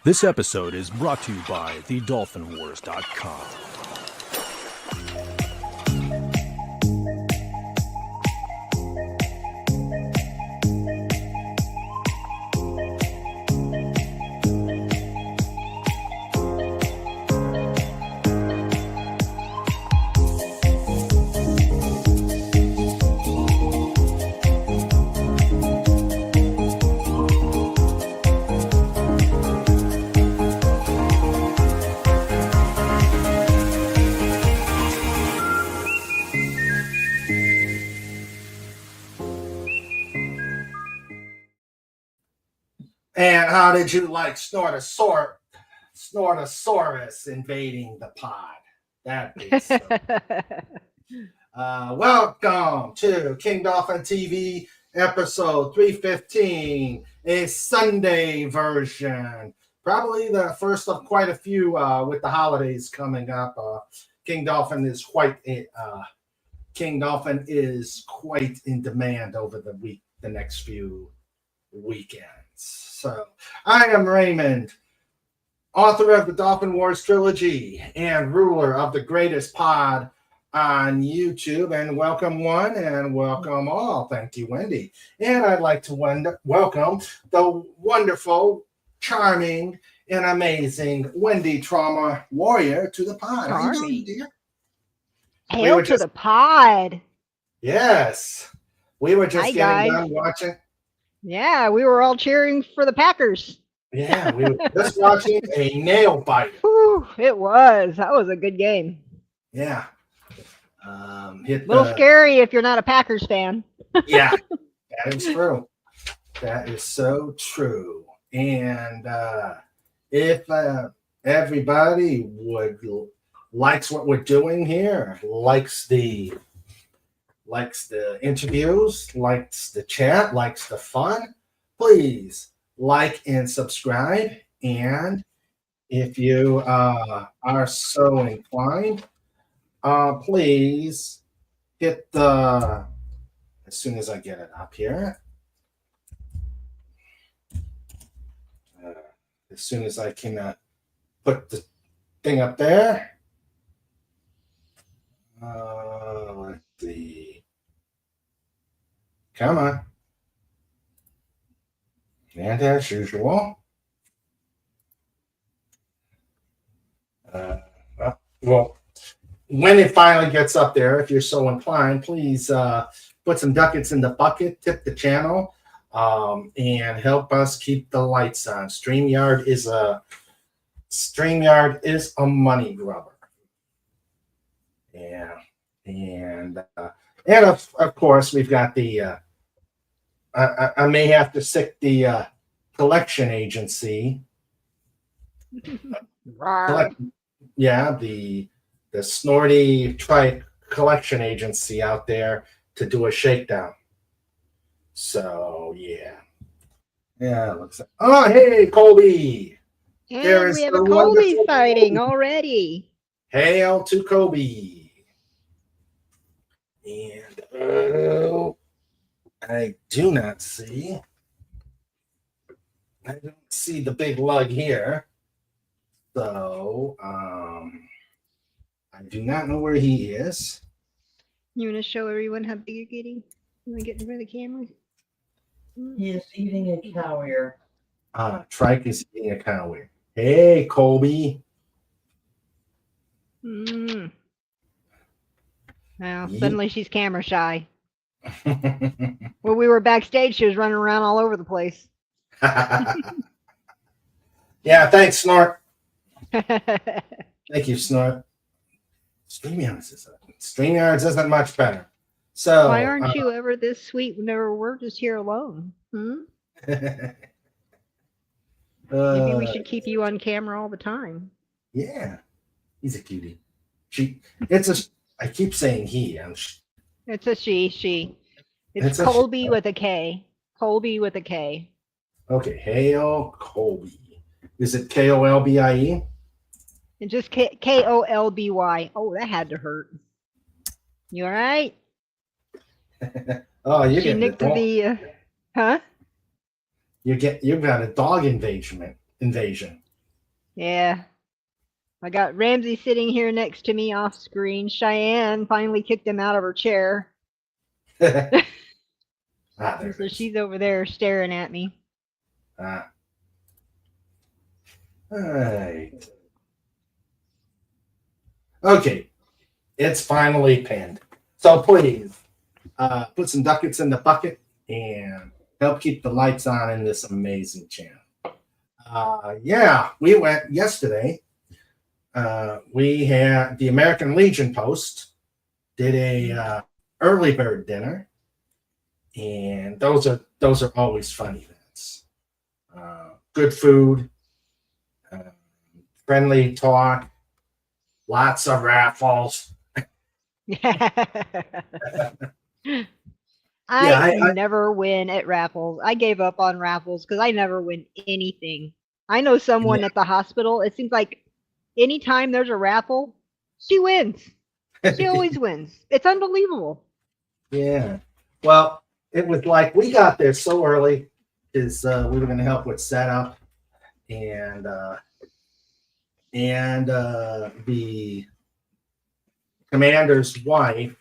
This episode is brought to you by thedolphinwars.com. And how did you like Snortosaurus invading the pod? That is so. Welcome to King Dolphin TV episode 315, a Sunday version. Probably the first of quite a few with the holidays coming up. King Dolphin is quite in demand over the next few weekends. So I am Raymond, author of the Dolphin Wars trilogy and ruler of the greatest pod on YouTube. And welcome one and welcome all. Thank you, Wendy. And I'd like to welcome the wonderful, charming, and amazing Wendy Trauma Warrior to the pod. How you doing, dear? Hail to the pod. Yes. We were just getting guys. done watching. Yeah, we were all cheering for the Packers. Yeah, we were just watching a nail biter. Whew, it was. That was a good game. Yeah. A little scary if you're not a Packers fan. Yeah, that is true. That is so true. And if everybody likes what we're doing here, likes the interviews, likes the chat, likes the fun, please like and subscribe. And if you are so inclined, please hit the, as soon as I get it up here, as soon as I can put the thing up there. Let's see. Come on. And as usual. Well, when it finally gets up there, if you're so inclined, please put some ducats in the bucket, tip the channel, and help us keep the lights on. StreamYard is a money grubber. Yeah. And of course, we've got the I may have to sick the collection agency. The Snorty Trike collection agency out there to do a shakedown. So yeah, it looks like. Oh, hey, Colby! And we have a Colby sighting already. Hail to Colby! And I don't see the big lug here. So I do not know where he is. You want to show everyone how big you're getting? You want to get in front of the camera? He is eating a cow ear. Trike is eating a cow ear. Hey, Colby. Well, suddenly she's camera shy. When we were backstage, she was running around all over the place. Yeah, thanks, Snort. Thank you, Snort. StreamYards isn't much better. So why aren't you ever this sweet whenever we're just here alone? Maybe we should keep you on camera all the time. Yeah, he's a cutie. I keep saying he. It's a she. It's Colby with a K. Colby with a K. Okay, hail Colby. Is it Kolbie? And just Kolby. Oh, that had to hurt. You all right? Oh, you she nicked the, huh? You've got a dog invasion. Yeah. I got Ramsey sitting here next to me off screen. Cheyenne finally kicked him out of her chair. There And so it is. she's over there staring at me. All right. Okay. It's finally pinned. So please put some ducats in the bucket and help keep the lights on in this amazing channel. Yeah, we went yesterday. We had the American Legion Post did a early bird dinner, and those are always fun events. Good food, friendly talk, lots of raffles. I never win at raffles. I gave up on raffles because I never win anything. I know someone at the hospital. It seems like anytime there's a raffle, she wins. She always wins. It's unbelievable. Yeah. Well, it was like we got there so early because we were going to help with setup, and the commander's wife,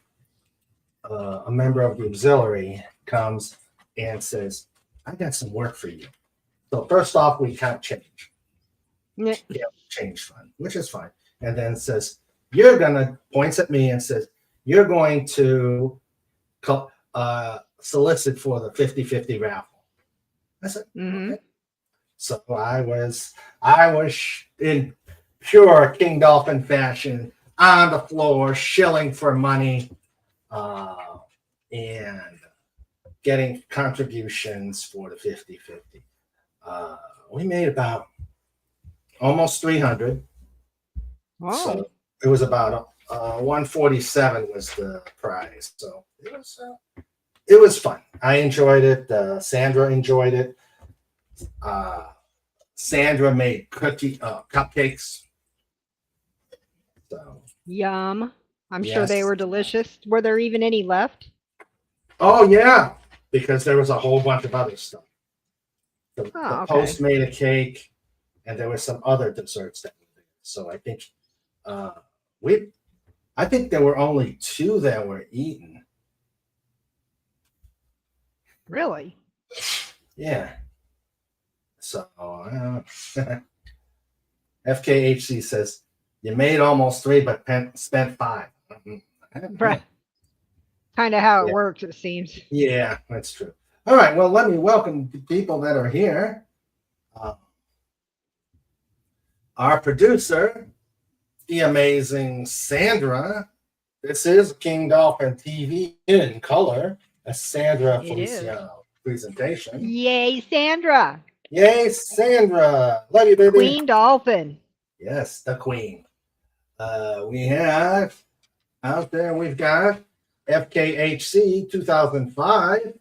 a member of the auxiliary, comes and says, "I got some work for you." So first off, we kind of change. Yeah. Change fund, which is fine. And then says, "You're gonna," points at me and says, "You're going to solicit for the 50-50 raffle." I said, okay. So I was in pure King Dolphin fashion on the floor, shilling for money, and getting contributions for the 50-50. We made about almost 300. Wow. So it was about 147 was the prize. So it was fun. I enjoyed it. Sandra enjoyed it. Sandra made cupcakes. So Yum. I'm sure yes. they were delicious. Were there even any left? Oh yeah, because there was a whole bunch of other stuff. The Okay. Post made a cake, and there were some other desserts that were there. So I think I think there were only 2 that were eaten. Really? Yeah. So FKHC says you made almost 3, but spent 5. Right. Kind of how it Yeah. works, it seems. Yeah, that's true. All right. Well, let me welcome the people that are here. Our producer, the amazing Sandra. This is King Dolphin TV in color, a Sandra It is. Feliciano presentation. Yay, Sandra. Yay, Sandra. Love you, baby. Queen Dolphin. Yes, the queen. We have out there, we've got FKHC 2005.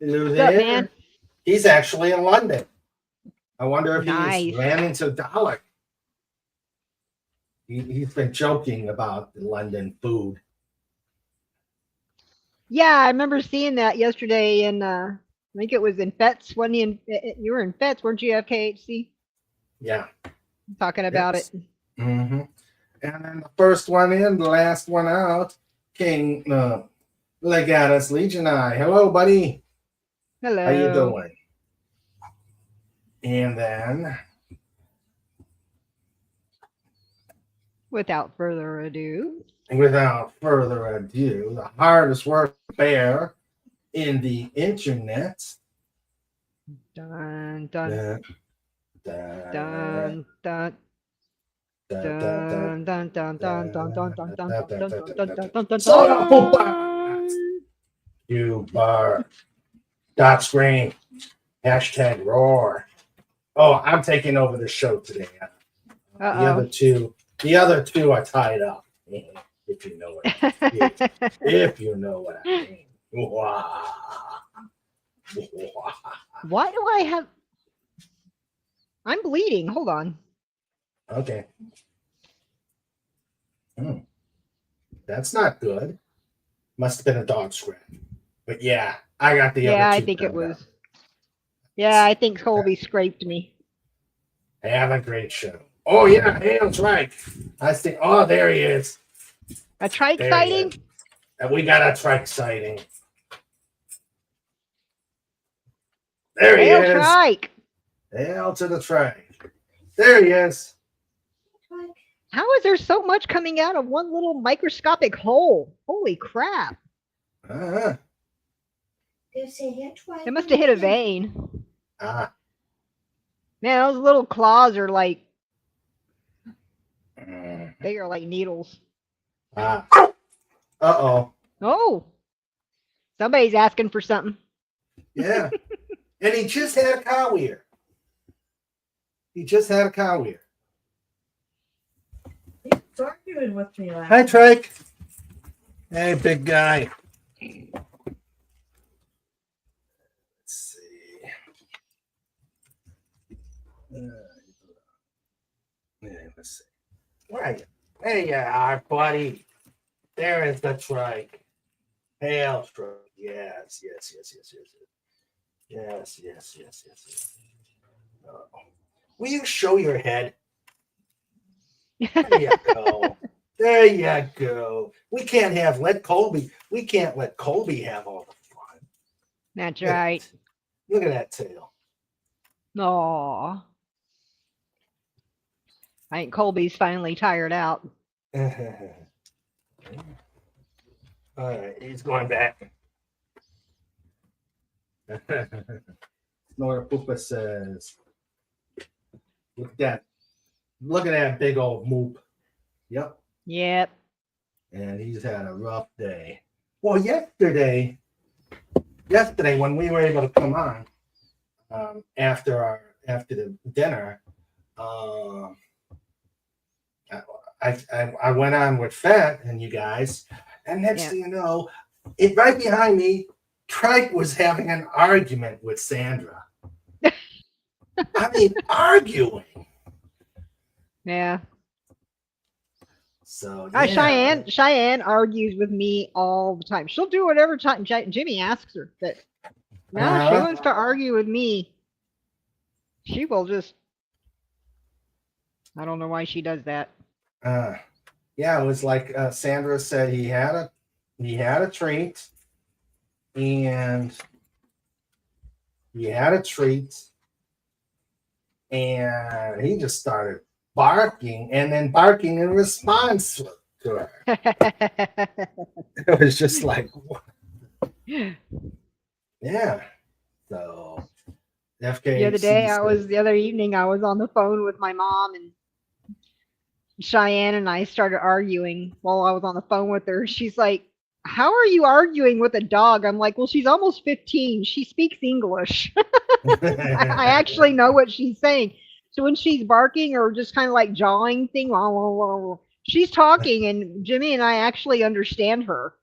Who's What's up, here. man? He's actually in London. I wonder if Nice. he's ran into Dalek. He's been joking about the London food. Yeah, I remember seeing that yesterday in I think it was in Fets. When you were in Fets, weren't you, FKHC? Yeah. Talking about Yes. it. Mm-hmm. And then the first one in, the last one out, King Legatus Legionai. Hello, buddy. Hello. How you doing? And then, Without further ado. without further ado, the hardest work bear in the internet. Dun dun Dun, dun dun. Dun, dun, dun, dun, dun, dun, dun, dun, dun, dun, dun, dun, Son of a dun. You bar. Dot screen. Hashtag roar. Oh, I'm taking over the show today. The other two are tied up. If you know what I mean. If you know what I mean. Wow. Why do I have? I'm bleeding. Hold on. Okay. That's not good. Must have been a dog scratch. But yeah, I got the Yeah, other I two think it covered was. Yeah, I think Colby scraped me. up. Have a great show. Oh yeah, hail trike. I see. Oh, there he is. A trike There he sighting? is. And we got a trike sighting. There he Hail is. trike. Hail to the trike. There he is. How is there so much coming out of one little microscopic hole? Holy crap. Uh-huh. It must have hit a vein. Ah. Man, those little claws are like, Mm. they are like needles. Ah. Uh-oh. Oh, somebody's asking for something. Yeah. And he just had a cow ear. He just had a cow ear. He was arguing with me last Hi, night. Trike. Hey, big guy. Let's see. Yeah, let's see. Where are you? There you are, buddy. There is the trike. Hail trike. Yes, yes, yes, yes, yes, yes. Yes, yes, yes, yes, yes. Will you show your head? There you go. There you go. We can't let Colby have all the fun. That's Look at right. it. Look at that tail. Aw. I think Colby's finally tired out. All right, he's going back. Nora Poopa says, look at that. Look at that big old moop. Yep. Yep. And he's had a rough day. Well, yesterday when we were able to come on after the dinner, I went on with Fat and you guys, and next thing you know, right behind me, Trike was having an argument with Sandra. I mean, arguing. Yeah. So yeah. Cheyenne argues with me all the time. She'll do whatever time Jimmy asks her, but now she wants to argue with me. She will just. I don't know why she does that. Yeah, it was like Sandra said he had a treat, and he just started barking and then barking in response to her. It was just like, yeah. So FK. The other evening I was on the phone with my mom, and Cheyenne and I started arguing while I was on the phone with her. She's like, "How are you arguing with a dog?" I'm like, "Well, she's almost 15. She speaks English. I actually know what she's saying. So when she's barking or just kind of like jawing thing, she's talking, and Jimmy and I actually understand her."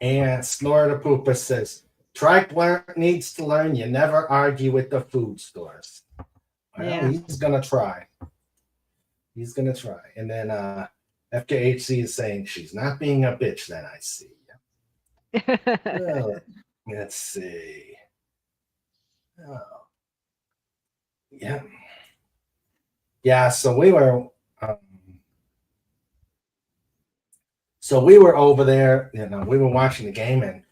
And Snore the Poopa says, Trike needs to learn you never argue with the food stores. Well, yeah. He's going to try. And then FKHC is saying she's not being a bitch, then I see. Let's see. Oh. Yeah. Yeah, so we were over there, we were watching the game, and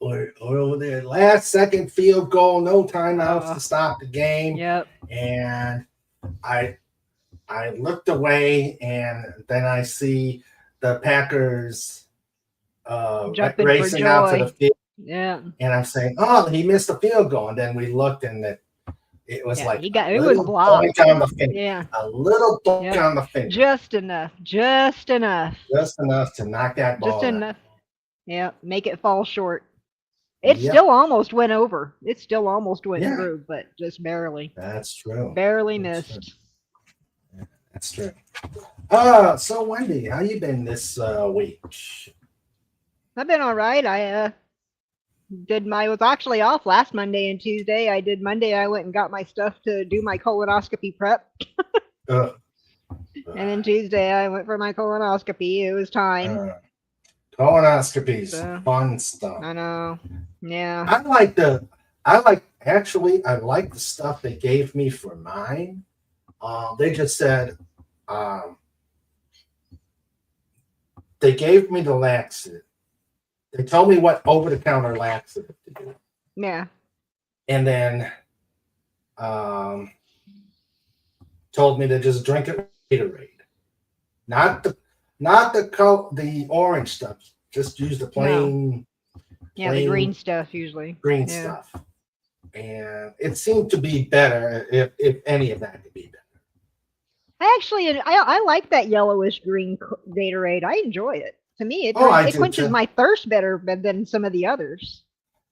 we're over there. Last second field goal, no timeouts to stop the game. Yep. And I looked away, and then I see the Packers racing out to the field. Yeah. And I'm saying, oh, he missed a field goal. And then we looked, and it was like it was blocked. On the finger. Yeah. A little point on the finger. Just enough. Just enough to knock that ball. Just enough. Yeah. Make it fall short. It still almost went over. It still almost went through, but just barely. That's true. Barely missed. True. That's true. So Wendy, how you been this week? I've been all right. I was actually off last Monday and Tuesday. I did Monday. I went and got my stuff to do my colonoscopy prep. And then Tuesday I went for my colonoscopy. It was time. Colonoscopies, fun stuff. I know. Yeah. I like Actually, I like the stuff they gave me for mine. They just said they gave me the laxative. They told me what over-the-counter laxative to do, Yeah. and then told me to just drink it with Gatorade, not the orange stuff. Just use the plain Yeah, the green stuff usually. green Yeah. stuff, and it seemed to be better if any of that could be better. I like that yellowish green Gatorade. I enjoy it. To me, it I it do quenches too. my thirst better than some of the others.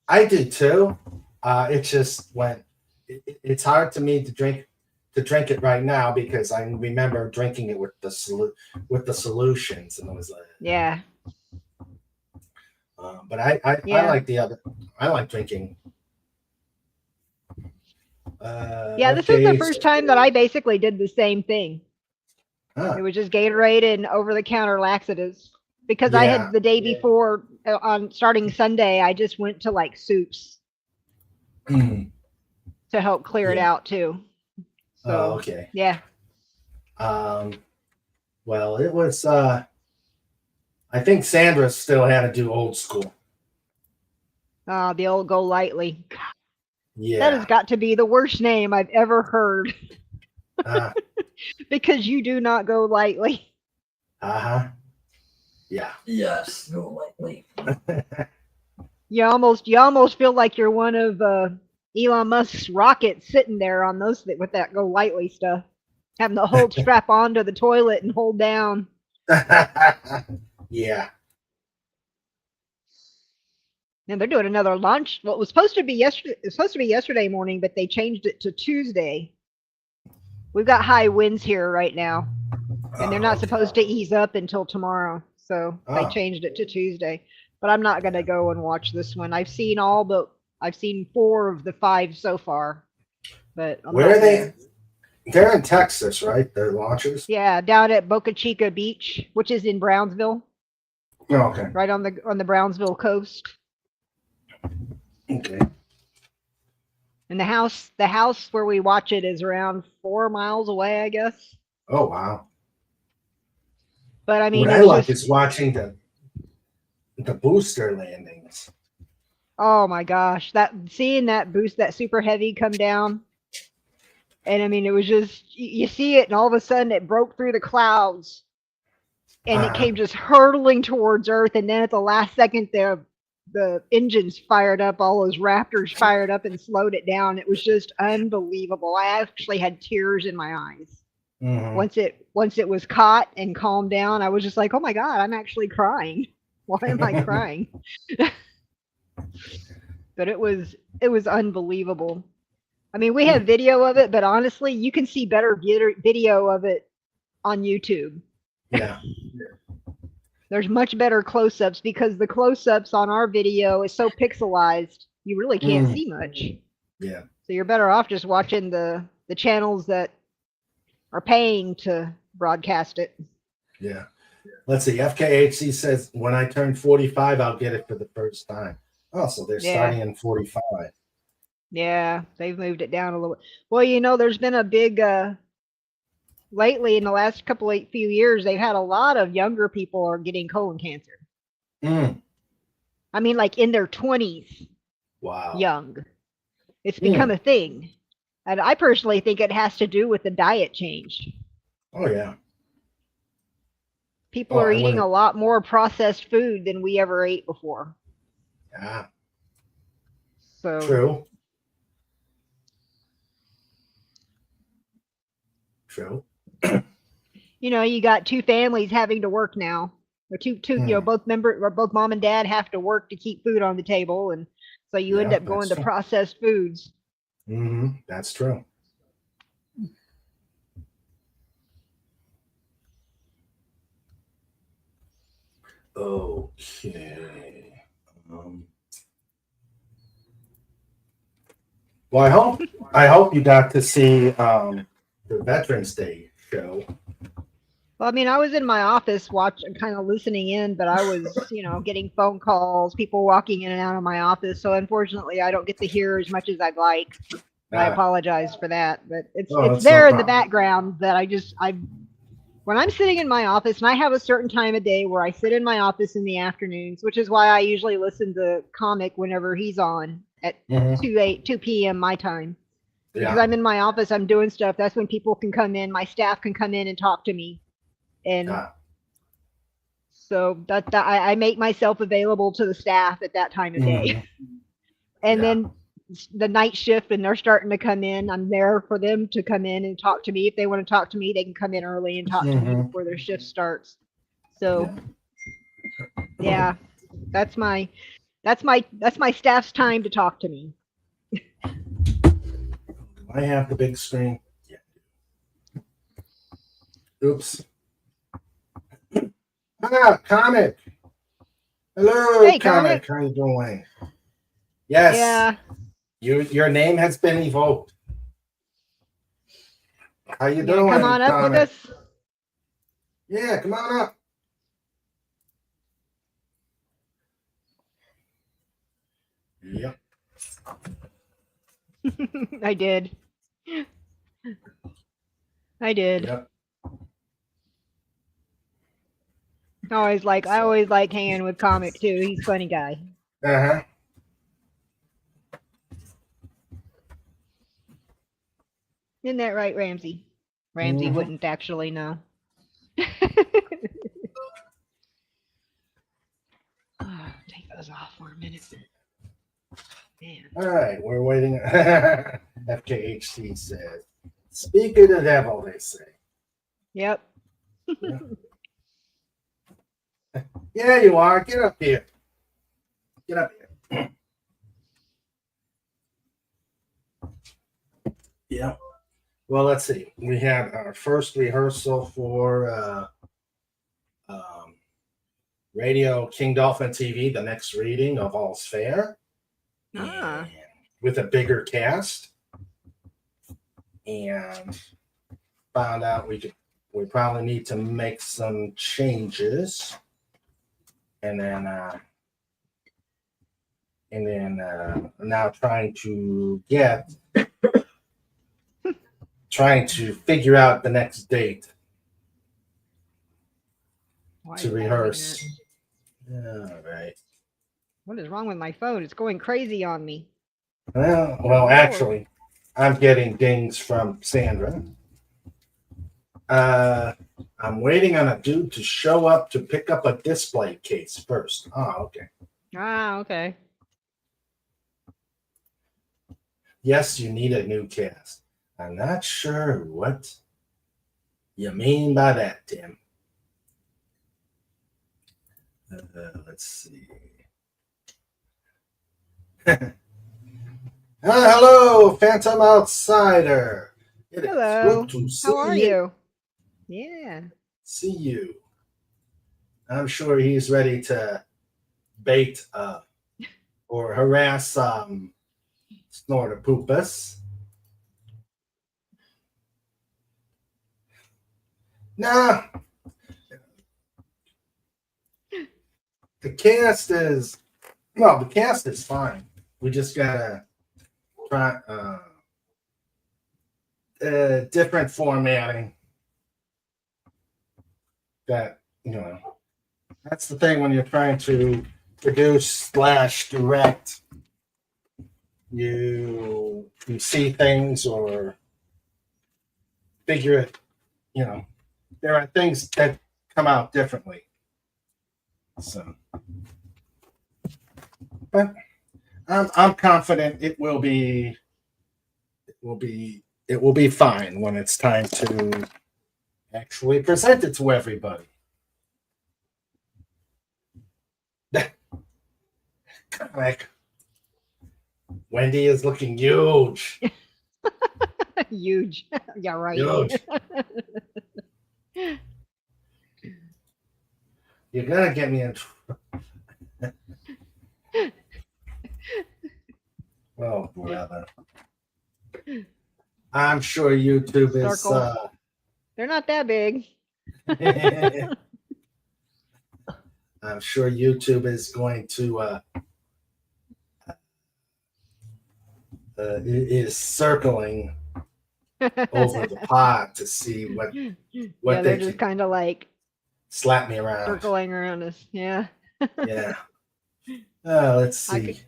I do too. It just went. It's hard to me to drink it right now because I remember drinking it with the solutions, and it was like. Yeah. But I like the other. I like drinking. Yeah, this is the first time that I basically did the same thing. Huh. It was just Gatorade and over-the-counter laxatives. Because I had the day before on starting Sunday, I just went to like soups to help clear it out too. So, okay. Yeah. Well, it was. I think Sandra still had to do old school. The old Go Lightly. Yeah. That has got to be the worst name I've ever heard. Because you do not go lightly. Uh-huh. Yeah. Yes, go lightly. You almost feel like you're one of Elon Musk's rockets sitting there on those with that Go Lightly stuff, having to hold strap onto the toilet and hold down. Yeah. And they're doing another launch. Well, it was supposed to be yesterday. It was supposed to be yesterday morning, but they changed it to Tuesday. We've got high winds here right now, and they're not supposed to ease up until tomorrow. So they changed it to Tuesday. But I'm not going to go and watch this one. I've seen 4 of the 5 so far. But where are they? They're in Texas, right? They're launchers. Yeah, down at Boca Chica Beach, which is in Brownsville. Oh, okay. Right on the Brownsville coast. Okay. And the house where we watch it is around 4 miles away, I guess. Oh wow. But I mean, what I like is watching the booster landings. Oh my gosh, seeing that super heavy come down, and I mean, it was just you see it, and all of a sudden it broke through the clouds, and it came just hurtling towards Earth, and then at the last second, the engines fired up, all those Raptors fired up and slowed it down. It was just unbelievable. I actually had tears in my eyes. Once it was caught and calmed down, I was just like, oh my God, I'm actually crying. Why am I crying? But it was unbelievable. I mean, we have video of it, but honestly, you can see better video of it on YouTube. Yeah. There's much better close-ups because the close-ups on our video is so pixelized, you really can't see much. Yeah. So you're better off just watching the channels that are paying to broadcast it. Yeah. Let's see. FKHC says, when I turn 45, I'll get it for the first time. Oh, so they're starting in 45. Yeah, they've moved it down a little. Well, there's been a big lately in the last few years, they've had a lot of younger people are getting colon cancer. I mean, like in their 20s. Wow. Young. It's become a thing. And I personally think it has to do with the diet change. Oh, yeah. People are eating a lot more processed food than we ever ate before. Yeah. So True. You got 2 families having to work now. Or two both mom and dad have to work to keep food on the table, and so you end up going to processed foods. That's true. Okay. Well, I hope you got to see the Veterans Day show. Well, I mean, I was in my office watching, kind of listening in, but I was, getting phone calls, people walking in and out of my office. So unfortunately, I don't get to hear as much as I'd like. I apologize for that, but it's Oh, it's that's no there in the problem. background that when I'm sitting in my office, and I have a certain time of day where I sit in my office in the afternoons, which is why I usually listen to Comic whenever he's on at Mhm. 2 p.m. my time. Because Yeah. I'm in my office, I'm doing stuff. That's when people can come in, my staff can come in and talk to me. And Yeah. so that I make myself available to the staff at that time of day. Mhm. And Yeah. then the night shift, and they're starting to come in, I'm there for them to come in and talk to me. If they want to talk to me, they can come in early and talk to me Mhm. before their shift starts. So yeah, that's my staff's time to talk to me. I have the big screen. Yeah. Oops. Comic. Hello, Hey, Comic. Comic. How you doing? Yes. Yeah. Your name has been evoked. How you You gonna come doing, on up with Comic? us? Yeah, come on up. Yep. I did. I did. Yep. I always like hanging with Comic too. He's a funny guy. Uh-huh. Isn't that right, Ramsey? Ramsey Mhm. wouldn't actually know. Oh, take those off for a minute. Man. All right, we're waiting. FKHC says, "Speak of the devil," they say. Yep. Yeah. Yeah, you are. Get up here. Get up here. Yeah. Well, let's see. We had our first rehearsal for Radio King Dolphin TV, the next reading of All's Fair, Ah. and with a bigger cast, and found out we probably need to make some changes, and then now trying to figure out the next date Why to is it doing rehearse. that? All right. What is wrong with my phone? It's going crazy on me. Well, Lord. actually, I'm getting dings from Sandra. I'm waiting on a dude to show up to pick up a display case first. Oh, okay. Ah, okay. Yes, you need a new cast. I'm not sure what you mean by that, Tim. Let's see. Hello, Phantom Outsider. It is Hello. good to see How are you. you? Yeah. See you. I'm sure he's ready to bait or harass Snortopoopus. Nah, the cast is fine. We just gotta try different formatting. That that's the thing when you're trying to produce/direct. You see things or figure it. There are things that come out differently. So, but I'm confident it will be fine when it's time to actually present it to everybody. Like Wendy is looking huge. Huge. Yeah, right. Huge. You're gonna get me in trouble. Oh, brother. I'm sure YouTube is Circle. They're not that big. I'm sure YouTube is going to is circling over the pod to see what Yeah, they they're just can kind of like slap me around. circling around us. Yeah. Yeah. Let's I see.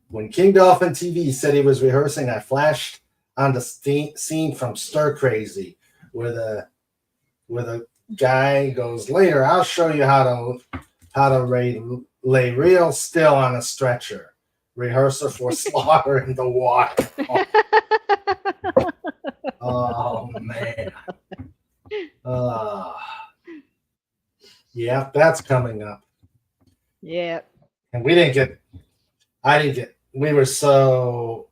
When King Dolphin TV said he was rehearsing, I flashed on the scene from Stir Crazy, where the guy goes, "Later, I'll show you how to lay real still on a stretcher. Rehearsal for slaughter in the water." Oh man. Yeah, that's coming up. Yeah. And we were so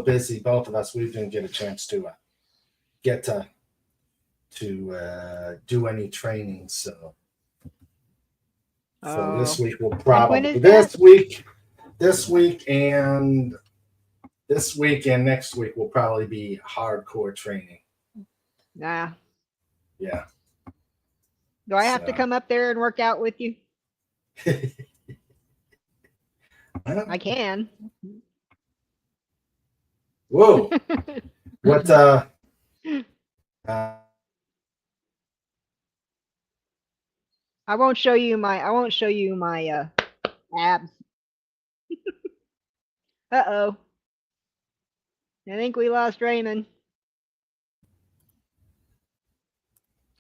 busy, both of us, we didn't get a chance to get to do any training. So this week we'll probably this week and next week will probably be hardcore training. Nah. Yeah. Do I have to come up there and work out with you? I can. Whoa. What I won't show you my abs. Uh-oh. I think we lost Raymond.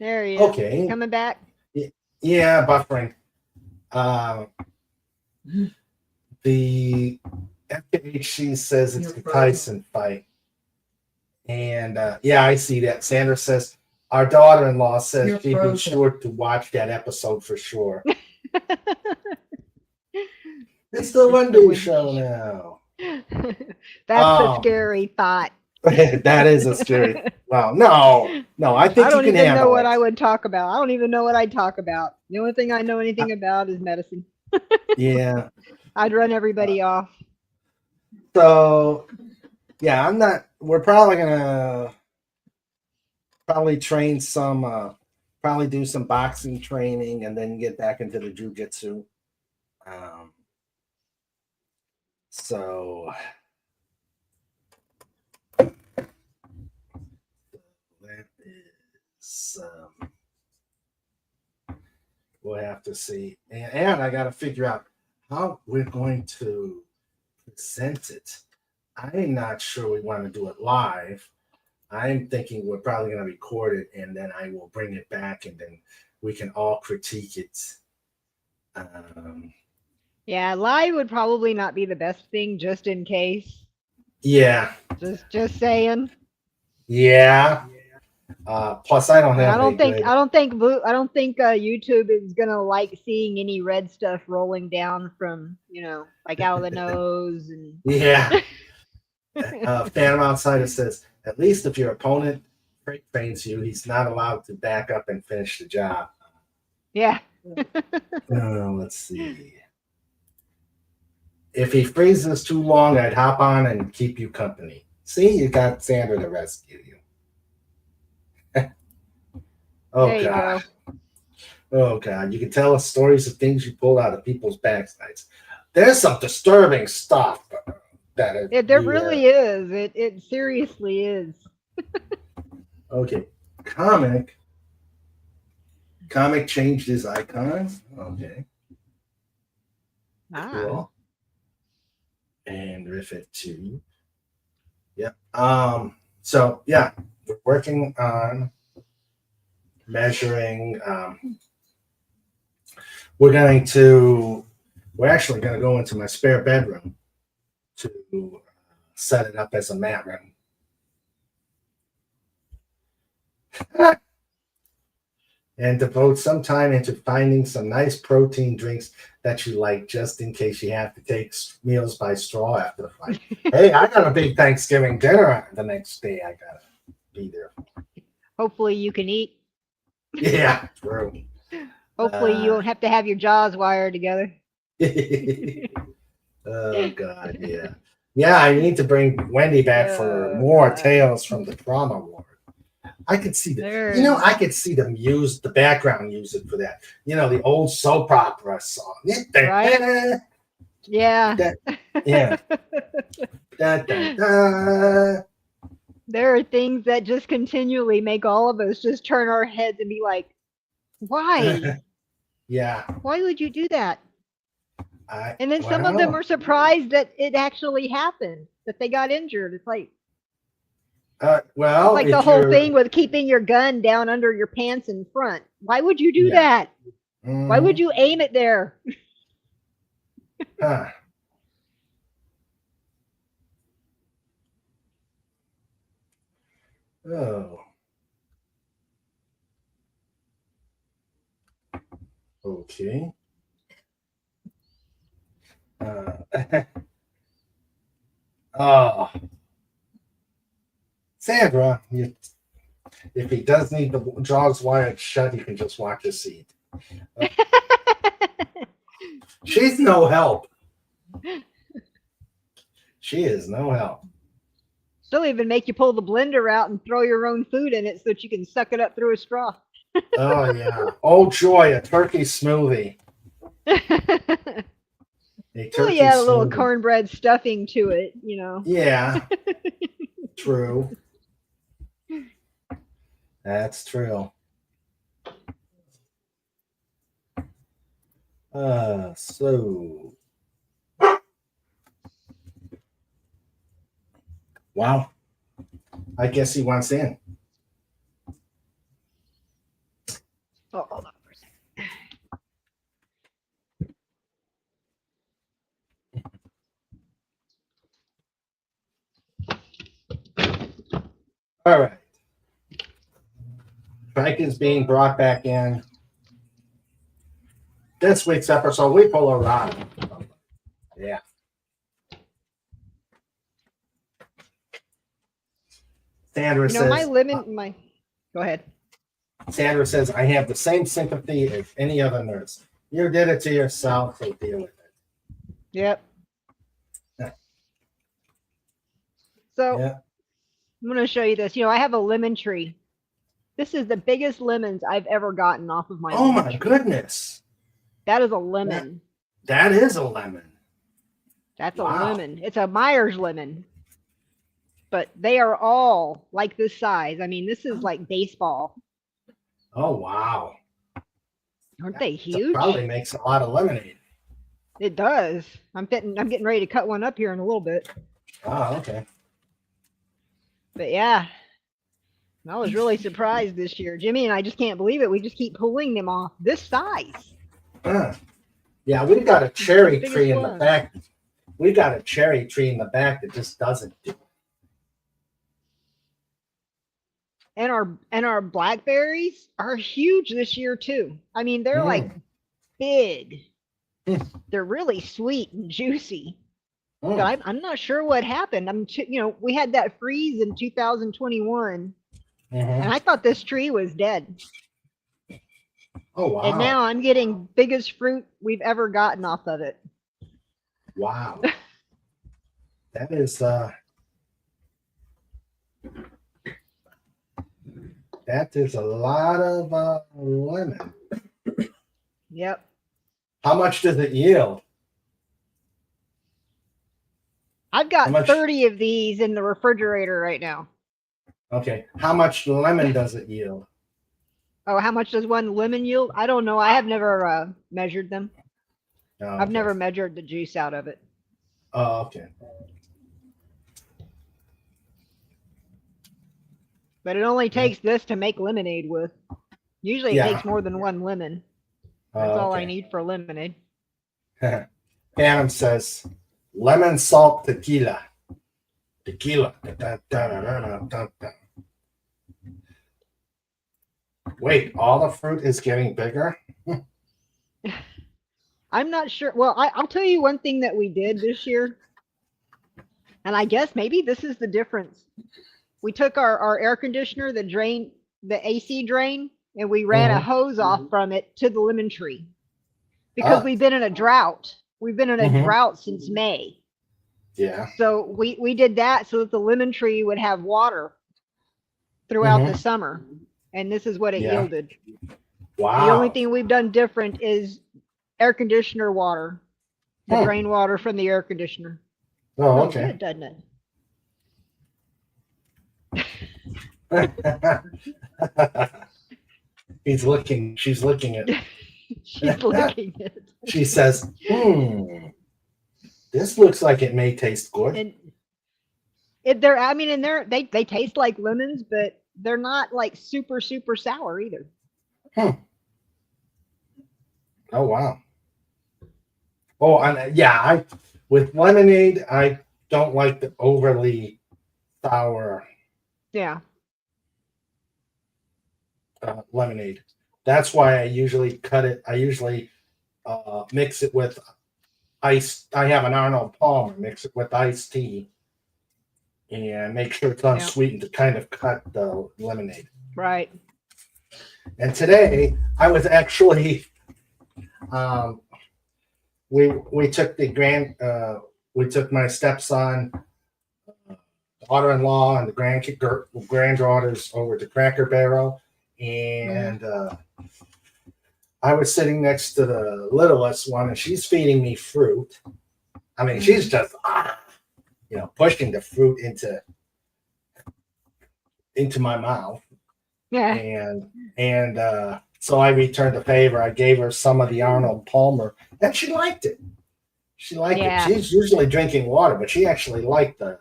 There he is. Okay. Coming back? Yeah, buffering. The FKHC says it's the Tyson fight. And yeah, I see that. Sandra says, our daughter-in-law says she'd be sure to watch that episode for sure. It's the Wendy show now. That's a scary thought. That is a scary. Wow. No. I think I don't you can even handle know what it. I would talk about. I don't even know what I'd talk about. The only thing I know anything about is medicine. Yeah. I'd run everybody off. So, yeah, we're probably gonna train some, probably do some boxing training and then get back into the jujitsu. So that is, we'll have to see. And I got to figure out how we're going to present it. I'm not sure we want to do it live. I'm thinking we're probably going to record it and then I will bring it back and then we can all critique it. Yeah, live would probably not be the best thing, just in case. Yeah. Just saying. Yeah. Plus, I don't have. I don't think YouTube is gonna like seeing any red stuff rolling down from like out of the nose and. Yeah. Phantom Outsider says, at least if your opponent trains you, he's not allowed to back up and finish the job. Yeah. Let's see. If he freezes too long, I'd hop on and keep you company. See, you got Sandra to rescue you. Oh, God. Oh, God. You can tell us stories of things you pulled out of people's backsides. There's some disturbing stuff. There really is. It seriously is. Okay. Comic changed his icon. Okay. Cool. And riff it too. Yep. So yeah, we're working on measuring. We're actually going to go into my spare bedroom to set it up as a mat room. And devote some time into finding some nice protein drinks that you like, just in case you have to take meals by straw after the fight. Hey, I got a big Thanksgiving dinner the next day. I got to be there. Hopefully you can eat. Yeah, true. Hopefully you won't have to have your jaws wired together. Oh, God, yeah. Yeah, I need to bring Wendy back for more tales from the trauma ward. I could see There. I could see the background music for that. The old soap opera song. Right? Yeah. Yeah. Da, da, da. There are things that just continually make all of us just turn our heads and be like, why? Yeah. Why would you do that? And then some of them are surprised that it actually happened, that they got injured. It's like, well, like the whole thing with keeping your gun down under your pants in front. Why would you do that? Why would you aim it there? Huh. Oh. Okay. Oh. Sandra, if he does need the jaws wired shut, you can just watch his seat. She's no help. She is no help. She'll even make you pull the blender out and throw your own food in it so that you can suck it up through a straw. Oh, yeah. Oh, joy, a turkey smoothie. Oh, yeah, a little cornbread stuffing to it, Yeah. True. That's true. So. Wow. I guess he wants in. Oh, hold on for a second. All right. Frank is being brought back in. This week's episode, we pull a rod. Yeah. Sandra says, Go ahead. Sandra says, I have the same sympathy as any other nurse. You did it to yourself, so deal with it. Yep. Yeah. So I'm going to show you this. I have a lemon tree. This is the biggest lemons I've ever gotten off of my Oh, lemon my tree. goodness. That is a lemon. That is a lemon. That's a lemon. It's a Myers lemon. But they are all like this size. I mean, this is like baseball. Oh, wow. Aren't they huge? That probably makes a lot of lemonade. It does. I'm getting ready to cut one up here in a little bit. Oh, okay. But yeah, I was really surprised this year. Jimmy and I just can't believe it. We just keep pulling them off this size. Yeah, we've got a cherry tree in the back. We've got a cherry tree in the back that just doesn't do it. And our blackberries are huge this year too. I mean, they're like big. They're really sweet and juicy. But I'm not sure what happened. We had that freeze in 2021, and I thought this tree was dead. Oh, wow. And now I'm getting biggest fruit we've ever gotten off of it. Wow. That is a lot of lemon. Yep. How much does it yield? I've got 30 of these in the refrigerator right now. Okay. How much lemon does it yield? Oh, how much does one lemon yield? I don't know. I have never measured them. Oh, okay. I've never measured the juice out of it. Oh, okay. But it only takes this to make lemonade with. Usually it takes more than one lemon. That's all I need for lemonade. Phantom says, lemon salt tequila. Tequila. Da, da, da, da, da. Wait, all the fruit is getting bigger? I'm not sure. Well, I'll tell you one thing that we did this year. And I guess maybe this is the difference. We took our air conditioner, the AC drain, and we ran a hose off from it to the lemon tree. Because we've been in a drought. We've been in a drought since May. Yeah. So we did that so that the lemon tree would have water. throughout the summer, and this is what it Yeah. yielded. Wow. The only thing we've done different is air conditioner water, the drain water from the air conditioner. Oh, Smells okay. good, doesn't it? She's looking at She's licking it. she says, this looks like it may taste good. And if they're, I mean, and they taste like lemons, but they're not like super sour either. Oh wow. Oh, and yeah, with lemonade, I don't like the overly sour Yeah. lemonade. That's why I usually cut it. I usually mix it with ice. I have an Arnold Palmer. Mix it with iced tea, and make sure it's unsweetened to kind of cut the lemonade. Right. And today I was actually, we took we took my stepson, daughter-in-law, and the granddaughters over to Cracker Barrel, and I was sitting next to the littlest one, and she's feeding me fruit. I mean, she's just pushing the fruit into my mouth. Yeah. And so I returned the favor. I gave her some of the Arnold Palmer, and she liked it. She liked it. She's usually drinking water, but she actually liked the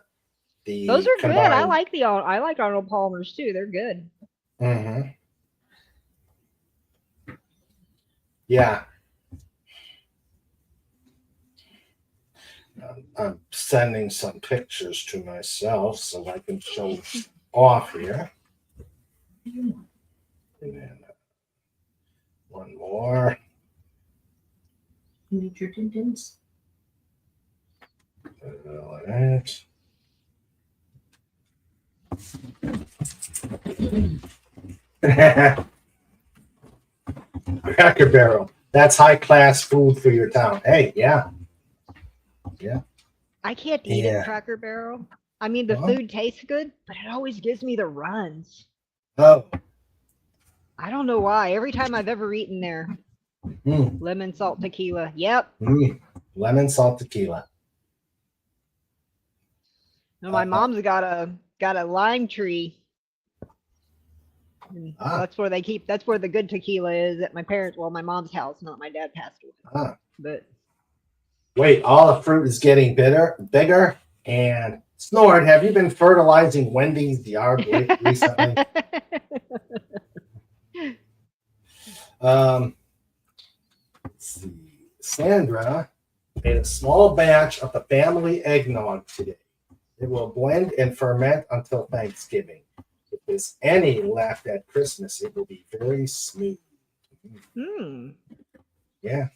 Those are combined. good. I like Arnold Palmers too. They're good. Mm-hmm. Yeah. I'm sending some pictures to myself so I can show off here. And then one more. You need your tins. Like that. Cracker Barrel. That's high class food for your town. Hey, yeah. Yeah. I can't eat at Cracker Barrel. I mean, the food tastes good, but it always gives me the runs. Oh. I don't know why. Every time I've ever eaten there, lemon salt tequila. Yep. Lemon salt tequila. No, my mom's got a lime tree. That's where that's where the good tequila is at my mom's house, not my dad passed away. But wait, all the fruit is getting bigger. And Snort, have you been fertilizing Wendy's yard recently? Let's see. Sandra made a small batch of the family eggnog today. It will blend and ferment until Thanksgiving. If there's any left at Christmas, it will be very smooth. Yeah.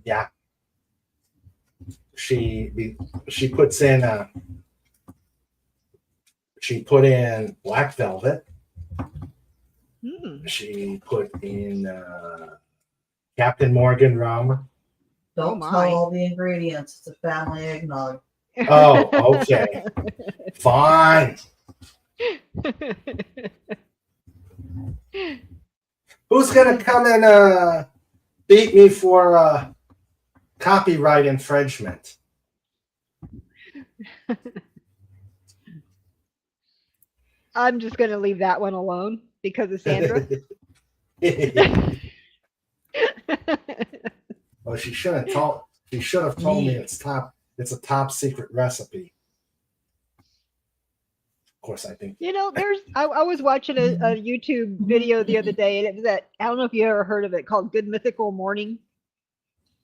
Yeah. She puts in she put in black velvet. She put in Captain Morgan rum. Don't tell all the ingredients. It's a family eggnog. Oh, okay. Fine. Who's gonna come and beat me for copyright infringement? I'm just gonna leave that one alone because of Sandra. Well, she should have told me it's a top secret recipe. Of course, I think. I was watching a YouTube video the other day, and it was I don't know if you ever heard of it, called Good Mythical Morning.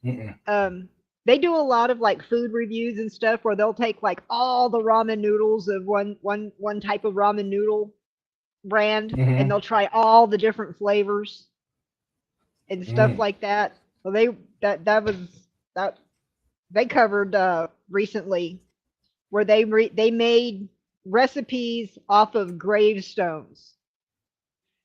They do a lot of like food reviews and stuff where they'll take like all the ramen noodles of one type of ramen noodle brand, and they'll try all the different flavors and stuff like that. Well, they covered recently where they made recipes off of gravestones.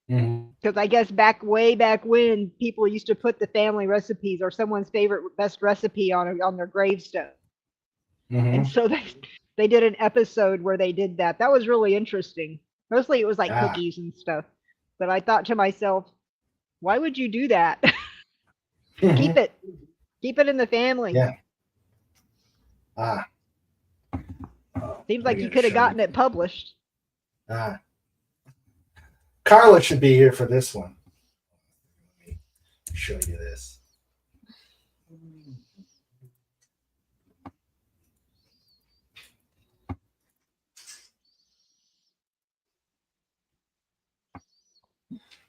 Because I guess way back when, people used to put the family recipes or someone's best recipe on their gravestone. And so They did an episode where they did that. That was really interesting. Mostly it was like Ah. cookies and stuff. But I thought to myself, why would you do that? Keep it. Keep it in the family. Yeah. Ah. Seems like you could have gotten it published. Ah. Carla should be here for this one. Let me show you this.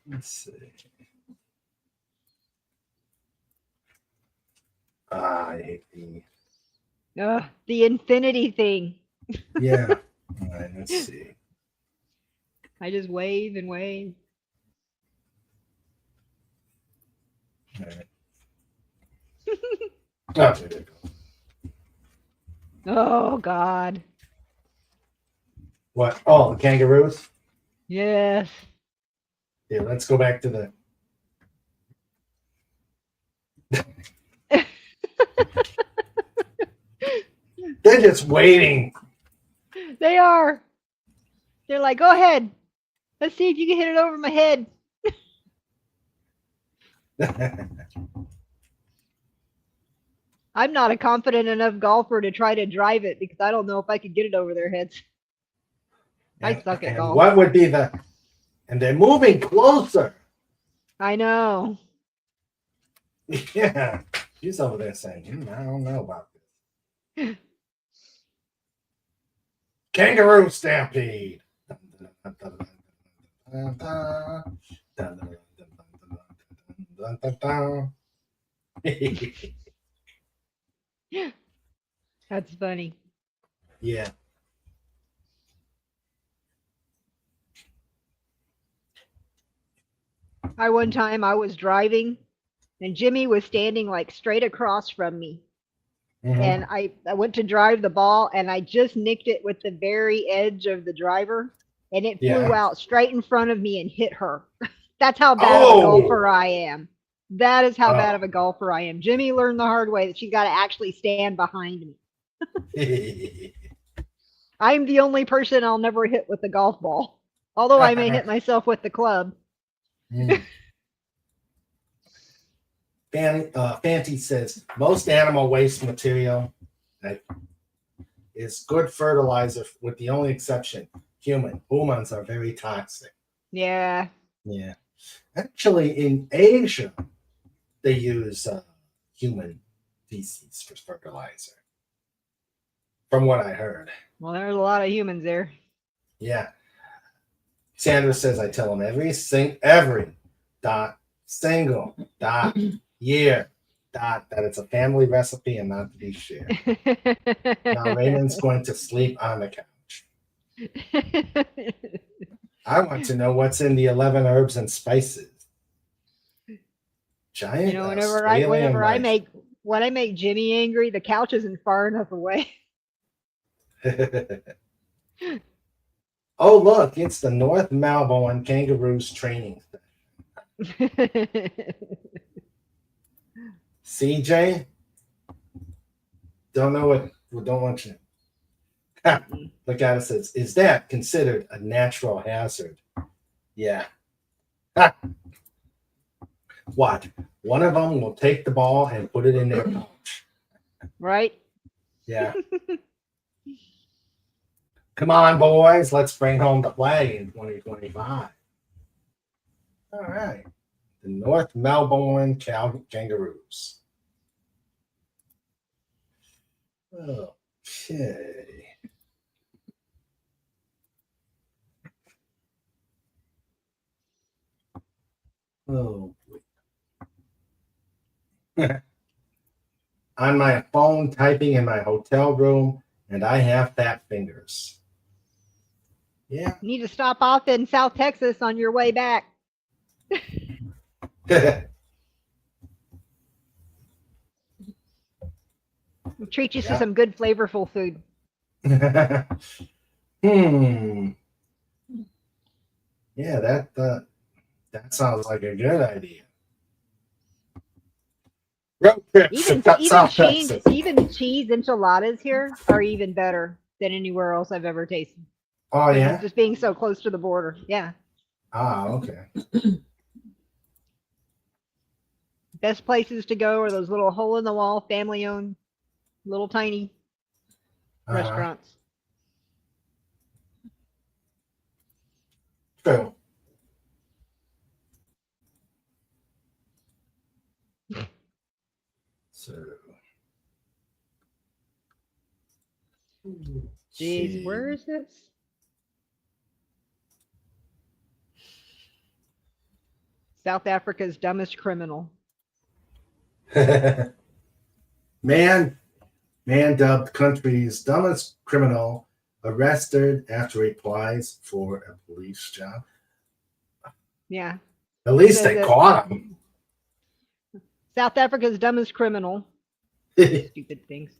Let's see. I hate The infinity thing. yeah. All right, let's see. I just wave and wave. All right. Oh, there you go. Oh God. What? Oh, the kangaroos? Yes. Yeah, let's go back to the. They're just waiting. They are. They're like, go ahead. Let's see if you can hit it over my head. I'm not a confident enough golfer to try to drive it because I don't know if I could get it over their heads. I suck at And golf. what would be the? And they're moving closer. I know. Yeah, she's over there saying, "I don't know about this." Kangaroo stampede. That's funny. Yeah. One time I was driving and Jimmy was standing like straight across from me. Mhm. And I went to drive the ball and I just nicked it with the very edge of the driver and it flew Yeah. out straight in front of me and hit her. That's how bad of a golfer I am. That is how bad of a golfer I am. Jimmy learned the hard way that she's got to actually stand behind me. I'm the only person I'll never hit with the golf ball, although I may hit myself with the club. Fanti says most animal waste material is good fertilizer, with the only exception humans are very toxic. Yeah. Yeah, actually, in Asia, they use human feces for fertilizer. From what I heard. Well, there's a lot of humans there. Yeah. Sandra says I tell them every single year that it's a family recipe and not to be shared. Now Raymond's going to sleep on the couch. I want to know what's in the 11 herbs and spices. Giant. Whenever I make Jimmy angry, the couch isn't far enough away. Oh, look, it's the North Melbourne Kangaroos training session. CJ? Don't want you. Look at it, says, is that considered a natural hazard? Yeah. What? One of them will take the ball and put it in their pouch. Right? Yeah. Come on, boys. Let's bring home the flag in 2025. All right. The North Melbourne Kangaroos. Okay. Oh, boy. On my phone, typing in my hotel room, and I have fat fingers. Yeah. You need to stop off in South Texas on your way back. We'll treat you to some good, flavorful food. Yeah, that sounds like a good idea. Road trip to South Texas. Even cheese enchiladas here are even better. than anywhere else I've ever tasted. Oh yeah. Just being so close to the border. Yeah. Ah, okay. Best places to go are those little hole in the wall, family owned, little tiny restaurants. True. So. Jeez, where is this? South Africa's dumbest criminal. Man dubbed country's dumbest criminal arrested after he applies for a police job. Yeah. At least they caught him. South Africa's dumbest criminal. Stupid things.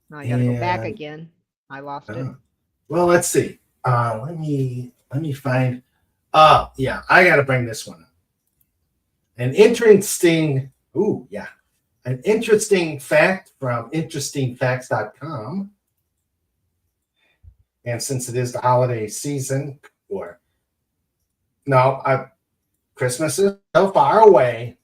Now I gotta go back again. I lost it. Well, let's see. Let me find. Yeah, I gotta bring this one up. An interesting fact from interestingfacts.com. And since it is the holiday season, Christmas is so far away.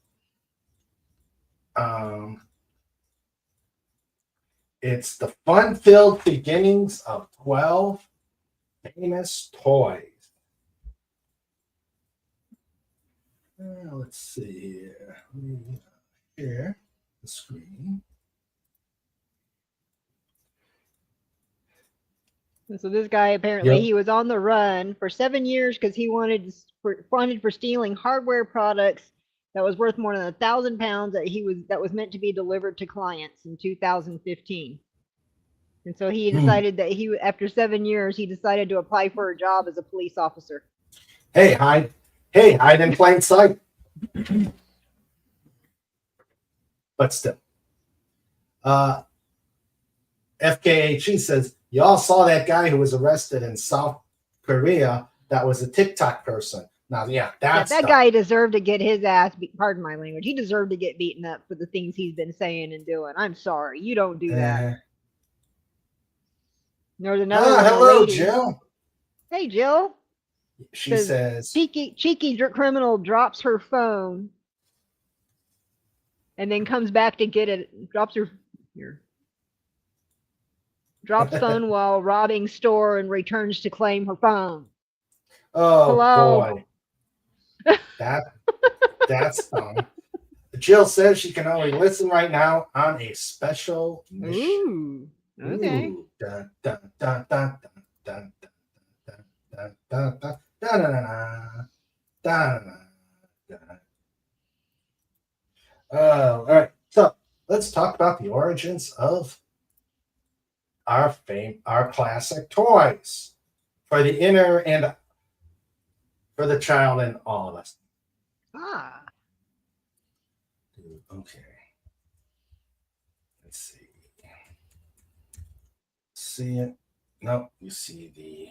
It's the fun-filled beginnings of 12 famous toys. Let's see here. Let me share the screen. So this guy apparently he was on the run for 7 years because he wanted for stealing hardware products that was worth more than £1,000 that was meant to be delivered to clients in 2015. And so he decided that after 7 years he decided to apply for a job as a police officer. Hey, hide in plain sight. But still. FKHE says, you all saw that guy who was arrested in South Korea that was a TikTok person. Now, that guy deserved to get his ass pardon my language. He deserved to get beaten up for the things he's been saying and doing. I'm sorry. You don't do that. There's another hello, lady. Jill. Hey, Jill. She says, cheeky criminal drops her phone and then comes back to get it. Drops phone while robbing store and returns to claim her phone. Oh, hello. Boy. That's Jill says she can only listen right now on a special mission. Ooh, okay. Ooh, dun, dun, dun, dun, dun, dun, dun, dun, dun, dun, dun, dun. All right, so let's talk about the origins of our classic toys for the inner and for the child and all of us. Okay. Let's see. See it? No, you see the.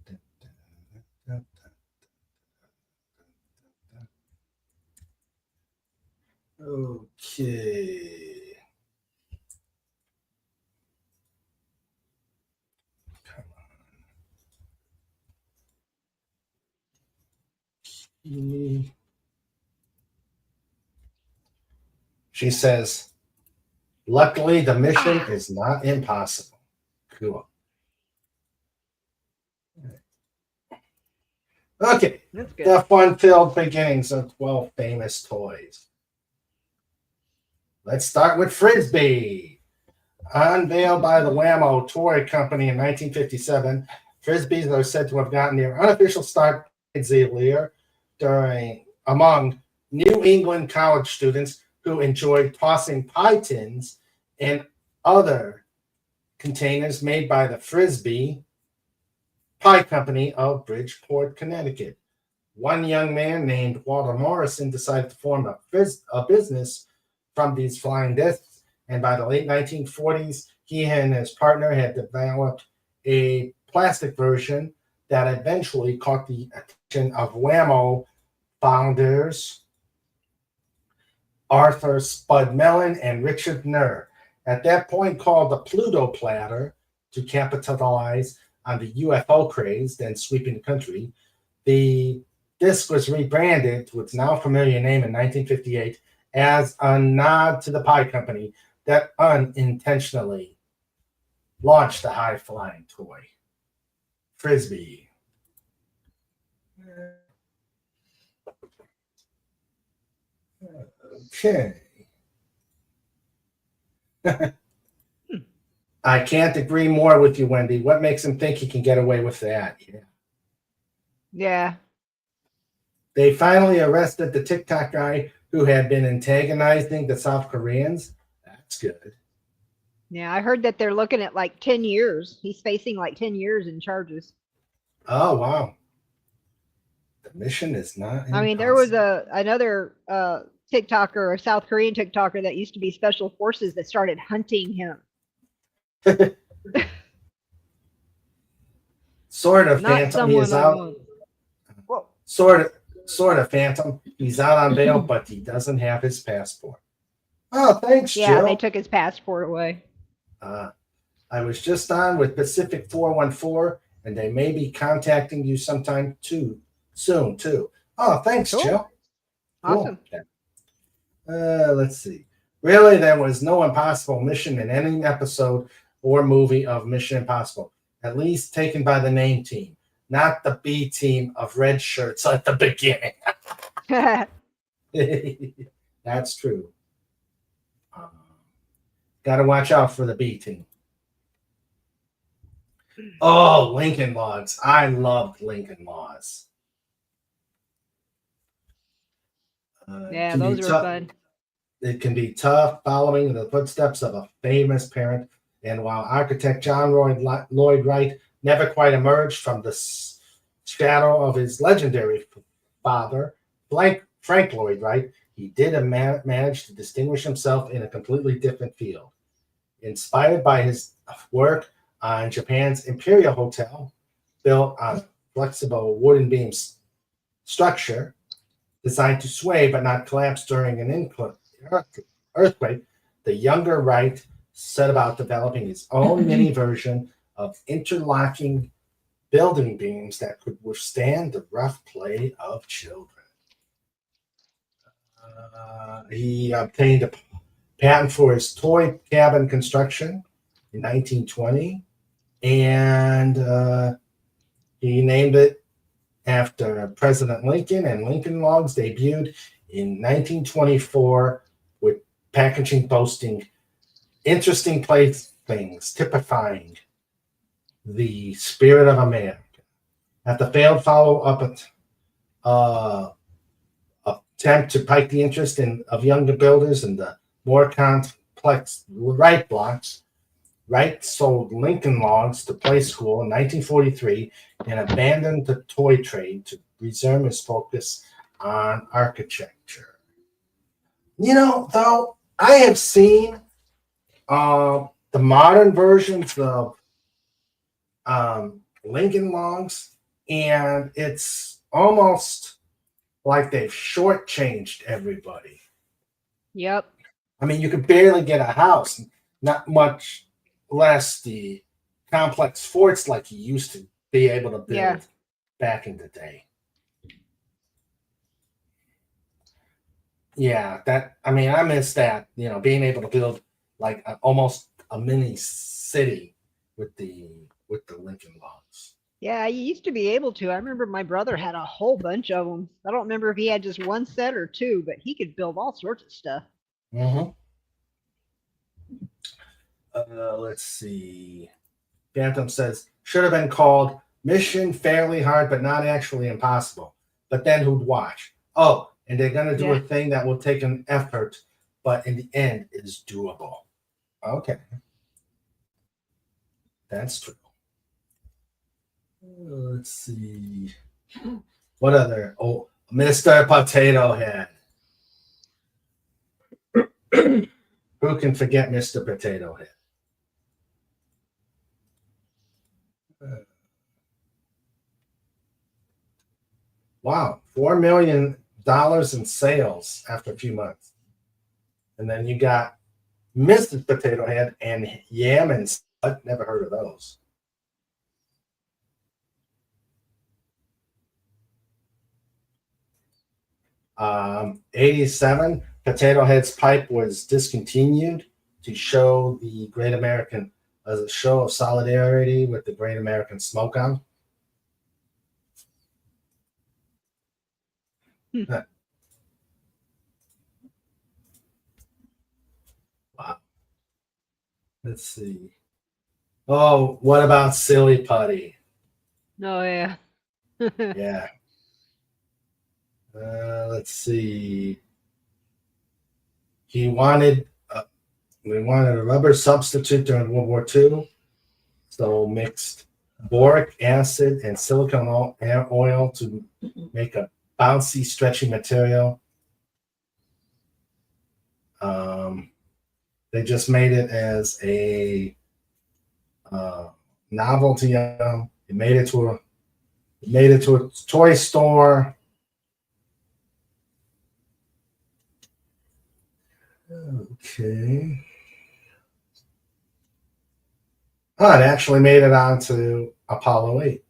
Okay. Come on. She says, luckily, the mission is not impossible. Cool. Okay. That's good. The fun-filled beginnings of 12 famous toys. Let's start with Frisbee. Unveiled by the Wham-O Toy Company in 1957, Frisbees are said to have gotten their unofficial start among New England college students who enjoyed tossing pie tins and other containers made by the Frisbee Pie Company of Bridgeport, Connecticut. One young man named Walter Morrison decided to form a business from these flying discs, and by the late 1940s, he and his partner had developed a plastic version that eventually caught the attention of Wham-O founders Arthur Spud Mellon and Richard Nurr, at that point called the Pluto platter to capitalize on the UFO craze then sweeping the country. The disc was rebranded to its now familiar name in 1958 as a nod to the pie company that unintentionally launched the high-flying toy, Frisbee. Okay. I can't agree more with you, Wendy. What makes him think he can get away with that? Yeah. They finally arrested the TikTok guy who had been antagonizing the South Koreans. That's good. Yeah, I heard that they're looking at like 10 years. He's facing like 10 years in charges. Oh, wow. The mission is not I mean, there was impossible. another TikToker, a South Korean TikToker that used to be special forces that started hunting him. Sort of Not Phantom. He is someone I out. want. Whoa. Sort of Phantom. He's out on bail, but he doesn't have his passport. Oh, thanks, Yeah, Jill. they took his passport away. I was just on with Pacific 414, and they may be contacting you sometime soon too. Oh, thanks, Cool. Jill. Awesome. Cool. Let's see. Really, there was no impossible mission in any episode or movie of Mission Impossible, at least taken by the name team, not the B team of red shirts at the beginning. That's true. Got to watch out for the B team. Oh, Lincoln Logs. I loved Lincoln Logs. Yeah, those were fun. It can be tough following the footsteps of a famous parent. And while architect John Lloyd Wright never quite emerged from the shadow of his legendary father, Frank Lloyd Wright, he did manage to distinguish himself in a completely different field. Inspired by his work on Japan's Imperial Hotel, built on flexible wooden beam structure designed to sway but not collapse during an earthquake, the younger Wright set about developing his own mini version of interlocking building beams that could withstand the rough play of children. He obtained a patent for his toy cabin construction in 1920, and he named it after President Lincoln, and Lincoln Logs debuted in 1924 with packaging boasting interesting playthings typifying the spirit of America. At the failed follow-up attempt to pique the interest of younger builders in the more complex Wright blocks, Wright sold Lincoln Logs to Play School in 1943 and abandoned the toy trade to resume his focus on architecture. You know, though, I have seen the modern versions of Lincoln Logs, and it's almost like they've shortchanged everybody. Yep. I mean, you could barely get a house, not much less the complex forts like you used to be able to build back in the day. Yeah, I miss that, being able to build like almost a mini city with the Lincoln Logs. Yeah, you used to be able to. I remember my brother had a whole bunch of them. I don't remember if he had just one set or two, but he could build all sorts of stuff. Mm-hmm. Let's see. Phantom says, should have been called Mission Fairly Hard, but not actually impossible. But then who'd watch? Oh, and they're going to do a thing that will take an effort, but in the end is doable. Okay. That's true. Let's see. What other? Oh, Mr. Potato Head. Who can forget Mr. Potato Head? Wow, $4 million in sales after a few months. And then you got Mrs. Potato Head, and Yam and Spud. Never heard of those. '87, Potato Head's pipe was discontinued to show the Great American as a show of solidarity with the Great American Smokeout. Hmm. Wow. Let's see. Oh, what about Silly Putty? Oh yeah. Yeah. Let's see. We wanted a rubber substitute during World War II, so mixed boric acid and silicone oil to make a bouncy, stretchy material. They just made it as a novelty item. It made it to a toy store. Okay. Oh, it actually made it onto Apollo 8.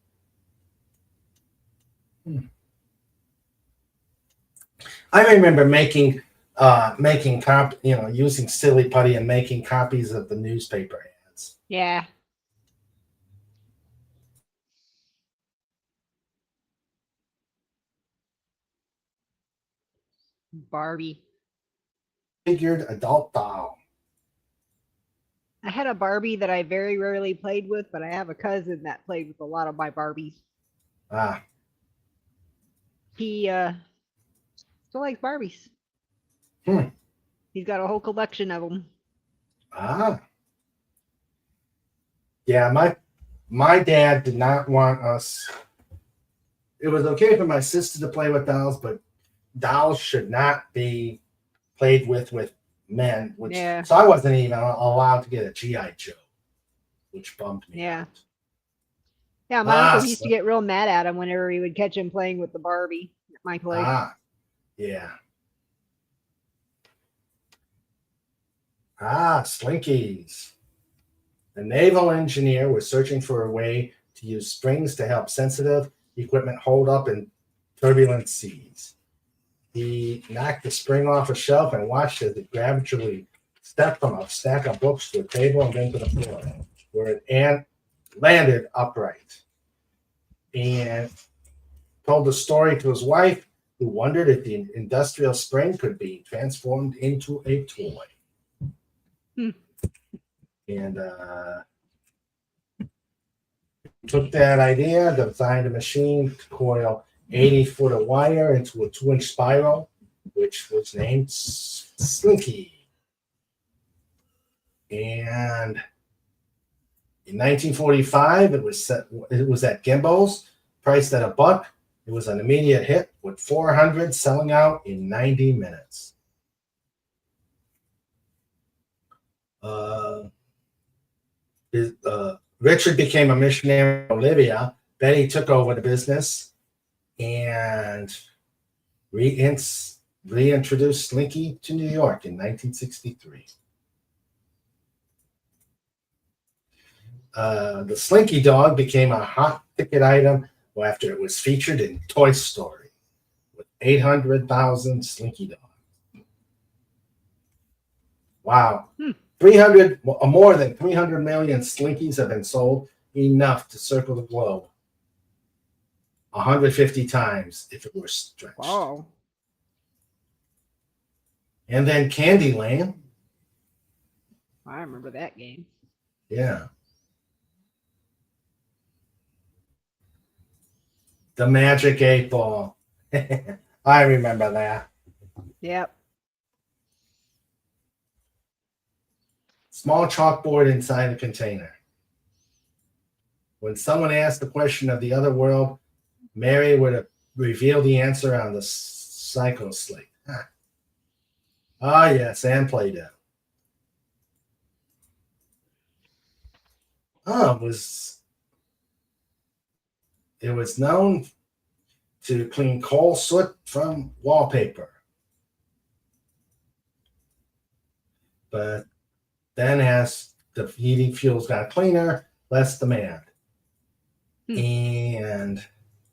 I remember making using Silly Putty and making copies of the newspaper ads. Yeah. Barbie. Figured adult doll. I had a Barbie that I very rarely played with, but I have a cousin that played with a lot of my Barbies. Ah. He still likes Barbies. Hmm. He's got a whole collection of them. Ah. Yeah, my dad did not want us. It was okay for my sister to play with dolls, but dolls should not be played with men. Yeah. So I wasn't even allowed to get a GI Joe, which bummed me. Yeah. out. Yeah, my uncle used to get real mad at him whenever he would catch him playing with the Barbie at my place. Yeah. Slinkies. A naval engineer was searching for a way to use springs to help sensitive equipment hold up in turbulent seas. He knocked the spring off a shelf and watched as it gradually stepped from a stack of books to a table and then to the floor, where it landed upright. And told the story to his wife, who wondered if the industrial spring could be transformed into a toy. And took that idea, designed a machine to coil 80 foot of wire into a 2-inch spiral, which was named Slinky. And in 1945, it was at Gimbel's, priced at $1. It was an immediate hit, with 400 selling out in 90 minutes. Richard became a missionary in Bolivia. Betty took over the business and reintroduced Slinky to New York in 1963. The Slinky dog became a hot ticket item after it was featured in Toy Story with 800,000 Slinky dogs. Wow. 300, more than 300 million Slinkies have been sold, enough to circle the globe 150 times if it were stretched. Wow. And then Candyland. I remember that game. Yeah. The Magic 8 Ball. I remember that. Yep. Small chalkboard inside a container. When someone asked the question of the other world, Mary would reveal the answer on the psycho slate. Yes, and Play-Doh. It was known to clean coal soot from wallpaper. But Then as the heating fuels got cleaner, less demand. And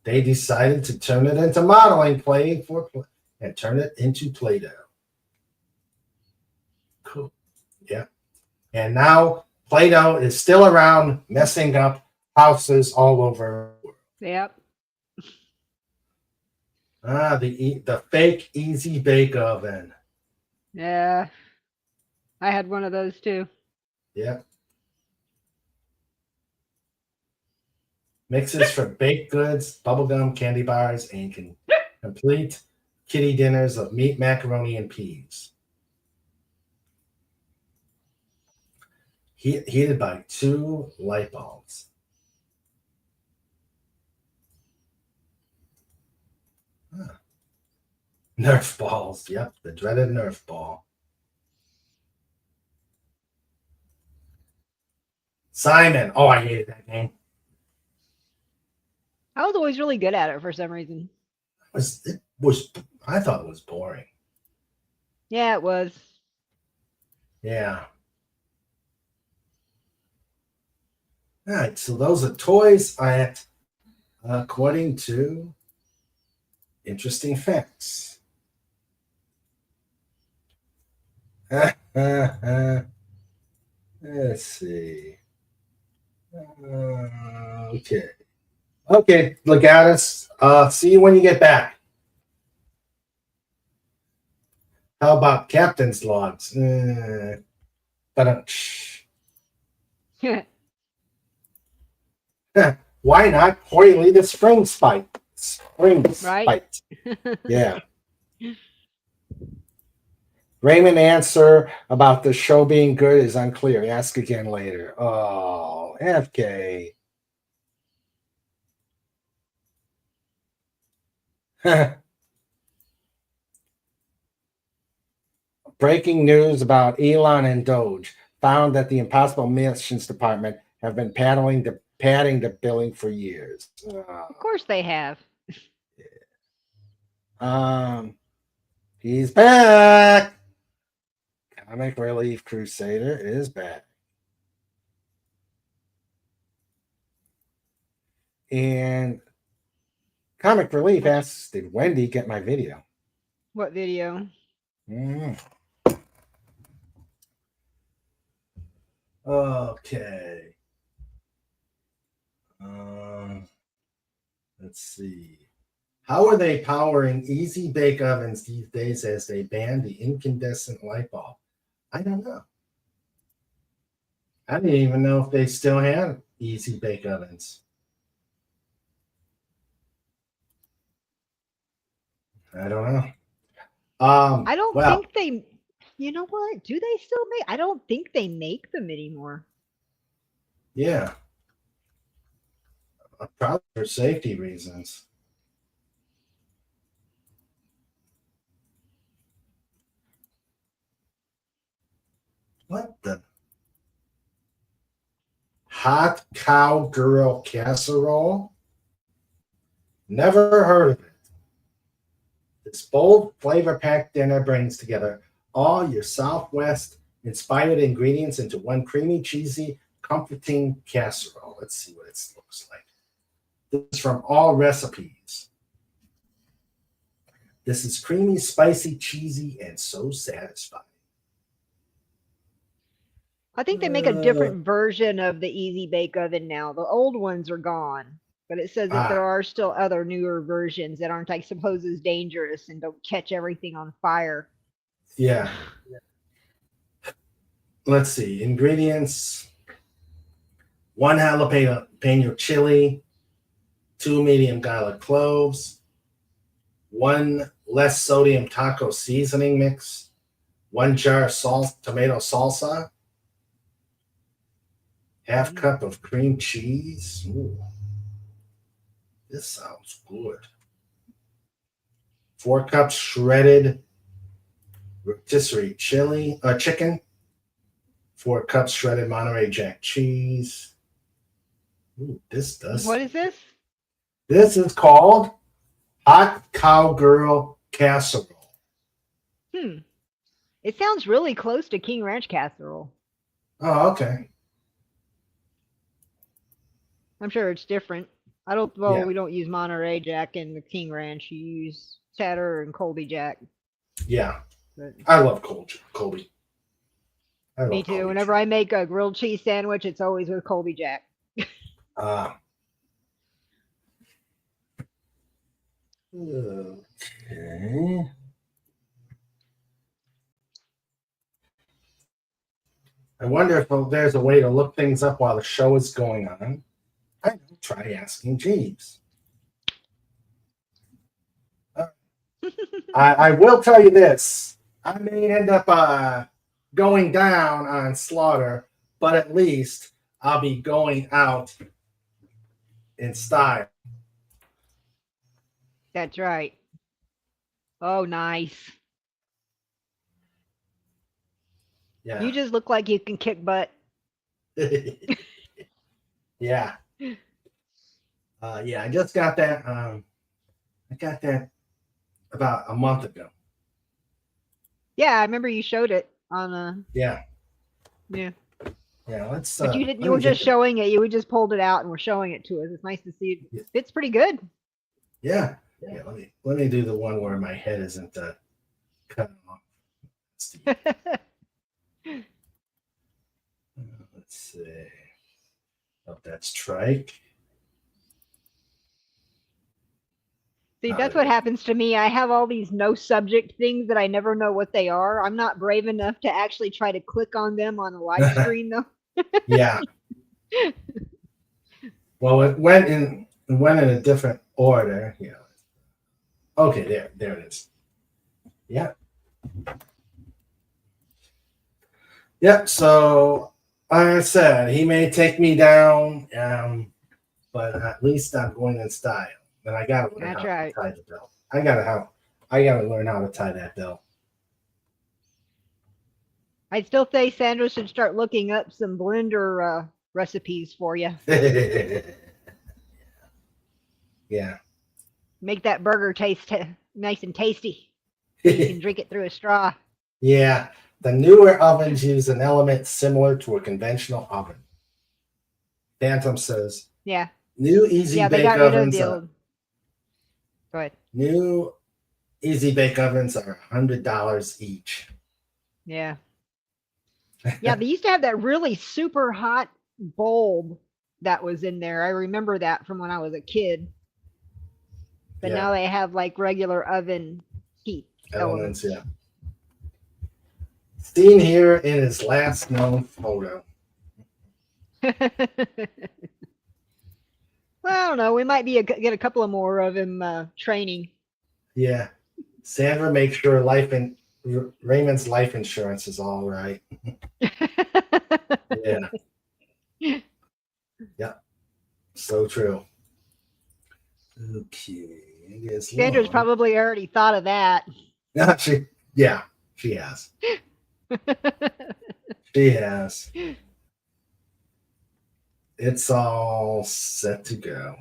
they decided to turn it into modeling clay and turn it into Play-Doh. Cool. Yeah. And now Play-Doh is still around messing up houses all over the world. Yep. The fake easy bake oven. Yeah. I had one of those too. Yep. Mixes for baked goods, bubblegum, candy bars, and complete kitty dinners of meat, macaroni, and peas. Heated by 2 light bulbs. Huh. Nerf balls. Yep, the dreaded Nerf ball. Simon. Oh, I hated that game. I was always really good at it for some reason. I thought it was boring. Yeah, it was. Yeah. All right, so those are toys according to interesting facts. Let's see. Okay, Legatus. See you when you get back. How about captain's logs? Why not Hoily the spring spike? Right? Yeah. Raymond answer about the show being good is unclear. Ask again later. Oh, FK. Breaking news about Elon and Doge. Found that the Impossible Missions Department have been padding the billing for years. Of course they have. He's back. Comic Relief Crusader is back. And Comic Relief asks, did Wendy get my video? What video? Okay. Let's see. How are they powering easy bake ovens these days as they ban the incandescent light bulb? I don't know. I didn't even know if they still had easy bake ovens. I don't know. I don't think they, you know what? Do they still make? I don't think they make them anymore. Yeah. Probably for safety reasons. What the? Hot cowgirl casserole? Never heard of it. This bold, flavor-packed dinner brings together all your Southwest-inspired ingredients into one creamy, cheesy, comforting casserole. Let's see what it looks like. This is from All Recipes. This is creamy, spicy, cheesy, and so satisfying. I think they make a different version of the Easy Bake Oven now. The old ones are gone, but it says that there are still other newer versions that aren't, I suppose, as dangerous and don't catch everything on fire. Yeah. Let's see. Ingredients. 1 jalapeno chili, 2 medium garlic cloves, 1 less sodium taco seasoning mix, 1 jar of tomato salsa, half cup of cream cheese. Ooh, this sounds good. 4 cups shredded rotisserie chicken, 4 cups shredded Monterey Jack cheese. Ooh, what is this? This is called Hot Cowgirl Casserole. It sounds really close to King Ranch casserole. Oh, okay. I'm sure it's different. I don't. Well, Yeah. we don't use Monterey Jack in the King Ranch. You use Cheddar and Colby Jack. Yeah. But I love Colby. I me love too. Colby. Whenever I make a grilled cheese sandwich, it's always with Colby Jack. Uh, okay. I wonder if there's a way to look things up while the show is going on. I know, try asking Jeeves. I will tell you this. I may end up going down on Slaughter, but at least I'll be going out in style. That's right. Oh, nice. Yeah. You just look like you can kick butt. Yeah. Yeah, I just got that. I got that about a month ago. Yeah, I remember you showed it on Yeah. yeah. Yeah. Let's. But you didn't. Let You me were just get showing it. You just pulled it out and were showing it to us. It's nice to see. Yeah. It fits pretty good. Yeah. Yeah. Let me do the one where my head isn't cut off. Let's see. Oh, that's trike. See, that's what happens to me. I have all these no subject things that I never know what they are. I'm not brave enough to actually try to click on them on a live screen, though. Yeah. Well, it went in a different order. Yeah. Okay, there it is. Yeah. Yep. So, like I said, he may take me down, but at least I'm going in style. And I gotta learn That's how right. to tie the belt. I gotta learn how to tie that belt. I'd still say Sandra should start looking up some blender recipes for you. Yeah. Make that burger taste nice and tasty. You can drink it through a straw. Yeah. The newer ovens use an element similar to a conventional oven. Phantom says Yeah. new easy Yeah, they bake got rid of ovens. the old. Go ahead. New easy bake ovens are $100 each. Yeah. Yeah, they used to have that really super hot bulb that was in there. I remember that from when I was a kid. But Yeah. now they have like regular oven heat Elements, yeah. Seen here in his last known photo. Well, I don't know. We might be get a couple of more of him training. Yeah. Sandra makes sure Raymond's life insurance is all right. Yeah. Yeah. So true. Okay. Sandra's probably already thought of that. She has. She has. It's all set to go.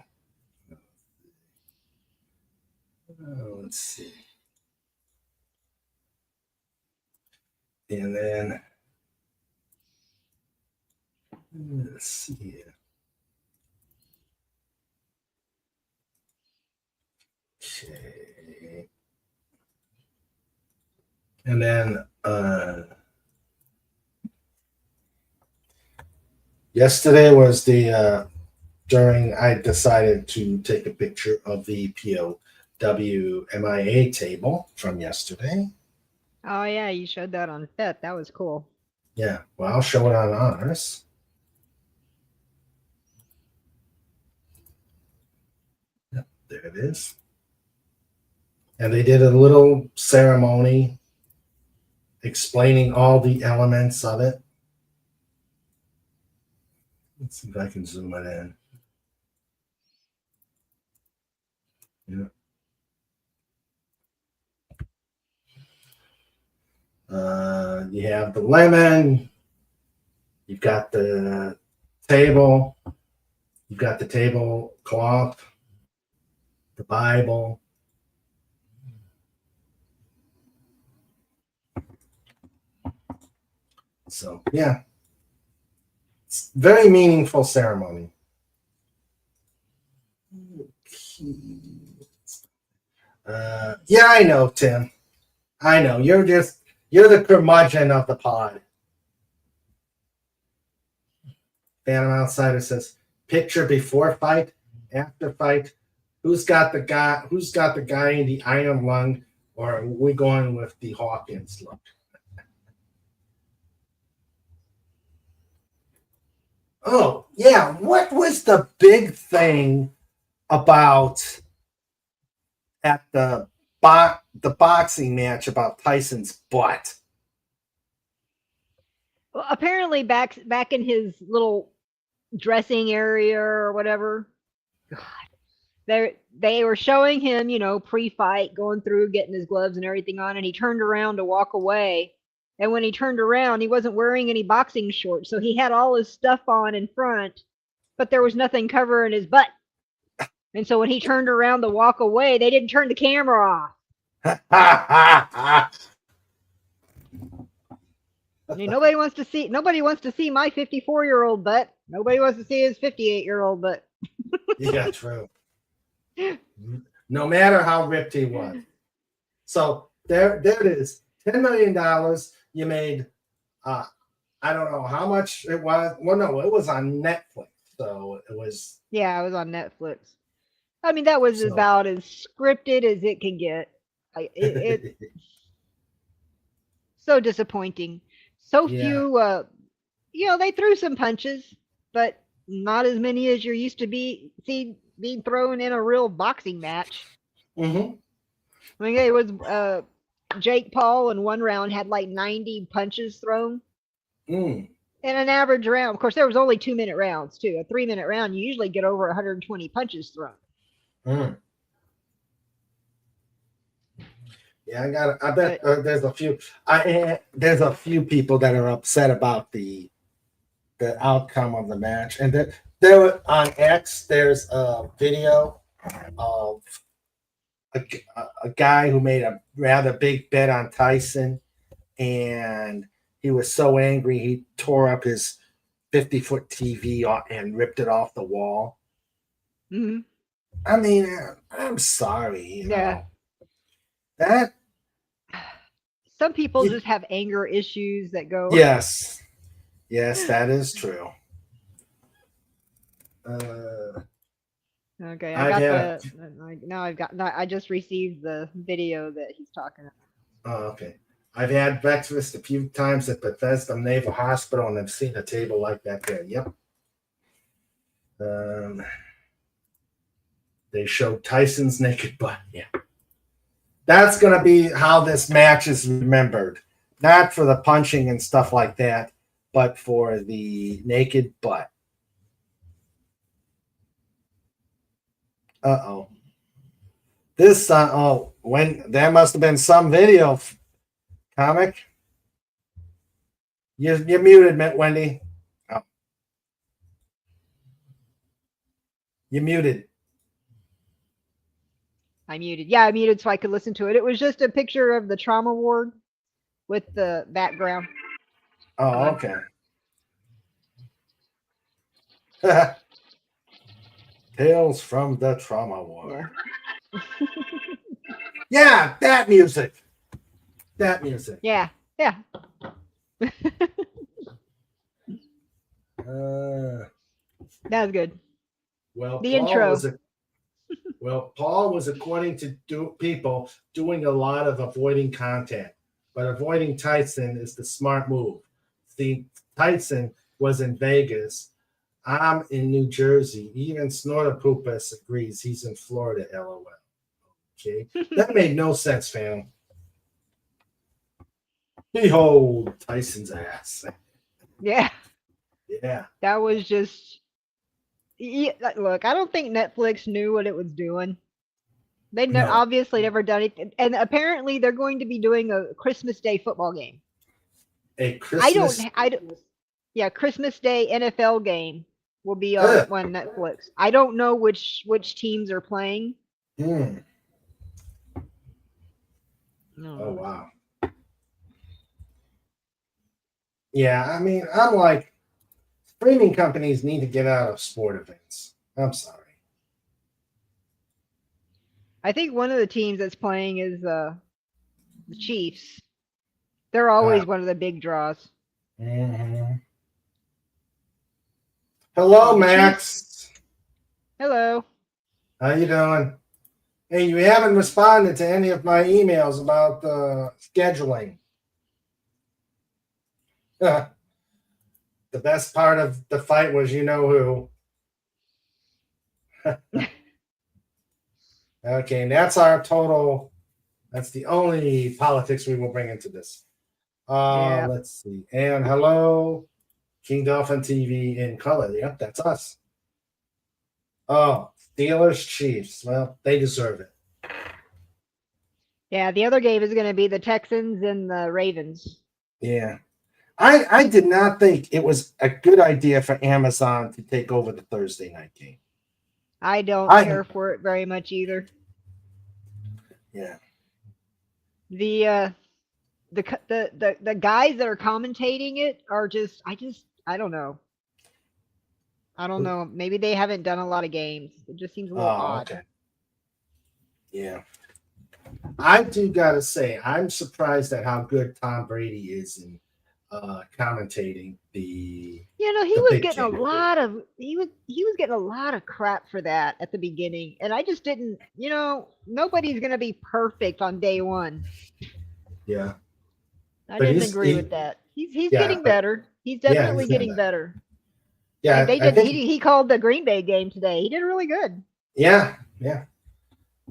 Let's see. And then let's see here. Okay. And then yesterday was the during I decided to take a picture of the POW MIA table from yesterday. Oh yeah, you showed that on FET. That was cool. Yeah, well, I'll show it on ours. Yep, there it is. And they did a little ceremony explaining all the elements of it. Let's see if I can zoom it in. Yeah. You have the lemon. You've got the table. You've got the tablecloth, the Bible. So, yeah. It's a very meaningful ceremony. Yeah, I know, Tim. I know. You're the curmudgeon of the pod. Phantom Outsider says, picture before fight, after fight. Who's got the guy in the iron lung, or are we going with the Hawkins look? Oh, yeah. What was the big thing about at the boxing match about Tyson's butt? Well, apparently back in his little dressing area or whatever. God, they were showing him, pre-fight, going through, getting his gloves and everything on, and he turned around to walk away. And when he turned around, he wasn't wearing any boxing shorts, so he had all his stuff on in front, but there was nothing covering his butt. And so when he turned around to walk away, they didn't turn the camera off. I mean, nobody wants to see my 54-year-old butt. Nobody wants to see his 58-year-old butt. Yeah, true. No matter how ripped he was. So there it is. $10 million. You made I don't know how much it was. Well, no, it was on Netflix. So it was. Yeah, it was on Netflix. I mean, that was about as scripted as it can get. It so disappointing. So few, they threw some punches, but not as many as you're used to being thrown in a real boxing match. Mm-hmm. I mean, it was Jake Paul in one round had like 90 punches thrown. In an average round. Of course, there was only 2-minute rounds too. A 3-minute round, you usually get over 120 punches thrown. Yeah, I bet there's a few. There's a few people that are upset about the outcome of the match, and there on X. There's a video of a guy who made a rather big bet on Tyson, and he was so angry he tore up his 50-foot TV and ripped it off the wall. Mm-hmm. I mean, I'm sorry. You know, that some people just have anger issues that go. Yes, that is true. Okay, I just received the video that he's talking about. Oh, okay. I've had breakfast a few times at Bethesda Naval Hospital, and I've seen a table like that there. Yep. They showed Tyson's naked butt. Yeah. That's going to be how this match is remembered. Not for the punching and stuff like that, but for the naked butt. Uh-oh. This, when there must have been some video comic. You're muted, Wendy. Oh. You're muted. I muted. Yeah, I muted so I could listen to it. It was just a picture of the trauma ward with the background. Oh, okay. Tales from the trauma ward. Yeah, that music. That music. Yeah. That was good. Well, the intro. Paul was, according to people, doing a lot of avoiding contact, but avoiding Tyson is the smart move. See, Tyson was in Vegas. I'm in New Jersey. Even Snortopoopas agrees he's in Florida, LOL. Okay. That made no sense, fam. Behold Tyson's ass. Yeah. Yeah. That was just... Look, I don't think Netflix knew what it was doing. They obviously never done it. And apparently they're going to be doing a Christmas Day football game. A Christmas... Yeah, Christmas Day NFL game will be on Netflix. I don't know which teams are playing. No. Oh, wow. Yeah, I mean, I'm like, streaming companies need to get out of sport events. I'm sorry. I think one of the teams that's playing is the Chiefs. They're always one of the big draws. Mhm. Hello, The Max. Hello. How you doing? Hey, you haven't responded to any of my emails about scheduling. The best part of the fight was you know who. Okay, and that's our total. That's the only politics we will bring into this. Yeah. Let's see. And hello, King Dolphin TV in color. Yep, that's us. Oh, Steelers Chiefs. Well, they deserve it. Yeah, the other game is going to be the Texans and the Ravens. Yeah. I did not think it was a good idea for Amazon to take over the Thursday night game. I don't care for it very much either. Yeah. The guys that are commentating it are just I don't know. I don't know. Maybe they haven't done a lot of games. It just seems a little odd. Okay. Yeah. I do gotta say, I'm surprised at how good Tom Brady is in commentating the. He the was big getting game. he was getting a lot of crap for that at the beginning, and I just didn't. Nobody's gonna be perfect on day one. Yeah. I But didn't agree with that. He's getting better. He's definitely he's getting getting better. Yeah, They I did. think, He called the Green Bay game today. He did really good. yeah.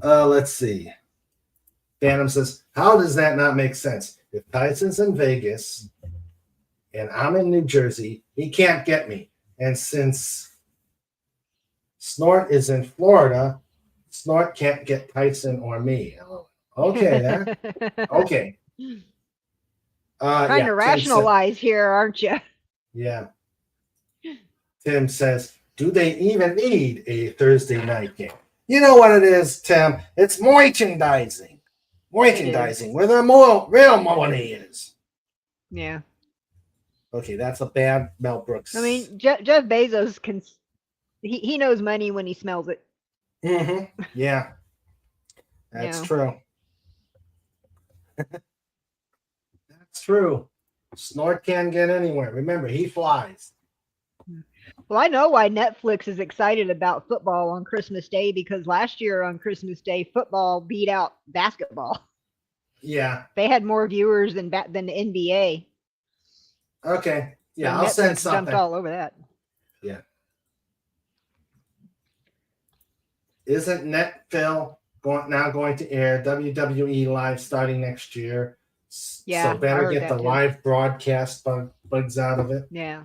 Let's see. Phantom says, how does that not make sense? If Tyson's in Vegas and I'm in New Jersey, he can't get me. And since Snort is in Florida, Snort can't get Tyson or me. Okay, okay. Trying to rationalize here, aren't you? Yeah. Tim says, do they even need a Thursday night game? You know what it is, Tim? It's merchandising. Merchandising, where the real money is. Yeah. Okay, that's a bad Mel Brooks. I mean, Jeff Bezos he knows money when he smells it. Mm-hmm. Yeah. That's true. That's true. Snort can't get anywhere. Remember, he flies. Well, I know why Netflix is excited about football on Christmas Day, because last year on Christmas Day, football beat out basketball. Yeah. They had more viewers than the NBA. Okay. Yeah, So I'll Netflix send something. jumped all over that. Yeah. Isn't Netflix now going to air WWE live starting next year? Yeah, so better I heard get that the too. Live broadcast bugs out of it. Yeah.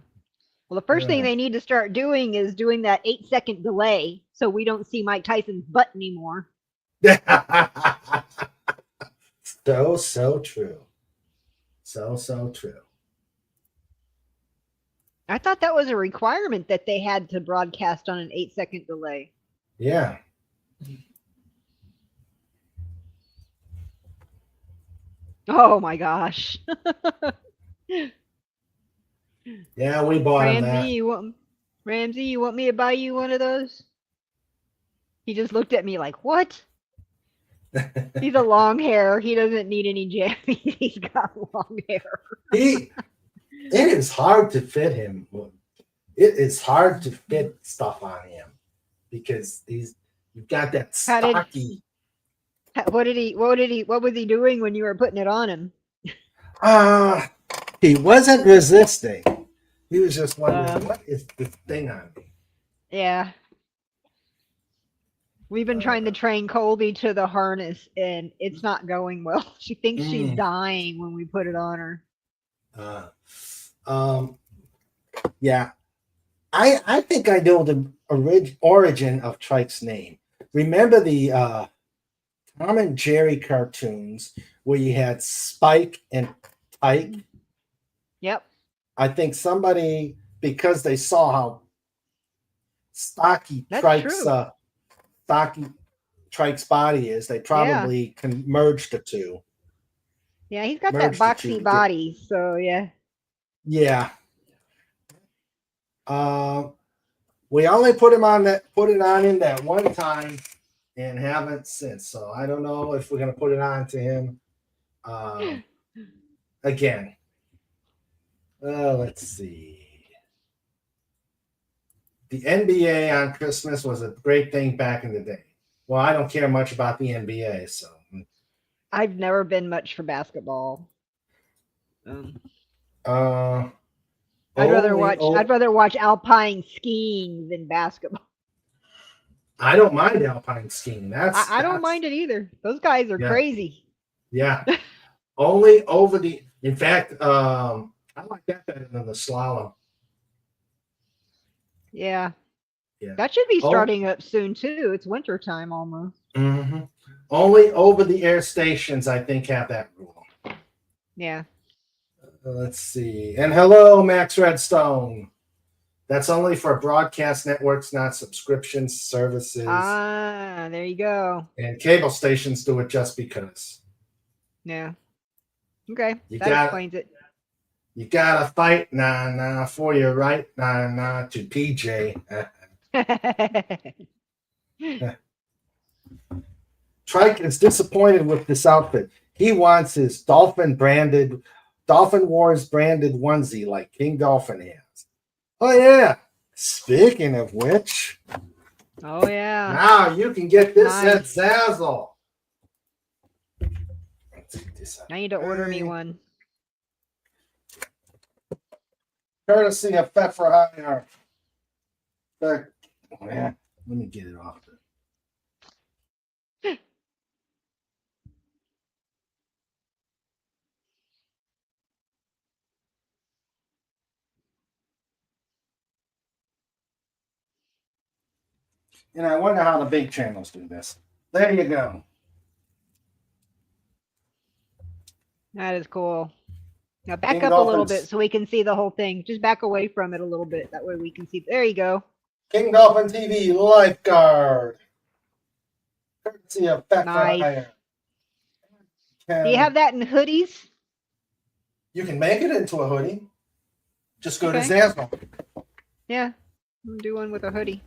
Well, the first thing they need to start doing is doing that 8-second delay, so we don't see Mike Tyson's butt anymore. So true. So true. I thought that was a requirement that they had to broadcast on an 8-second delay. Yeah. Oh my gosh. Yeah, we bought him that. Ramsey, you want me to buy you one of those? He just looked at me like, what? He's a long hair. He doesn't need any jammies. He's got long hair. It is hard to fit him. It is hard to fit stuff on him because you've got that stocky. What was he doing when you were putting it on him? He wasn't resisting. He was just wondering, what is this thing on me? Yeah. We've been trying to train Colby to the harness, and it's not going well. She thinks she's dying when we put it on her. Yeah. I think I know the origin of Trike's name. Remember the Tom and Jerry cartoons where you had Spike and Tyke? Yep. I think somebody, because they saw how stocky Trike's body is, they probably can merge the two. Yeah, he's got that boxy body, so yeah. Yeah. We only put it on in that one time and haven't since. So I don't know if we're gonna put it on to him again. Let's see. The NBA on Christmas was a great thing back in the day. Well, I don't care much about the NBA, so I've never been much for basketball. uh I'd rather only watch. o- I'd rather watch alpine skiing than basketball. I don't mind alpine skiing. I don't mind it either. Those guys are Yeah. crazy. Yeah. Only over the. In fact, I like that better than the slalom. Yeah. Yeah. That should be Oh. starting up soon too. It's winter time almost. Mm-hmm. Only over the air stations, I think, have that rule. Yeah. Let's see. And hello, Max Redstone. That's only for broadcast networks, not subscription services. Ah, there you go. And cable stations do it just because. Yeah. Okay. You That got- explains it. You gotta fight, nah, for your right, nah, to PJ. Trike is disappointed with this outfit. He wants his Dolphin Wars branded onesie like King Dolphin has. Oh yeah. Speaking of which, Oh yeah. now you can get this Nice. at Zazzle. Let's get this out. I need to order me one. Courtesy of Fet for Hire. Yeah, let me get it off. And I wonder how the big channels do this. There you go. That is cool. Now back King up a little Dolphins. bit so we can see the whole thing. Just back away from it a little bit. That way we can see. There you go. King Dolphin TV lifeguard. Courtesy of Fet Nice. for Hire. Do you have that in hoodies? You can make it into a hoodie. Just go to Okay. Zazzle. Yeah. I'll do one with a hoodie.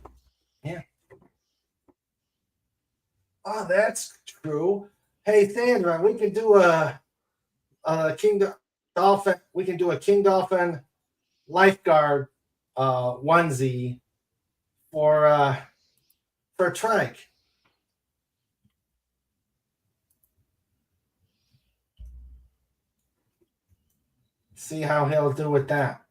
Oh, that's true. Hey, Sandra, we can do a King Dolphin. We can do a King Dolphin lifeguard onesie for Trike. See how he'll do with that.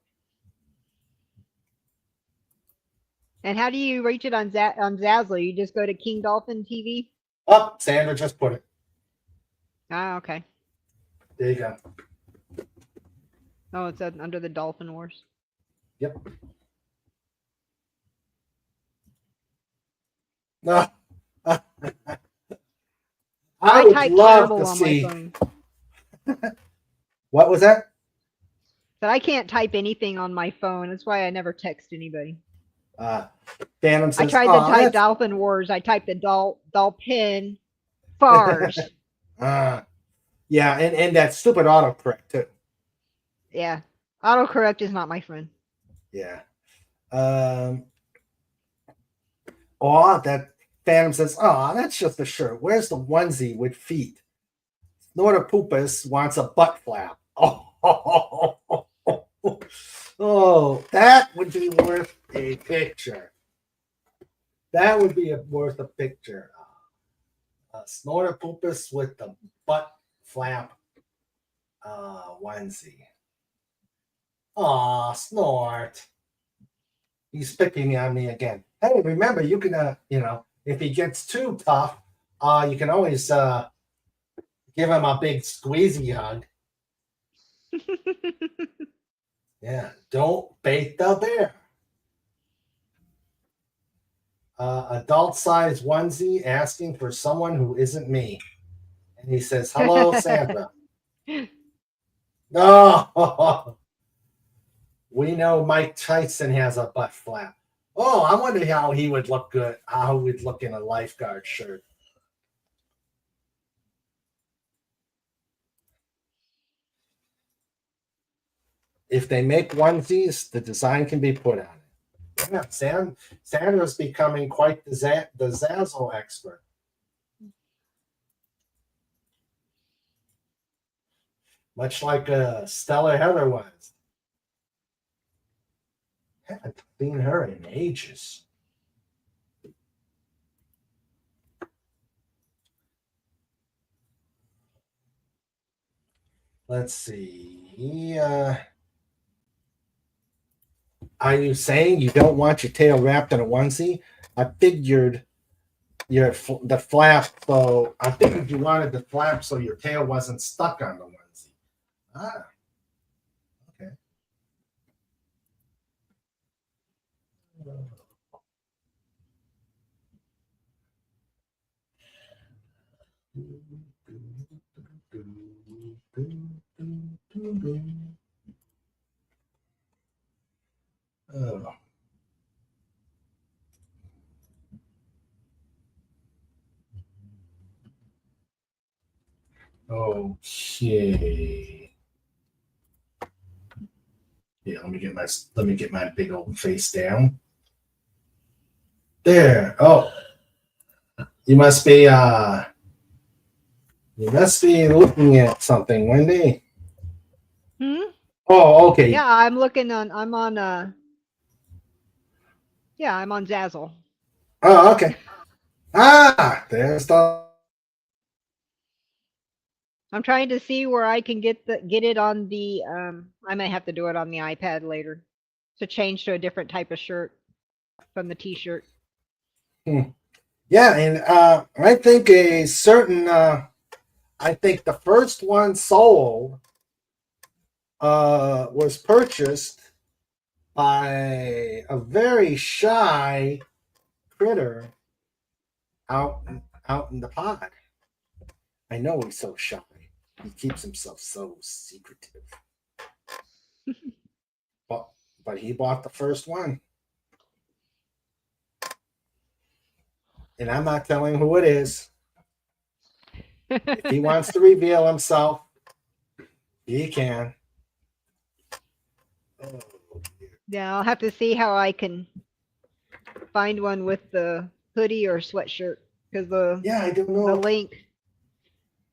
And how do you reach it on Zazzle? You just go to King Dolphin TV? Oh, Sandra just put it. Ah, okay. There you go. Oh, it's under the Dolphin Wars. Yep. No. I would type love terrible to on see. my phone. What was that? But I can't type anything on my phone. That's why I never text anybody. Phantom says, I tried to type Dolphin Wars. I typed the Dolphin Fars. Yeah, and that stupid autocorrect too. Yeah. Autocorrect is not my friend. Yeah. Oh, that Phantom says, oh, that's just a shirt. Where's the onesie with feet? Snorta Poopus wants a butt flap. Oh, that would be worth a picture. That would be worth a picture. Snorta Poopus with the butt flap onesie. Aw, Snort. He's picking on me again. Hey, remember, you can, if he gets too tough, you can always give him a big squeezy hug. Yeah, don't bait the bear. Adult size onesie asking for someone who isn't me. And he says, hello, Sandra. No. We know Mike Tyson has a butt flap. Oh, I wonder how he would look good, how he would look in a lifeguard shirt. If they make onesies, the design can be put on it. Yeah, Sandra's becoming quite the Zazzle expert. Much like Stella Heather was. Haven't seen her in ages. Let's see. Are you saying you don't want your tail wrapped in a onesie? I figured the flap, so I figured you wanted the flap so your tail wasn't stuck on the onesie. Ah, okay. Oh. Okay. Yeah, let me get my big old face down. There. Oh, you must be looking at something, Wendy. Hmm? Oh, okay. Yeah, I'm on Zazzle. Oh, okay. Ah, there's the. I'm trying to see where I can get it on the I might have to do it on the iPad later to change to a different type of shirt from the t-shirt. Yeah, and I think I think the first one sold was purchased by a very shy critter out in the pod. I know he's so shy. He keeps himself so secretive. But he bought the first one. And I'm not telling who it is. If he wants to reveal himself, he can. Oh, Yeah, I'll have to see how I can find one with the hoodie or sweatshirt because yeah, I don't know.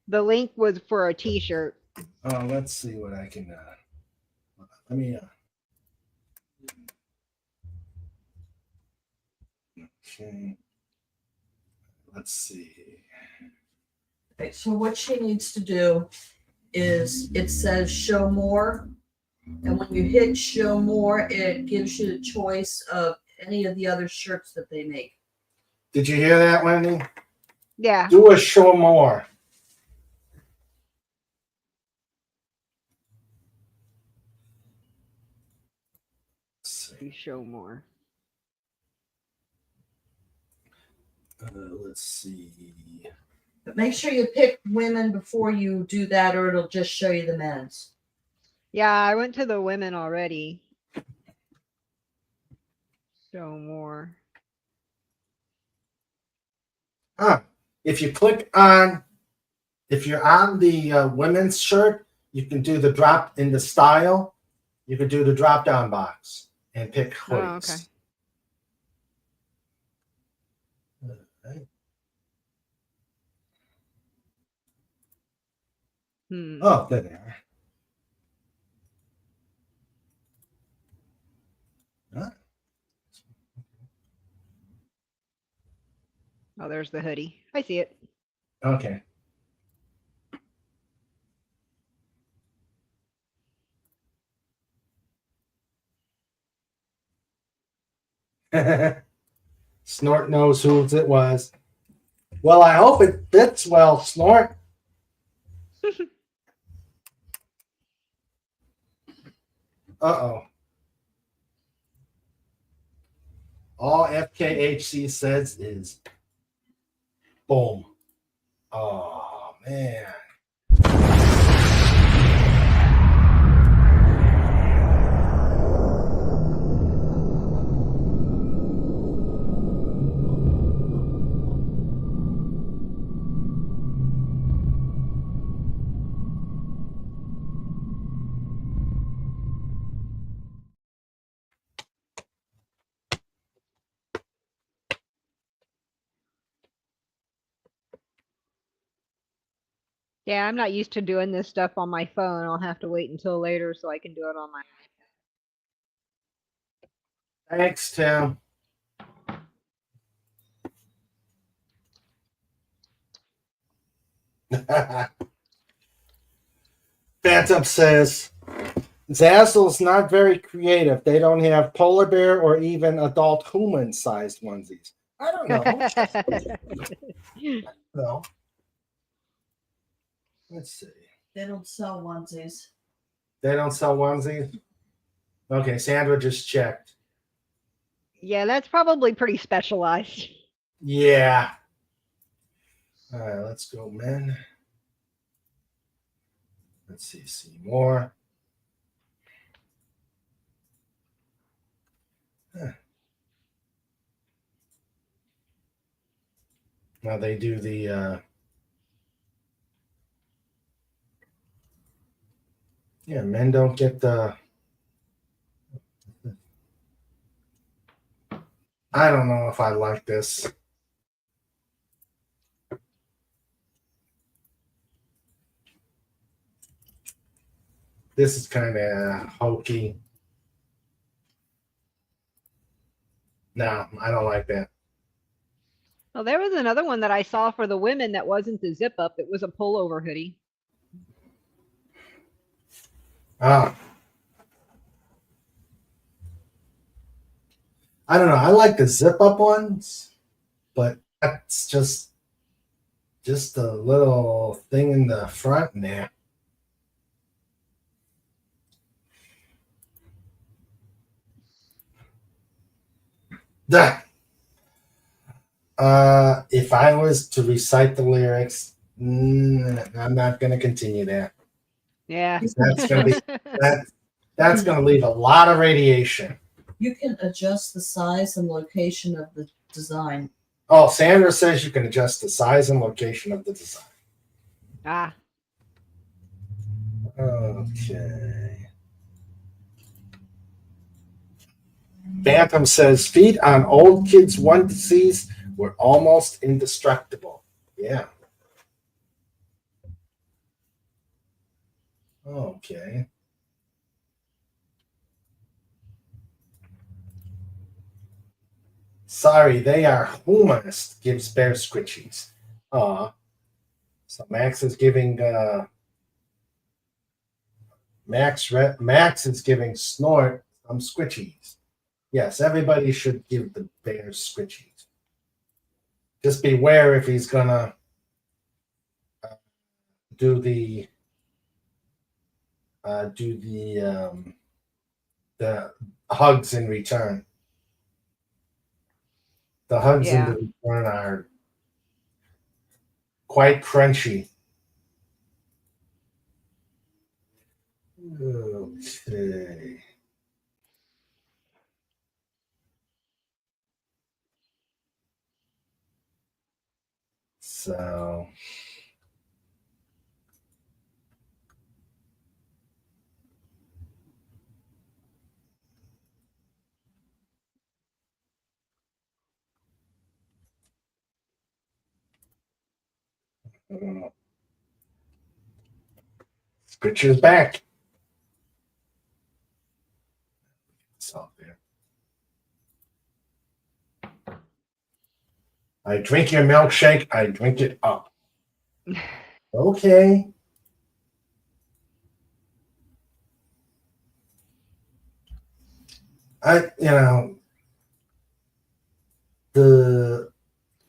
The link was for a t-shirt. Let's see what I can. Let me. Okay. Let's see. Okay, so what she needs to do is it says show more. And when you hit show more, it gives you the choice of any of the other shirts that they make. Did you hear that, Wendy? Yeah. Do a show more. Show more. Let's see. But make sure you pick women before you do that, or it'll just show you the men's. Yeah, I went to the women already. Show more. If you're on the women's shirt, you can do the drop in the style. You can do the drop down box and pick hoodies. Oh, okay. Oh, there they are. Oh, there's the hoodie. I see it. Okay. Snort knows whose it was. Well, I hope it fits well, Snort. Uh-oh. All FKHC says is boom. Oh, man. Yeah, I'm not used to doing this stuff on my phone. I'll have to wait until later so I can do it on my Thanks, Tim. Phantom says Zazzle's not very creative. They don't have polar bear or even adult human-sized onesies. I don't know. No. Let's see. They don't sell onesies. They don't sell onesies? Okay, Sandra just checked. Yeah, that's probably pretty specialized. Yeah. All right, let's go, men. Let's see more. Huh. Now they do the yeah, men don't get the I don't know if I like this. This is kind of hokey. No, I don't like that. Well, there was another one that I saw for the women that wasn't the zip up. It was a pullover hoodie. Ah. I don't know. I like the zip up ones, but that's just a little thing in the front there. Duh. If I was to recite the lyrics, I'm not going to continue that. Yeah. That's going to be that's going to leave a lot of radiation. You can adjust the size and location of the design. Oh, Sandra says you can adjust the size and location of the design. Ah. Okay. Phantom says feet on old kids' onesies were almost indestructible. Yeah. Okay. Sorry, they are humanist, gives Bear Squitchies. So Max is giving Max is giving Snort some squitchies. Yes, everybody should give the bear squitchies. Just beware if he's gonna do the hugs in return. The hugs in the return are quite crunchy. Okay. So Squitcher's back. It's out there. I drink your milkshake. I drink it up. Okay. The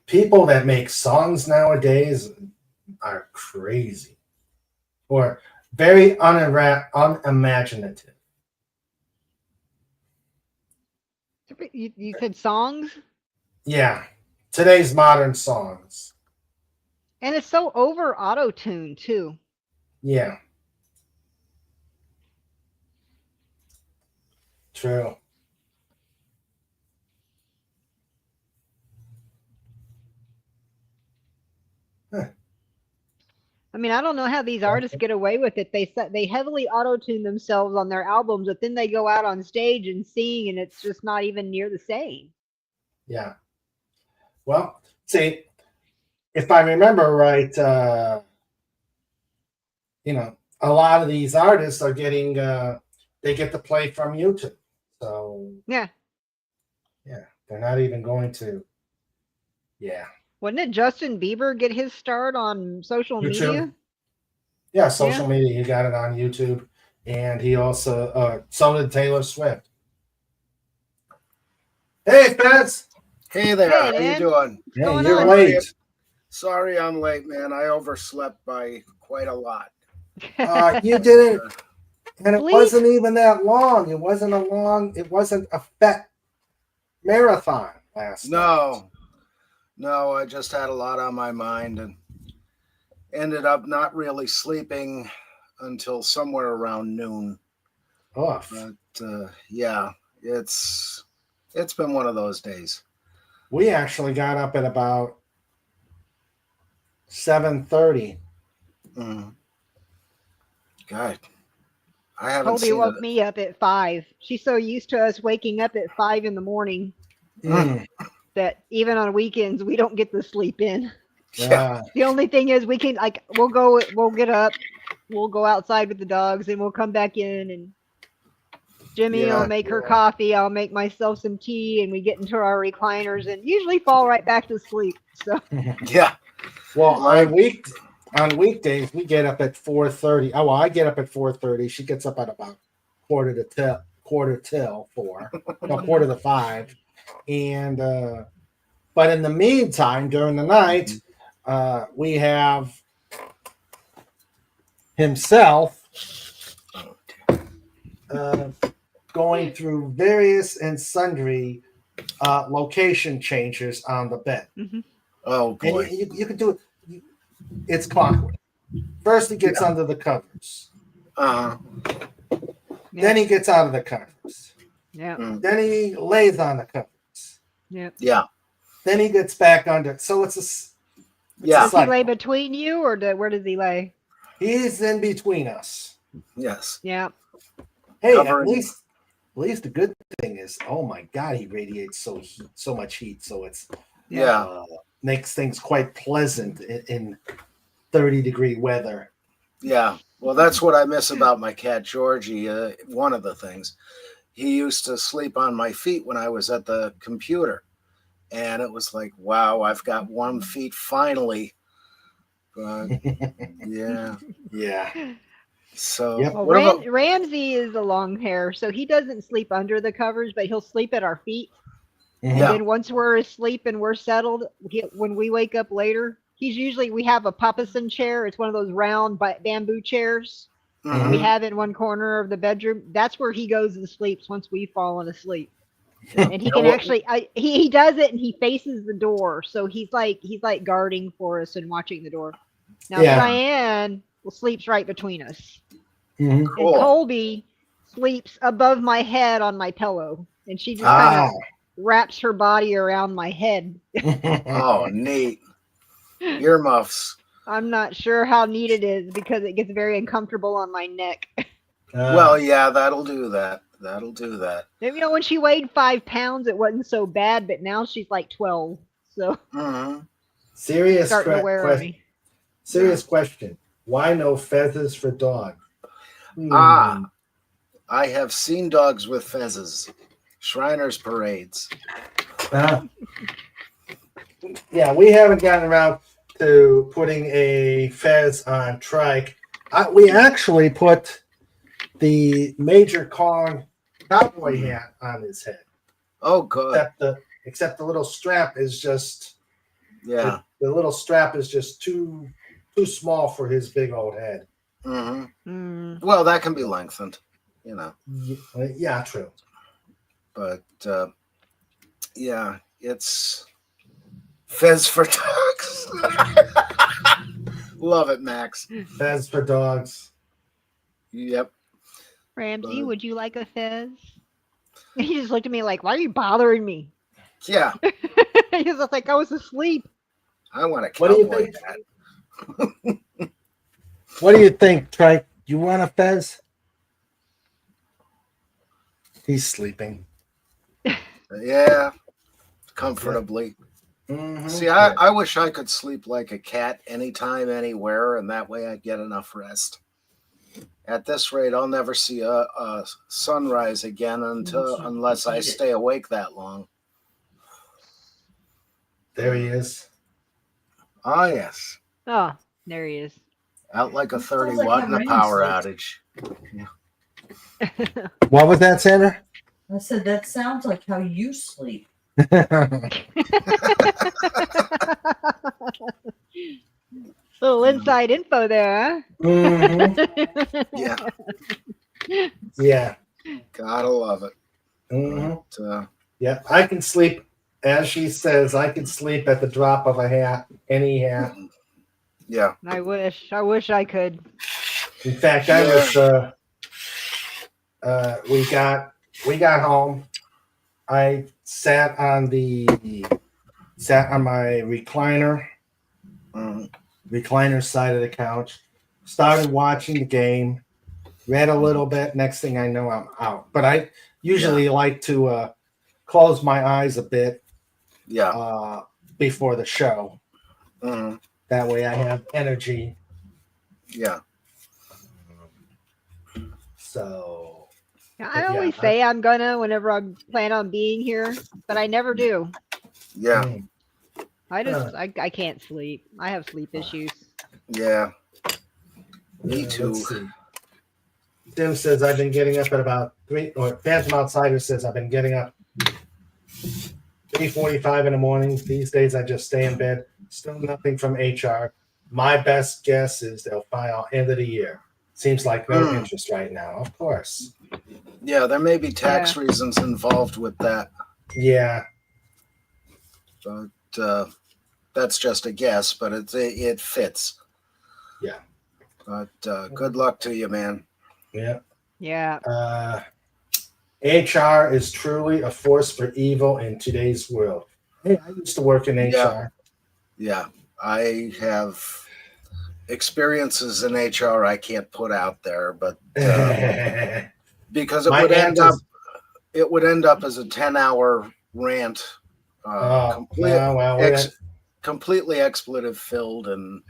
people that make songs nowadays are crazy or very unimaginative. You said songs? Yeah. Today's modern songs. And it's so over auto-tuned too. Yeah. True. Huh. I mean, I don't know how these artists get away with it. They heavily auto-tune themselves on their albums, but then they go out on stage and sing, and it's just not even near the same. Yeah. Well, see, if I remember right, a lot of these artists are getting they get the play from YouTube. So Yeah. they're not even going to. Yeah. Wouldn't it Justin Bieber get his start on social YouTube. media? Yeah, social media. He got it on YouTube, and he also so did Taylor Swift. Hey, Fez. Hey there, Hey, how man. you doing? Hey, going you're on? late. Sorry I'm late, man. I overslept by quite a lot. You didn't, and it Sleep? wasn't even that long. It wasn't a fat marathon last night. No, I just had a lot on my mind and ended up not really sleeping until somewhere around noon. Oh, But yeah, it's been one of those days. we actually got up at about 7:30. Mm. God, I haven't Colby seen woke it. me up at 5. She's so used to us waking up at 5 in the morning that even on weekends we don't get the sleep in. Yeah. The only thing is we can we'll get up, we'll go outside with the dogs, and we'll come back in, and Jimmy will make her coffee, I'll make myself some tea, and we get into our recliners and usually fall right back to sleep. So Yeah. Well, on weekdays we get up at 4:30. Oh, well, I get up at 4:30. She gets up at about quarter till 4, no, quarter to 5, and but in the meantime, during the night, we have himself going through various and sundry location changes on the bed. Oh And boy. you can do it. It's clockwork. First, he gets under the covers. Then he gets out of the covers. yeah, Then he lays on the covers. Yeah. Then he gets back under. So it's a Yeah. Does he lay between you, or where does he lay? He's in between us. Yes. Yeah. Hey, Covering. at least the good thing is, oh my God, he radiates so much heat, so it's makes things quite pleasant in 30-degree weather. Yeah. Well, that's what I miss about my cat Georgie. One of the things, he used to sleep on my feet when I was at the computer, and it was like, wow, I've got 1 feet finally. But yeah. So Yep. Well, what about? Ramsey is a long hair, so he doesn't sleep under the covers, but he'll sleep at our feet. And Yeah. then once we're asleep and we're settled, when we wake up later, we have a papasan chair. It's one of those round bamboo chairs Mhm. we have in one corner of the bedroom. That's where he goes and sleeps once we've fallen asleep. Yeah. And he can actually, he does it, and he faces the door, so he's like guarding for us and watching the door. Now Cheyenne sleeps right between us, and Cool. Colby sleeps above my head on my pillow, and she just kind of wraps her body around my head. Oh, neat. Earmuffs. I'm not sure how neat it is because it gets very uncomfortable on my neck. Well, yeah, that'll do that. You know, when she weighed 5 pounds, it wasn't so bad, but now she's like 12. So Serious starting to wear on me. Serious question. Why no feathers for dog? I have seen dogs with fezzes. Shriners parades. Yeah, we haven't gotten around to putting a fez on Trike. We actually put the Major Kong cowboy hat on his head. Oh, good. Except the little strap is just Yeah. the little strap is just too small for his big old head. Well, that can be lengthened, you know. Yeah, true. But yeah, it's fez for dogs. Love it, Max. Fez for dogs. Yep. Ramsey, would you like a fez? He just looked at me like, why are you bothering me? Yeah. He was like, I was asleep. I want a What do you cowboy think? hat. What do you think, Trike? You want a fez? He's sleeping. Yeah. Comfortably. Mm-hmm. See, I wish I could sleep like a cat anytime, anywhere, and that way I'd get enough rest. At this rate, I'll never see a sunrise again unless I stay awake that long. There he is. Ah, yes. Oh, there he is. Out like a It sounds 30 like watt how in a Raymond power sleeps. outage. What was that, Sandra? I said that sounds like how you sleep. Little inside info there, Mhm. Yeah, Yeah. gotta love it. Mhm. But, Yeah. I can sleep, as she says, I can sleep at the drop of a hat, any hat. yeah. I wish I could. In fact, I was. We got home. I sat on my recliner side of the couch, started watching the game, read a little bit. Next thing I know, I'm out. But I usually like to close my eyes a bit Yeah. before the show. Mhm. That way I have energy. Yeah. So I yeah, always say I'm gonna whenever I plan on being here, but I never do. Yeah. I can't sleep. I have sleep issues. Yeah. Me too. Let's see. Tim says I've been getting up at about 3, or Phantom Outsider says I've been getting up 3:45 in the morning. These days I just stay in bed. Still nothing from HR. My best guess is they'll file end of the year. Seems like no interest right now. Of course. Yeah, there may be tax reasons involved with that, Yeah. but that's just a guess. But it fits. Yeah. But good luck to you, man. Yeah. Yeah. HR is truly a force for evil in today's world. Hey, I used to work in HR. Yeah, I have experiences in HR I can't put out there, but because it would end up as a 10-hour rant, completely expletive filled, and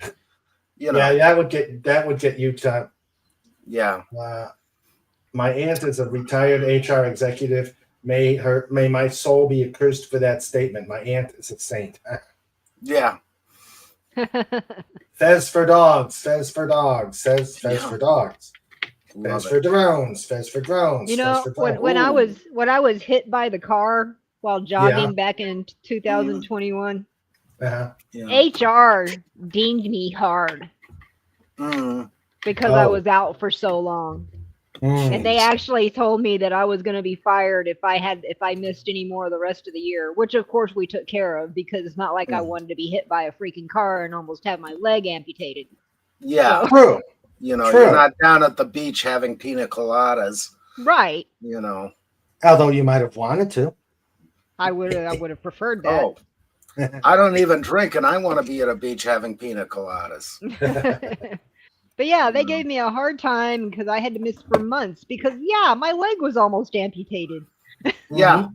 yeah, that would get you to. Yeah. My aunt is a retired HR executive. May my soul be accursed for that statement. My aunt is a saint. Yeah. Fez for dogs. Fez for dogs. Says Fez for dogs. Love Fez for drones. Fez for drones. You know, Fez for when I was hit by the car while jogging back in 2021, HR dinged me hard because I was out for so long. And they actually told me that I was going to be fired if I missed any more of the rest of the year, which of course we took care of because it's not like I wanted to be hit by a freaking car and almost have my leg amputated. Yeah. So, true. You're not down at the beach having pina coladas. Right. Although you might have wanted to. I would have preferred that. Oh. I don't even drink and I want to be at a beach having pina coladas. But yeah, they gave me a hard time because I had to miss for months because my leg was almost amputated. Yeah.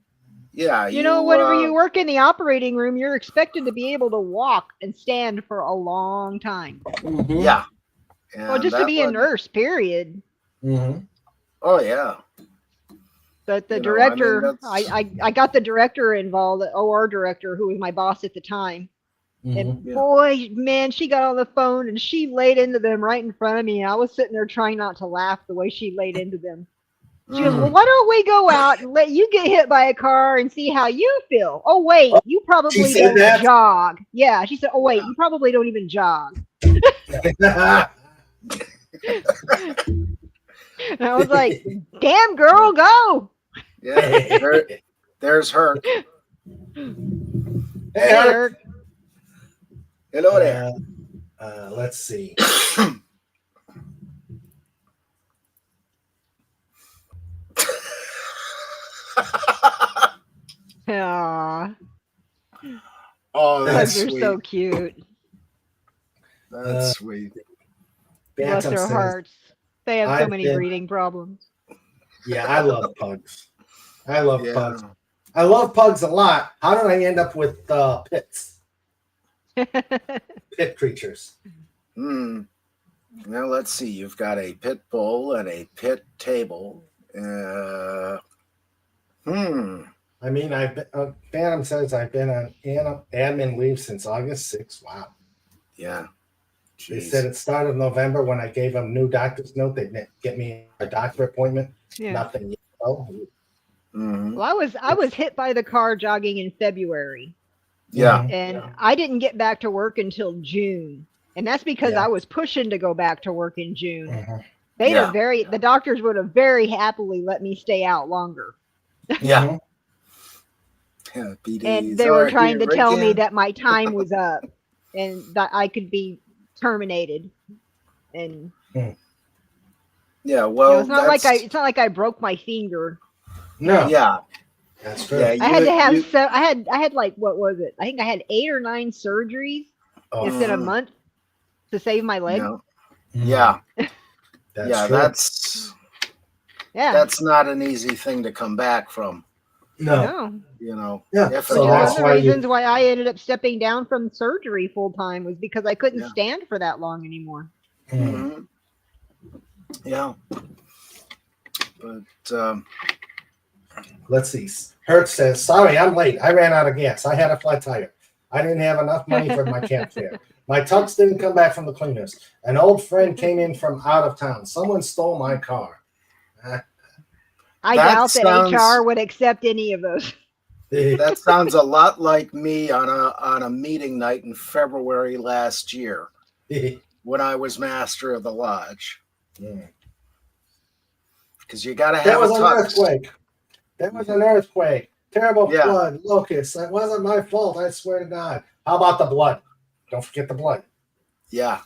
Yeah. You know, whenever you work in the operating room, you're expected to be able to walk and stand for a long time. Yeah. Well, just to be a nurse, period. Oh, yeah. But the director, I got the director involved, the OR director, who was my boss at the time. And boy, man, she got on the phone and she laid into them right in front of me. And I was sitting there trying not to laugh the way she laid into them. She goes, well, why don't we go out and let you get hit by a car and see how you feel? Oh, wait, you probably don't jog. Yeah, she said, oh, wait, you probably don't even jog. And I was like, damn, girl, go. Yeah, there's her. Hey, Herc. Hello there. Let's see. Aww. Oh, that's sweet. They're so cute. That's sweet. Bless their hearts. They have so many breeding problems. Yeah, I love pugs. I love pugs. I love pugs a lot. How did I end up with pits? Pit creatures. Now let's see. You've got a pit bull and a pit table. I mean, Phantom says I've been on admin leave since August 6th. Wow. Yeah. They Jeez. said it started in November when I gave them new doctor's note. They didn't get me a doctor appointment. Yeah. Nothing yet. Oh, Mhm. Well, I was hit by the car jogging in February, Yeah. and I didn't get back to work until June, and that's because Yeah. I was pushing to go back to work in June. Mhm. The doctors would have very happily let me stay out longer, Yeah. Mhm. Yeah, and they were trying to tell me again. that my time was up and that I could be terminated. And Yeah, well, it's not like I broke my finger. No, yeah, that's true. yeah. I had to have I had like, what was it? I think I had 8 or 9 surgeries Oh, within a Mhm. month to save my leg. No. mhm. Yeah, That's yeah. true. Yeah. That's not an easy thing to come back from. No. You know. Yeah, If so Which at is that's one of all. the why you- reasons why I ended up stepping down from surgery full time, was because I couldn't Yeah. stand for that long anymore. Mhm. Mhm. Yeah. But Let's see. Hertz says, "Sorry, I'm late. I ran out of gas. I had a flat tire. I didn't have enough money for my cab fare. My tux didn't come back from the cleaners. An old friend came in from out of town. Someone stole my car." I That doubt that sounds- HR would accept any of those. that sounds a lot like me on a meeting night in February last year when I was master of the lodge. Because you got to have That was a an tux. earthquake. That was an earthquake. Terrible Yeah. flood, locusts. That wasn't my fault. I swear to God. How about the blood? Don't forget the blood. Yeah,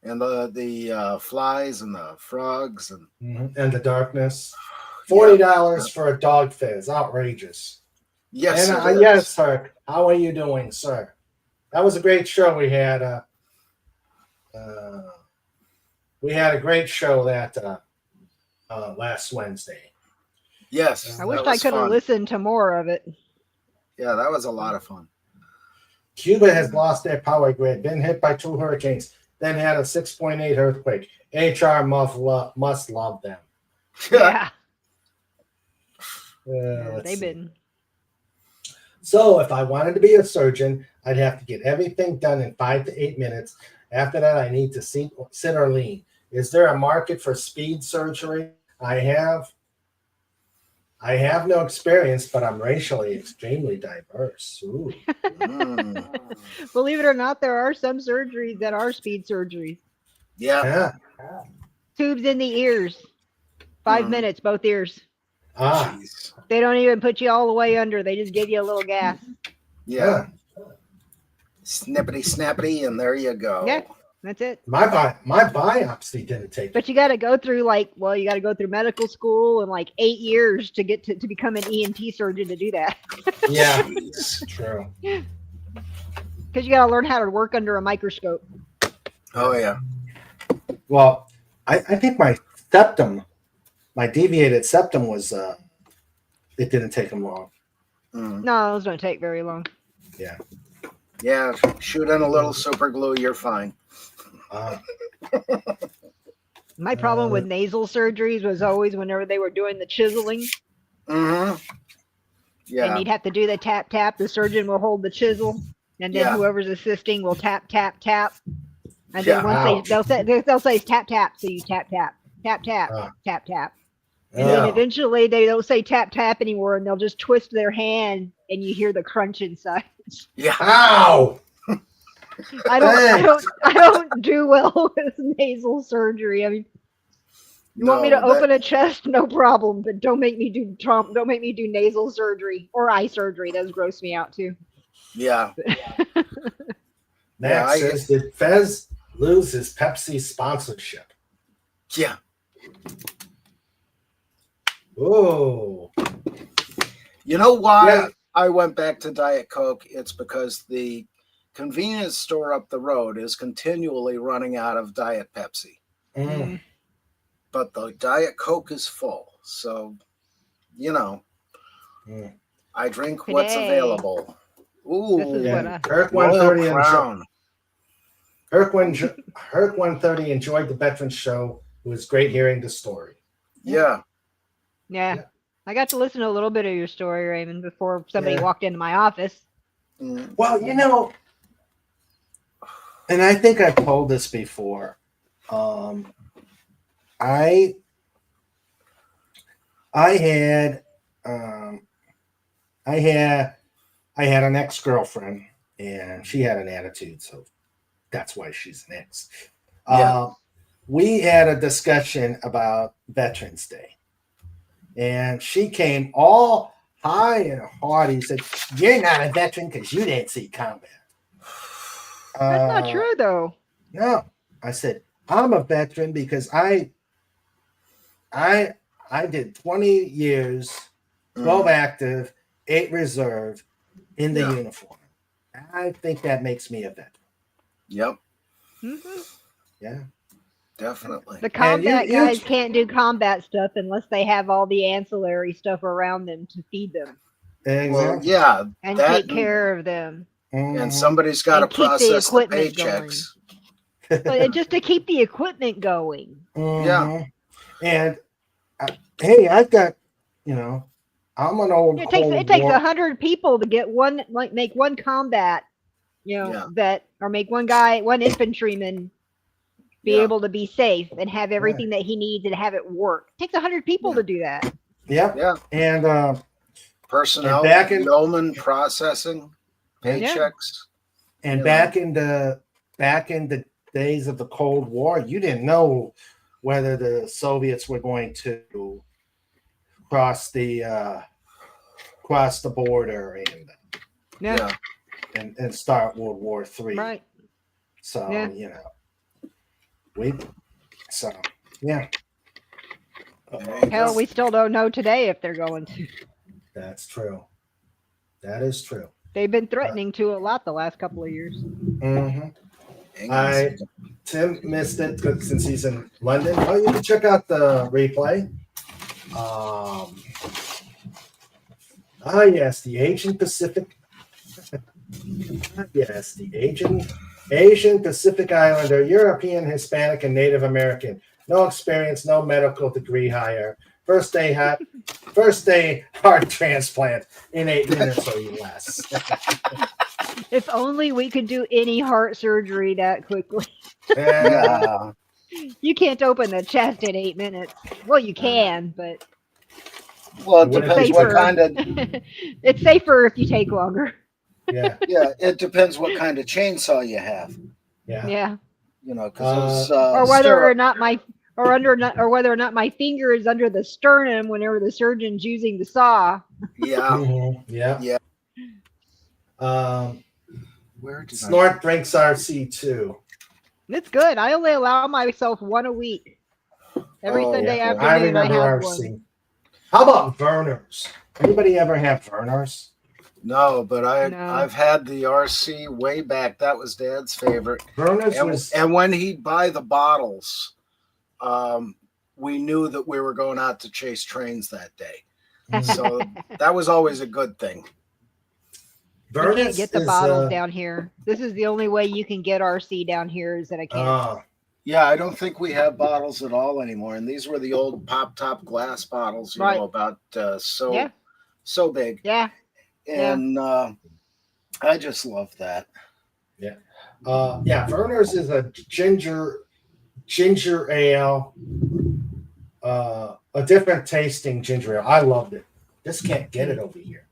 and the flies and the frogs and And the darkness. $40 for a dog fizz. Outrageous. yes, And it is. yes, sir. How are you doing, sir? That was a great show we had. We had a great show that last Wednesday. Yes, I wish that I was could have fun. listened to more of it. Yeah, that was a lot of fun. Cuba has lost their power grid, been hit by 2 hurricanes, then had a 6.8 earthquake. HR must love them. Yeah. Let's They've see. been. So if I wanted to be a surgeon, I'd have to get everything done in 5 to 8 minutes. After that, I need to sit or lean. Is there a market for speed surgery? I have no experience, but I'm racially extremely diverse. Ooh. Believe it or not, there are some surgeries that are speed surgeries. Yeah. Yeah. Tubes in the ears. 5 Hmm. minutes, both ears. Jeez. They don't even put you all the way under. They just give you a little gas. Yeah. Snippity snappity, and there you go. Yeah. That's it. My biopsy didn't take. But you got to go through you got to go through medical school and like 8 years to get to become an ENT surgeon to do that. Yeah, Jeez. true. Because you got to learn how to work under a microscope. Oh yeah. Well, I think my deviated septum was. It didn't take them long. Mm. No, those don't take very long. Yeah. Shoot in a little super glue, you're fine. My problem with nasal surgeries was always whenever they were doing the chiseling, Mm-hmm. Yeah. and you'd have to do the tap tap. The surgeon will hold the chisel, and then Yeah. whoever's assisting will tap tap tap. And Yeah. then once they'll say tap tap, so you tap tap tap tap Ah. tap tap. And then eventually they don't say tap tap anymore, and they'll just twist their hand, and you hear the crunch inside. Yeah. Ow! I don't do well with nasal surgery. I mean, you want me to open a chest, no problem, but don't make me do nasal surgery or eye surgery. Those gross me out too. Yeah. Max Yeah, says, did Fez lose his Pepsi sponsorship? Yeah. Oh, You know why Yeah. I went back to Diet Coke? It's because the convenience store up the road is continually running out of Diet Pepsi. mm. But the Diet Coke is full. So, Mm. I drink what's Today. available. Ooh, This is Yeah. what Kirk Royal 130 and Crown. Herc 130 enjoyed the veterans show. It was great hearing the story. Yeah. Yeah. Yeah. I got to listen to a little bit of your story, Raymond, before somebody Yeah. walked into my office. Mm. Well, and I think I've told this before. I had an ex-girlfriend, and she had an attitude, so that's why she's an ex. Yeah. We had a discussion about Veterans Day, and she came all high and haughty and said, "You're not a veteran because you didn't see combat." That's not true, though. No, I said I'm a veteran because I did 20 years, 12 active, 8 reserve in the uniform. I think that makes me a veteran. Yep. Mm-hmm. Yeah, Definitely. The combat you- guys can't do combat stuff unless they have all the ancillary stuff around them to feed them exactly. Well, yeah. and That- take care of them. And somebody's got to And keep the process the equipment paychecks. But just to keep the equipment going. Yeah. And hey, I've got, I'm an old. It takes Cold 100 people to get make one combat, vet, or make one infantryman be Yeah. able to be safe and have everything that he needs and have it work. It takes 100 people to do that. Yep. Yeah. And Personnel, back in- yeoman processing, paychecks. And Yeah. back in the days of the Cold War, you didn't know whether the Soviets were going to cross the border Yeah. and start World War III. Right. So Yeah. Yeah. Hell, we still don't know today if they're going to. That's true. That is true. They've been threatening to a lot the last couple of years. Mm-hmm. Hang on a second. Tim missed it since he's in London. Oh, you can check out the replay. Yes, the Asian Pacific. Yes, the Asian Pacific Islander, European, Hispanic, and Native American. No experience, no medical degree hire. First day heart transplant in 8 minutes or less. If only we could do any heart surgery that quickly. Yeah. You can't open the chest in 8 minutes. Well, you can, but Well, it What if depends they what were- kind of it's safer if you take longer. Yeah, it depends what kind of chainsaw you have. yeah. Yeah. Because Or whether or not whether or not my finger is under the sternum whenever the surgeon's using the saw. yeah. Mhm, yeah. Yeah. Where did I? Snort drinks RC2. It's good. I only allow myself one a week. Every Oh, Sunday yeah. I afternoon I remember have RC. one. How about Verners? Anybody ever have Verners? No, but No. I've had the RC way back. That was Dad's favorite. Verners was And when he'd buy the bottles, we knew that we were going out to chase trains that day. So that was always a good thing. I can't Verners get the is, bottles down here. This is the only way you can get RC down here is that I can't. Yeah, I don't think we have bottles at all anymore. And these were the old pop top glass bottles, you Right. know, about Yeah. so big. Yeah. And I just love that. Verners is a ginger ale, a different tasting ginger ale. I loved it. Just can't get it over here.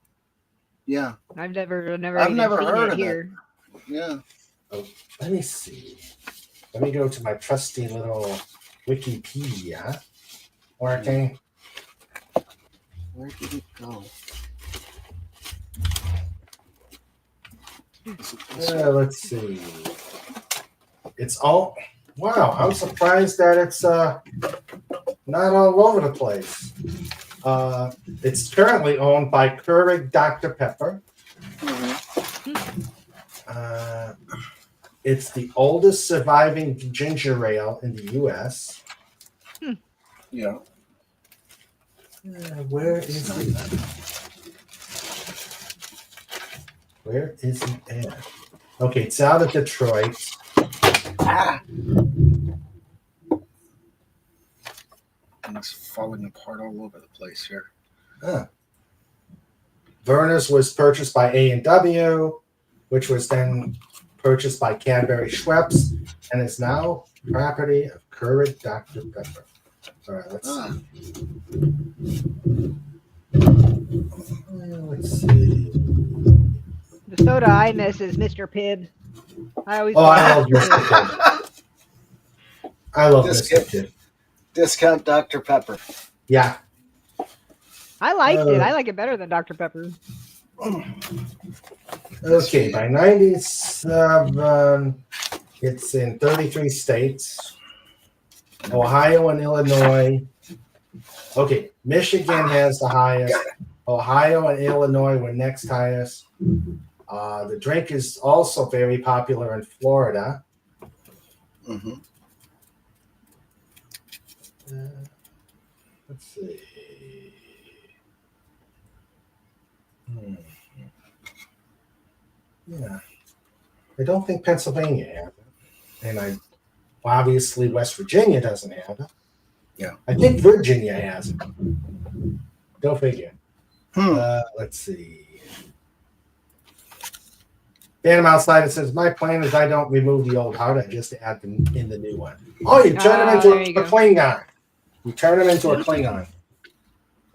Yeah, I've never I've even never seen heard it of it. here. yeah. Let me see. Let me go to my trusty little Wikipedia. Working. Where did it go? Let's see. It's all. Wow, I'm surprised that it's not all over the place. It's currently owned by Keurig Dr. Pepper. Mhm. It's the oldest surviving ginger ale in the U.S. Yeah. Where is it? Where is it at? Okay, it's out of Detroit. Ah. And it's falling apart all over the place here. Huh. Verner's was purchased by A&W, which was then purchased by Cadbury Schweppes, and is now property of current Dr. Pepper. All right, let's see. The soda I miss is Mr. Pibb. I always. Oh, I love Mr. Pibb. I love Mr. Pibb. Discount Dr. Pepper. Yeah. I liked it. I like it better than Dr. Pepper. Okay, by 97, it's in 33 states. Ohio and Illinois. Okay, Michigan has the highest. Ohio and Illinois were next highest. The drink is also very popular in Florida. Mm-hmm. Let's see. Yeah, I don't think Pennsylvania has it, and obviously West Virginia doesn't have it. Yeah, I think Virginia has it. Go figure. Let's see. Phantom Outside, it says, my plan is I don't remove the old heart, I just add them in the new one. Oh, you turn them into a Klingon. You turn them into a Klingon.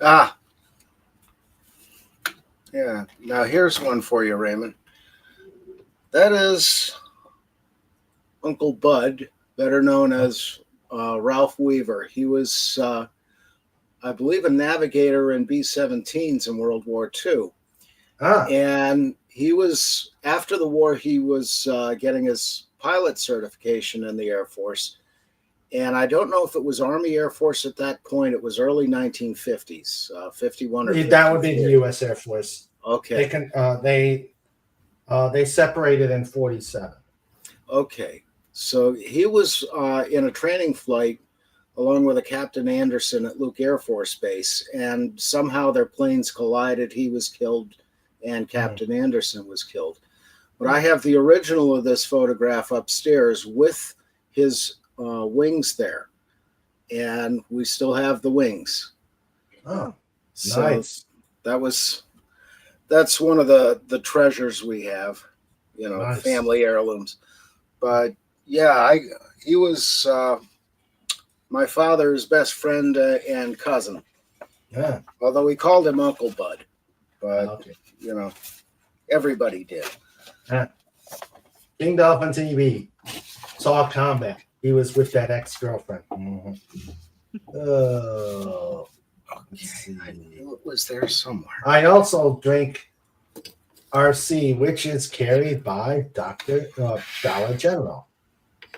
Ah. Yeah. Now here's one for you, Raymond. That is Uncle Bud, better known as Ralph Weaver. He was, I believe, a navigator in B-17s in World War II. Ah. And he was, after the war, he was getting his pilot certification in the Air Force. And I don't know if it was Army Air Force at that point. It was early 1950s, 51 or 52. That would be the U.S. Air Force. Okay. They separated in 47. Okay. So he was in a training flight along with a Captain Anderson at Luke Air Force Base, and somehow their planes collided. He was killed, and Captain Anderson was killed. But I have the original of this photograph upstairs with his wings there, and we still have the wings. Oh, so nice. That's one of the treasures we have, Nice. Family heirlooms. But yeah, he was my father's best friend and cousin. Yeah. Although we called him Uncle Bud, but Okay. Everybody did. King Dolphin TV saw combat. He was with that ex-girlfriend. Oh, let's see. I knew it was there somewhere. I also drink RC, which is carried by Dr. Dollar General.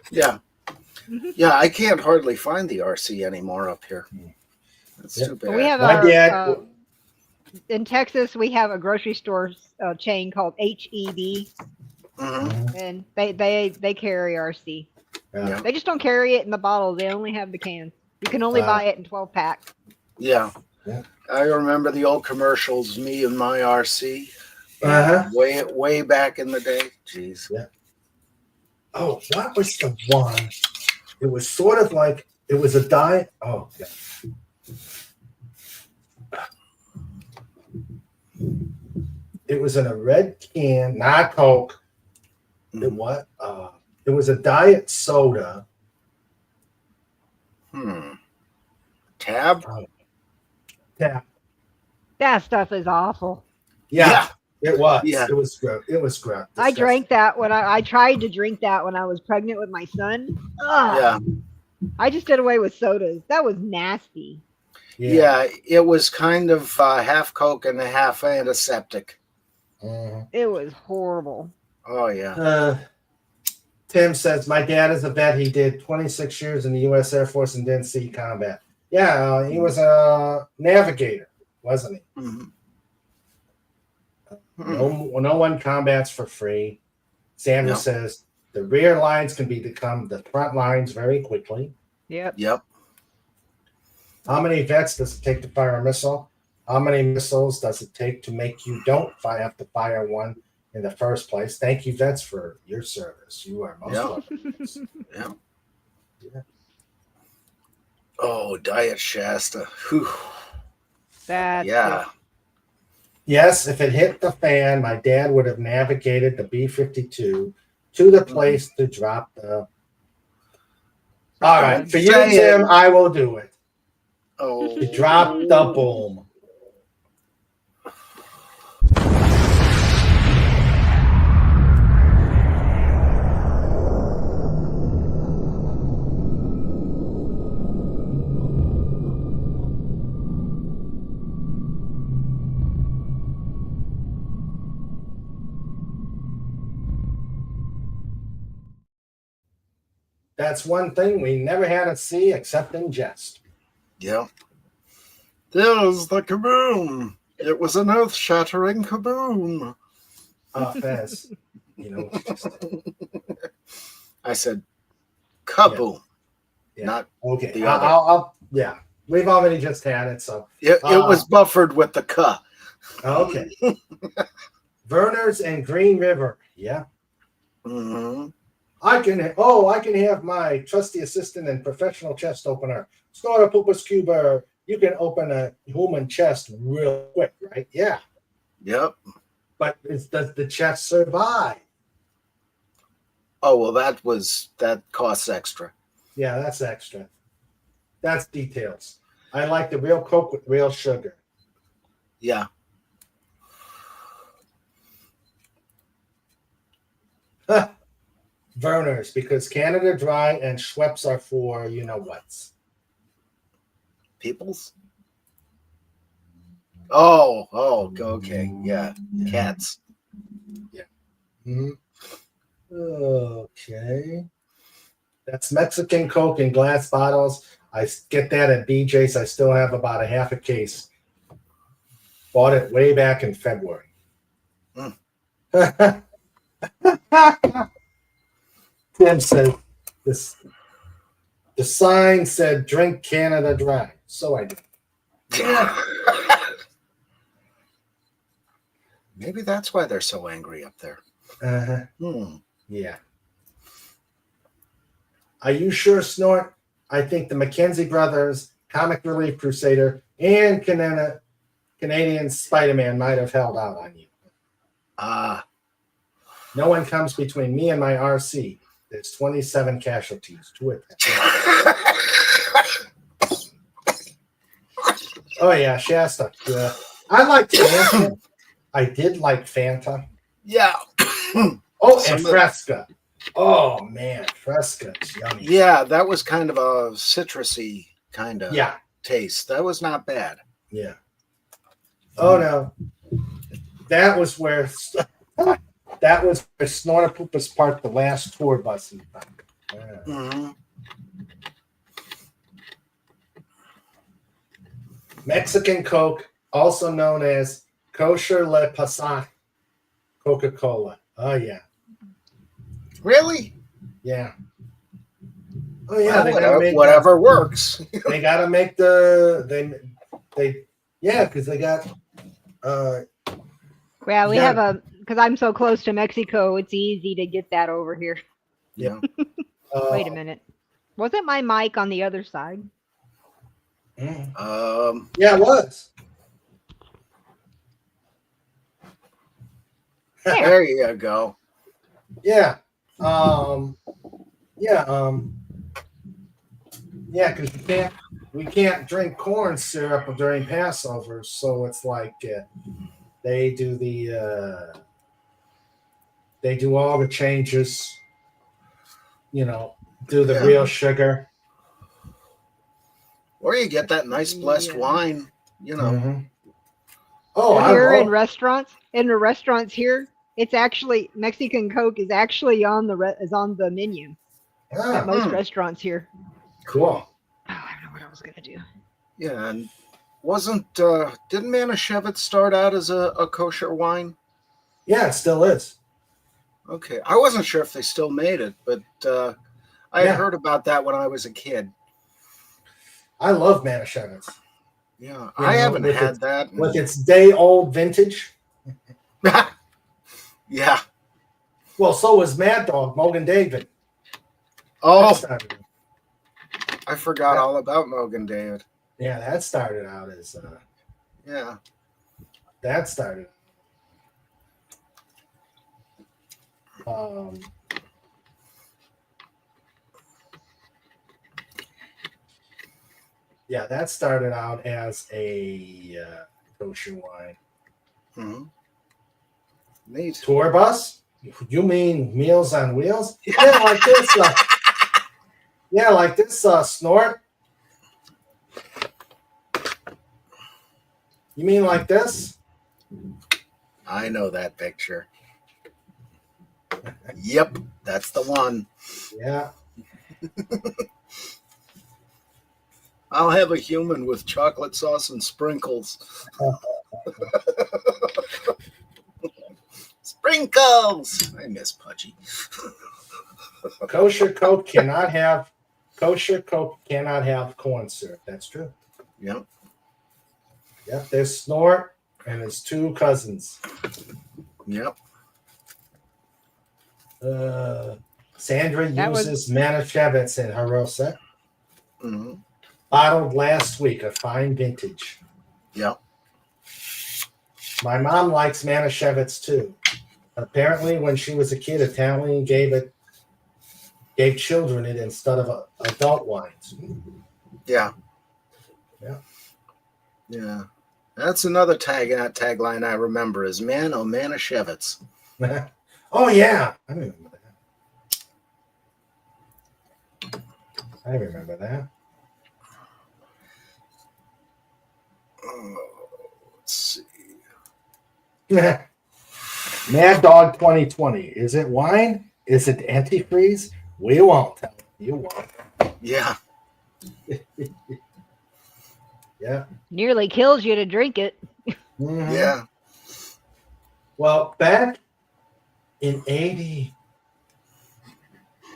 Yeah. Yeah, I can't hardly find the RC anymore up here. That's too bad. We have My dad. in Texas, we have a grocery store chain called HEB, Mhm. and they carry RC. Yeah. They just don't carry it in the bottle. They only have the cans. You can only buy it in 12-pack. Yeah. Yeah. I remember the old commercials, me and my RC. Uh-huh. Way back in the day. Jeez. Yeah. Oh, what was the one? It was sort of like, it was a diet. Oh, yeah. It was in a red can, not Coke. It what? It was a diet soda. Tab? Yeah. That stuff is awful. Yeah. It was. Yeah. It was gross. It was gross. I drank that when I tried to drink that when I was pregnant with my son. Ugh. Yeah. I just did away with sodas. That was nasty. Yeah, it was kind of half Coke and a half antiseptic. It was horrible. Oh, yeah. Tim says, my dad is a vet. He did 26 years in the U.S. Air Force and didn't see combat. Yeah, he was a navigator, wasn't he? Mhm. No one combats for free. Sanders says, the rear lines can become the front lines very quickly. Yep. How many vets does it take to fire a missile? How many missiles does it take to make you don't have to fire one in the first place. Thank you, vets, for your service. You are most Yeah. welcome. Yeah. Yeah. Oh, Diet Shasta. Whew. That's Yeah. Yes, if it hit the fan, my dad would have navigated the B-52 to the place to drop the. All right, for you, Say it. Tim, I will do it. Oh. To drop the boom. That's one thing we never had to see except in jest. Yeah. There's the kaboom. It was an earth-shattering kaboom. Fez, you know what you just did. I said kaboom, Yeah. not Okay. the other. I'll yeah. We've already just had it, so It was buffered with the ka. okay. Verner's and Green River. Yeah. Mm-hmm. I can have my trusty assistant and professional chest opener. Snort a pupus cuber. You can open a human chest real quick, right? Yeah. Yep. But does the chest survive? Oh, well, that costs extra. Yeah, that's extra. That's details. I like the real Coke with real sugar. Yeah. Verner's, because Canada Dry and Schweppes are for you know what's. Peoples? Oh, okay. Yeah. Cats. Mm-hmm. Okay. That's Mexican Coke in glass bottles. I get that at BJ's. I still have about a half a case. Bought it way back in February. Mm. Tim said this. The sign said "Drink Canada Dry," so I did. Yeah. Maybe that's why they're so angry up there. Uh-huh. Yeah. Are you sure, Snort? I think the Mackenzie brothers, Comic Relief Crusader, and Canadian Spider-Man might have held out on you. No one comes between me and my RC. There's 27 casualties to it. Oh, yeah, Shasta. Yeah. I liked Fanta. I did like Fanta. Yeah. Oh, and Fresca. Oh, man, Fresca is yummy. Yeah, that was kind of a citrusy kind of taste. That was not bad. Yeah. Oh, no. That was where Snortapoopas parked the last tour bus. Mm-hmm. Mexican Coke, also known as Kosher Le Passat Coca-Cola. Oh, yeah. Really? Yeah. Oh, yeah. Well, whatever works. They got to make because they got. Well, we have because I'm so close to Mexico, it's easy to get that over here. Yeah. Wait a minute. Wasn't my mic on the other side? Yeah, it was. There you go. Yeah. Because we can't drink corn syrup during Passover, so it's like they do all the changes, do the real sugar. Or you get that nice blessed wine, Mm-hmm. Oh, here in the restaurants here, it's actually Mexican Coke is actually on the menu at most restaurants here. Cool. Oh, I don't know what I was gonna do. Yeah, and didn't Manischewitz start out as a kosher wine? Yeah, it still is. Okay, I wasn't sure if they still made it, but I had heard about that when I was a kid. I love Manischewitz. Yeah, I haven't had that. With its day-old vintage. Yeah. Well, so was Mad Dog, Mogan David. Oh, That started- I forgot all about Mogan David. yeah, that started out as Yeah. that started. Yeah, that started out as a kosher wine. Hmm. Neat. Tour bus? You mean Meals on Wheels? Yeah, like this. Yeah, like this snort. You mean like this? I know that picture. Yep, that's the one. Yeah. I'll have a human with chocolate sauce and sprinkles. Sprinkles! I miss Pudgy. Kosher Coke cannot have corn syrup. That's true. Yep. Yep, there's Snort and his two cousins. Yep. Sandra That was- uses Manischewitz in her rosette. Hmm. Bottled last week, a fine vintage. Yep. My mom likes Manischewitz too. Apparently, when she was a kid, Italian gave children it instead of adult wines. Yeah. Yeah. Yeah. That's another tagline I remember is Man O Manischewitz. Oh yeah, I remember that. Oh, let's see. Mad Dog 2020. Is it wine? Is it antifreeze? We won't tell you. Won't. Yeah. Yeah. Nearly kills you to drink it. Mhm. Yeah. Well, back in 80.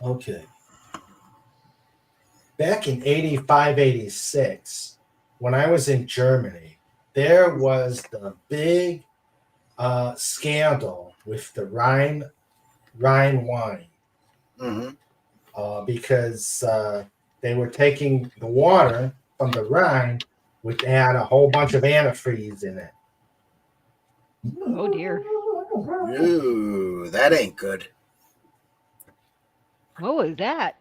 Okay. Back in 85, 86, when I was in Germany, there was the big scandal with the Rhine wine Hmm. because they were taking the water from the Rhine, which had a whole bunch of antifreeze in it. Oh dear. Ooh, that ain't good. What was that?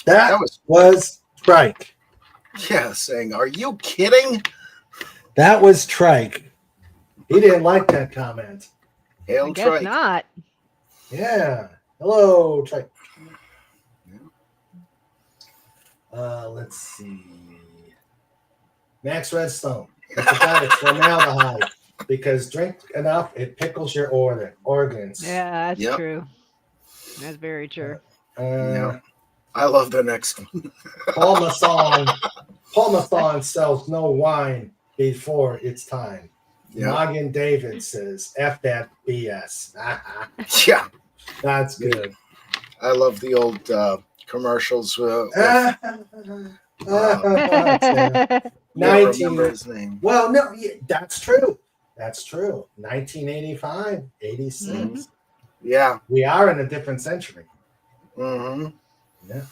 That was Trike. Yeah, saying, are you kidding? That was Trike. He didn't like that comment. Hail I guess Trike. not. Yeah. Hello, Trike. Let's see. Max Redstone. I forgot it's formaldehyde because drink enough, it pickles your organs. Yeah, that's Yep. true. That's very true. Yeah. I love the next one. Paul Masson sells no wine before it's time. Yeah. Mogan David says, F that BS. Yeah. That's good. I love the old commercials. Can't Never 19 remember his name. Well, no, yeah, that's true. That's true. 1985, 86. Mhm. Yeah. We are in a different century. Hmm. Yeah.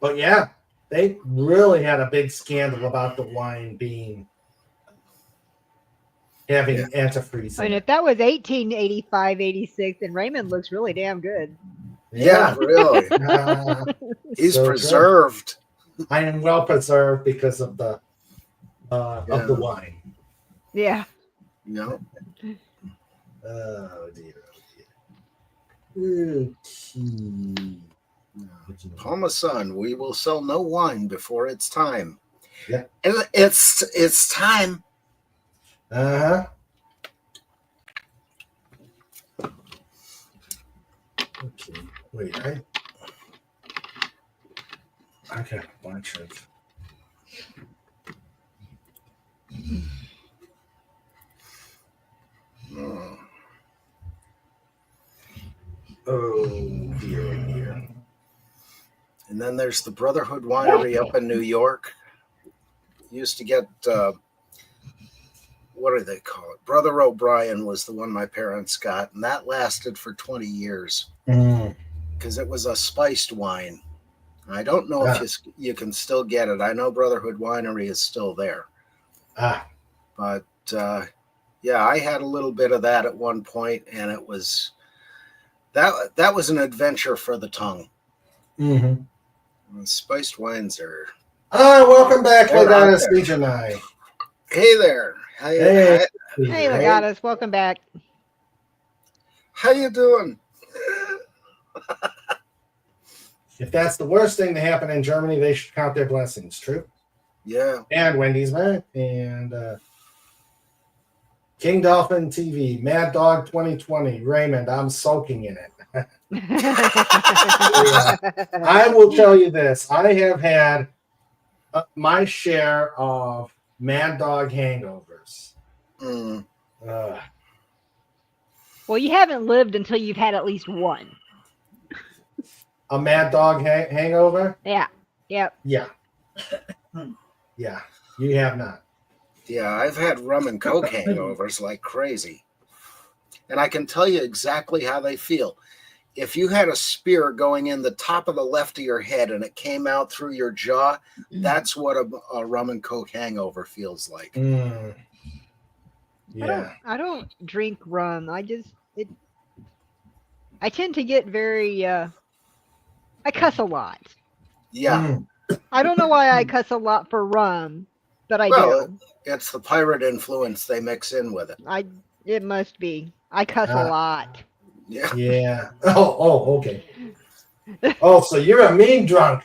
But yeah, they really had a big scandal about the wine having antifreeze. And In if that was 1885, 86, then Raymond looks really damn good. it. Yeah, really. He's So preserved. good. I am well preserved because of the wine. Yeah. Yeah. Oh dear. Okay. Parmesan, we will sell no wine before it's time. Yeah. It's time. Uh-huh. Okay. Wait, I got a bunch of Mm. oh dear. And then there's the Brotherhood Winery up in New York. Used to get what do they call it? Brother O'Brien was the one my parents got, and that lasted for 20 years because it was a spiced wine. I don't know if you can still get it. I know Brotherhood Winery is still there. But yeah, I had a little bit of that at one point, and it was that was an adventure for the tongue. Spiced wines are. Welcome back, Legatus Legion. Hey there. Hey, Legatus, welcome back. How you doing? If that's the worst thing to happen in Germany, they should count their blessings. True. Yeah. And Wendy's back, and King Dolphin TV, Mad Dog 2020, Raymond. I'm soaking in it. I will tell you this: I have had my share of Mad Dog hangovers. Well, you haven't lived until you've had at least one. A Mad Dog hangover? Yeah. Yep. Yeah. Yeah. You have not. Yeah, I've had rum and coke hangovers like crazy. And I can tell you exactly how they feel. If you had a spear going in the top of the left of your head and it came out through your jaw, that's what a rum and coke hangover feels like. Yeah. I don't drink rum. I tend to get very I cuss a lot. Yeah. I don't know why I cuss a lot for rum, but I do. It's the pirate influence they mix in with it. It must be. I cuss a lot. Yeah. Yeah. Oh, okay. Oh, so you're a mean drunk.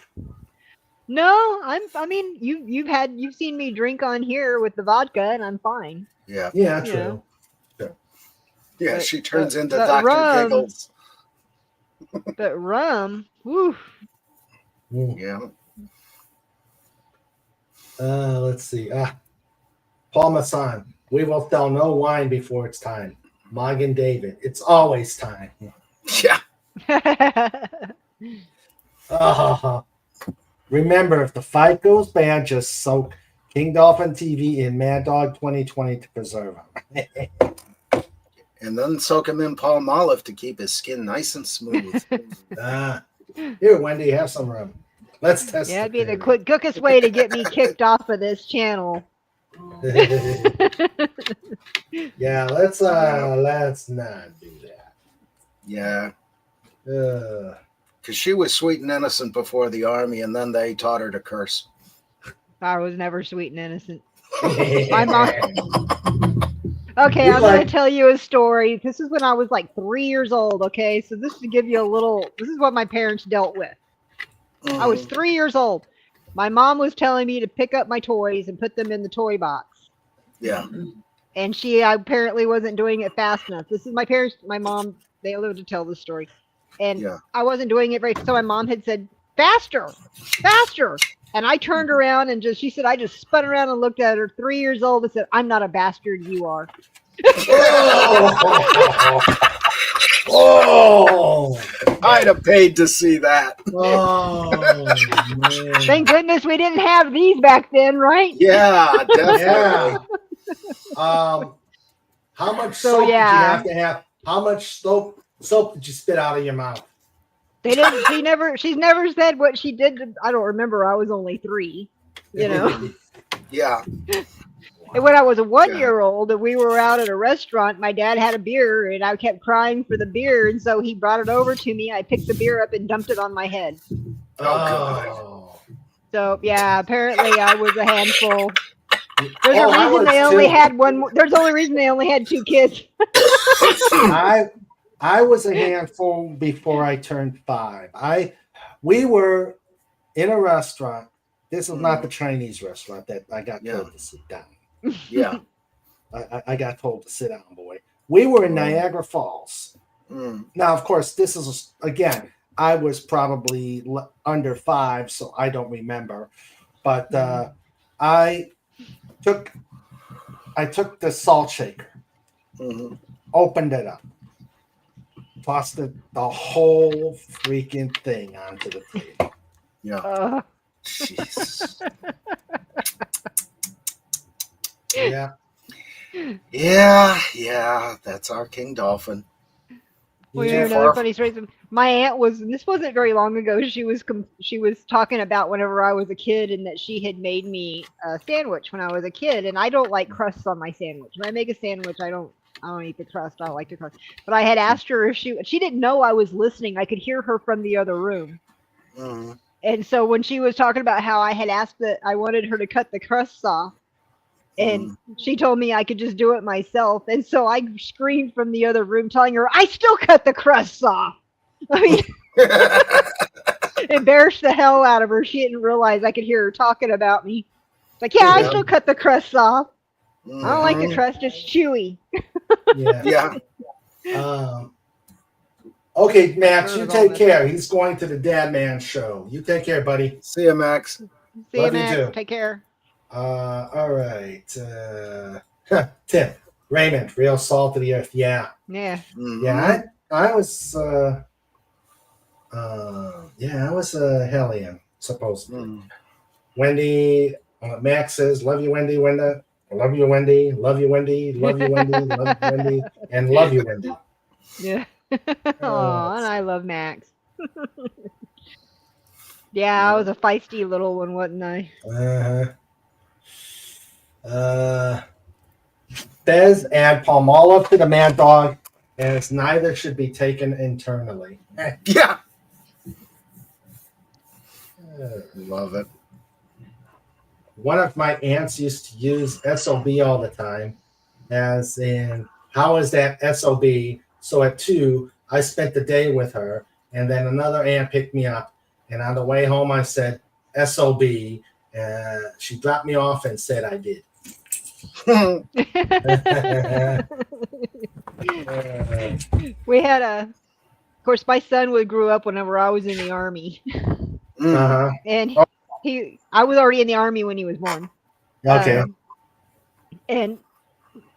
No, I mean, you've seen me drink on here with the vodka, and I'm fine. Yeah. Yeah, You true. know. Yeah, But- she turns into but Dr. rum- Giggles. But rum, whew. Yeah. Let's see. Paul Masson. We will sell no wine before it's time. Morgan David. It's always time. Yeah. Remember, if the fight goes bad, just soak King Dolphin TV in Mad Dog 2020 to preserve him. And then soak him in Palmolive to keep his skin nice and smooth. Here, Wendy, have some rum. Let's test. Yeah, it'd be the quickest way to get me kicked off of this channel. Yeah, let's not do that. Yeah. Because she was sweet and innocent before the army, and then they taught her to curse. I was never sweet and innocent. My mom. Okay, I'm going to tell you a story. This is when I was like 3 years old, okay? So this is to give you a little, this is what my parents dealt with. I was 3 years old. My mom was telling me to pick up my toys and put them in the toy box. Yeah. And she apparently wasn't doing it fast enough. This is my parents, my mom, they live to tell this story. And I wasn't doing it right. So my mom had said, faster, faster. And I turned around and she said, I just spun around and looked at her, 3 years old, and said, I'm not a bastard, you are. Oh, I'd have paid to see that. Oh, man. Thank goodness we didn't have these back then, right? Yeah, definitely. Yeah. How much soap did you have to have? How much soap did you spit out of your mouth? They didn't. She's never said what she did. I don't remember. I was only 3, you know. Yeah. And when I was a 1-year-old and we were out at a restaurant, my dad had a beer and I kept crying for the beer. And so he brought it over to me. I picked the beer up and dumped it on my head. Oh. So yeah, apparently I was a handful. There's a reason they only had one. There's the only reason they only had 2 kids. I was a handful before I turned 5. We were in a restaurant. This was not the Chinese restaurant that I got told to sit down. Yeah. I got told to sit down, boy. We were in Niagara Falls. Now, of course, this is, again, I was probably under 5, so I don't remember. But I took the salt shaker, opened it up, tossed the whole freaking thing onto the table. Yeah. Jesus. Yeah. Yeah, that's our King Dolphin. Well, Yeah. another funny story. My aunt was, and this wasn't very long ago. She was talking about whenever I was a kid, and that she had made me a sandwich when I was a kid, and I don't like crusts on my sandwich. When I make a sandwich, I don't eat the crust. I don't like the crust. But I had asked her if she didn't know I was listening. I could hear her from the other room. Mhm. And so when she was talking about how I had asked that I wanted her to cut the crusts off, and she told me I could just do it myself. And so I screamed from the other room telling her, I still cut the crusts off. I mean, embarrassed the hell out of her. She didn't realize I could hear her talking about me. Like, yeah, I still cut the crusts off. I don't like the crust. It's chewy. Yeah. Okay, Max, you take care. He's going to the Dad Man show. You take care, buddy. See you, Max. See Love you, you Max. too. Take care. All right. Tim, Raymond, real salt of the earth. Yeah. Yeah. Yeah, I was I was a hellion, supposedly. Wendy, Max says, love you, Wendy, Wenda. Love you, Wendy. Love you, Wendy. Love you, Wendy. Love you, Wendy. And love you, Wendy. Yeah. Oh, and I love Max. Yeah, I was a feisty little one, wasn't I? Bez, add Palmolive to the Mad Dog, as neither should be taken internally. Yeah. Love it. One of my aunts used to use SOB all the time, as in, how is that SOB? So at 2, I spent the day with her, and then another aunt picked me up, and on the way home I said SOB. She dropped me off and said I did. We had of course, my son grew up whenever I was in the army, and I was already in the army when he was born. Okay. And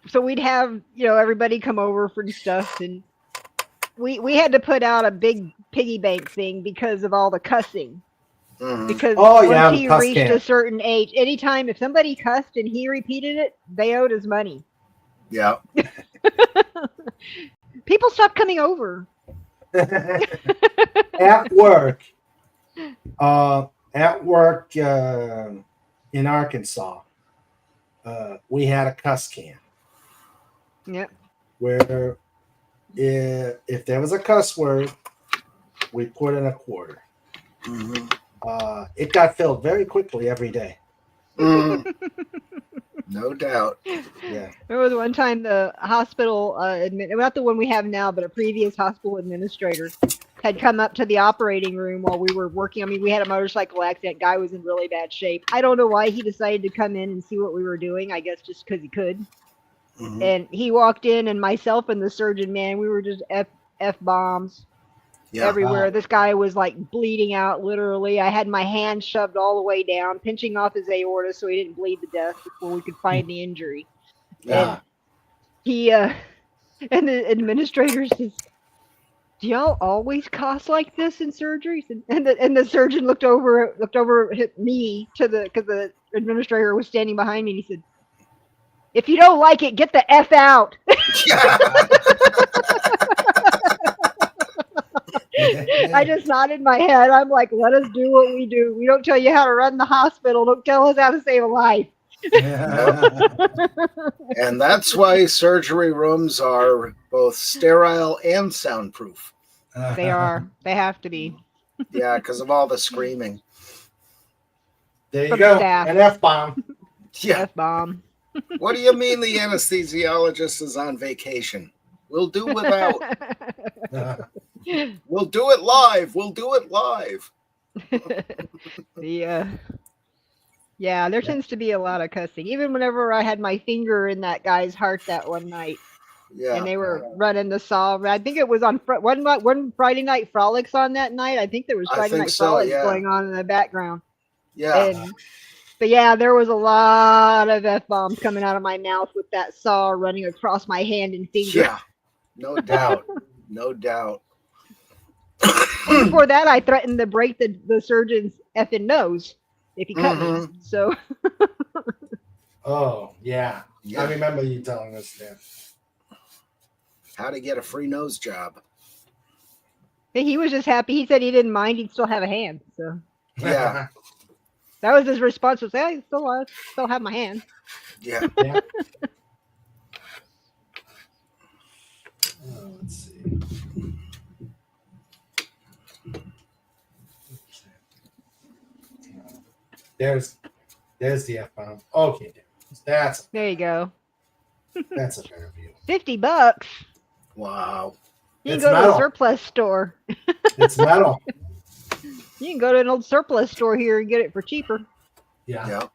so we'd have everybody come over for stuff, and we had to put out a big piggy bank thing because of all the cussing. Because once he reached a certain age, anytime if somebody cussed and he repeated it, they owed us money. Yeah. People stopped coming over. At work in Arkansas, we had a cuss can. Yep. Where if there was a cuss word, we put in a quarter. It got filled very quickly every day. No doubt. Yeah. There was one time the hospital not the one we have now, but a previous hospital administrator had come up to the operating room while we were working. I mean, we had a motorcycle accident. Guy was in really bad shape. I don't know why he decided to come in and see what we were doing. I guess just because he could. And he walked in, and myself and the surgeon, man, we were just F bombs everywhere. This guy was like bleeding out, literally. I had my hand shoved all the way down, pinching off his aorta so he didn't bleed to death before we could find the injury. And he and the administrator says, do y'all always cost like this in surgeries? And the surgeon looked over at me because the administrator was standing behind me, and he said, if you don't like it, get the F out. I just nodded my head. I'm like, let us do what we do. We don't tell you how to run the hospital. Don't tell us how to save a life. And that's why surgery rooms are both sterile and soundproof. They are. They have to be. Yeah, because of all the screaming. There you go. An F-bomb. Yeah. F-bomb. What do you mean the anesthesiologist is on vacation? We'll do without. We'll do it live. We'll do it live. Yeah, there tends to be a lot of cussing. Even whenever I had my finger in that guy's heart that one night. Yeah. And they were running the saw. I think it was on one Friday Night Frolics on that night. I think there was Friday Night Frolics going on in the background. Yeah. But yeah, there was a lot of F-bombs coming out of my mouth with that saw running across my hand and finger. Yeah, no doubt. No doubt. And before that, I threatened to break the surgeon's effing nose if he cut me. So Oh, yeah. Yeah. I remember you telling us that. How to get a free nose job. He was just happy. He said he didn't mind. He'd still have a hand. So Yeah. that was his response. Was, "I still have my hand." Yeah. Yeah. Let's see. There's the F-bomb. Okay, that's There you go. a better view. $50. Wow. You can It's go to metal. a surplus store. It's metal. You can go to an old surplus store here and get it for cheaper, Yeah. Yeah.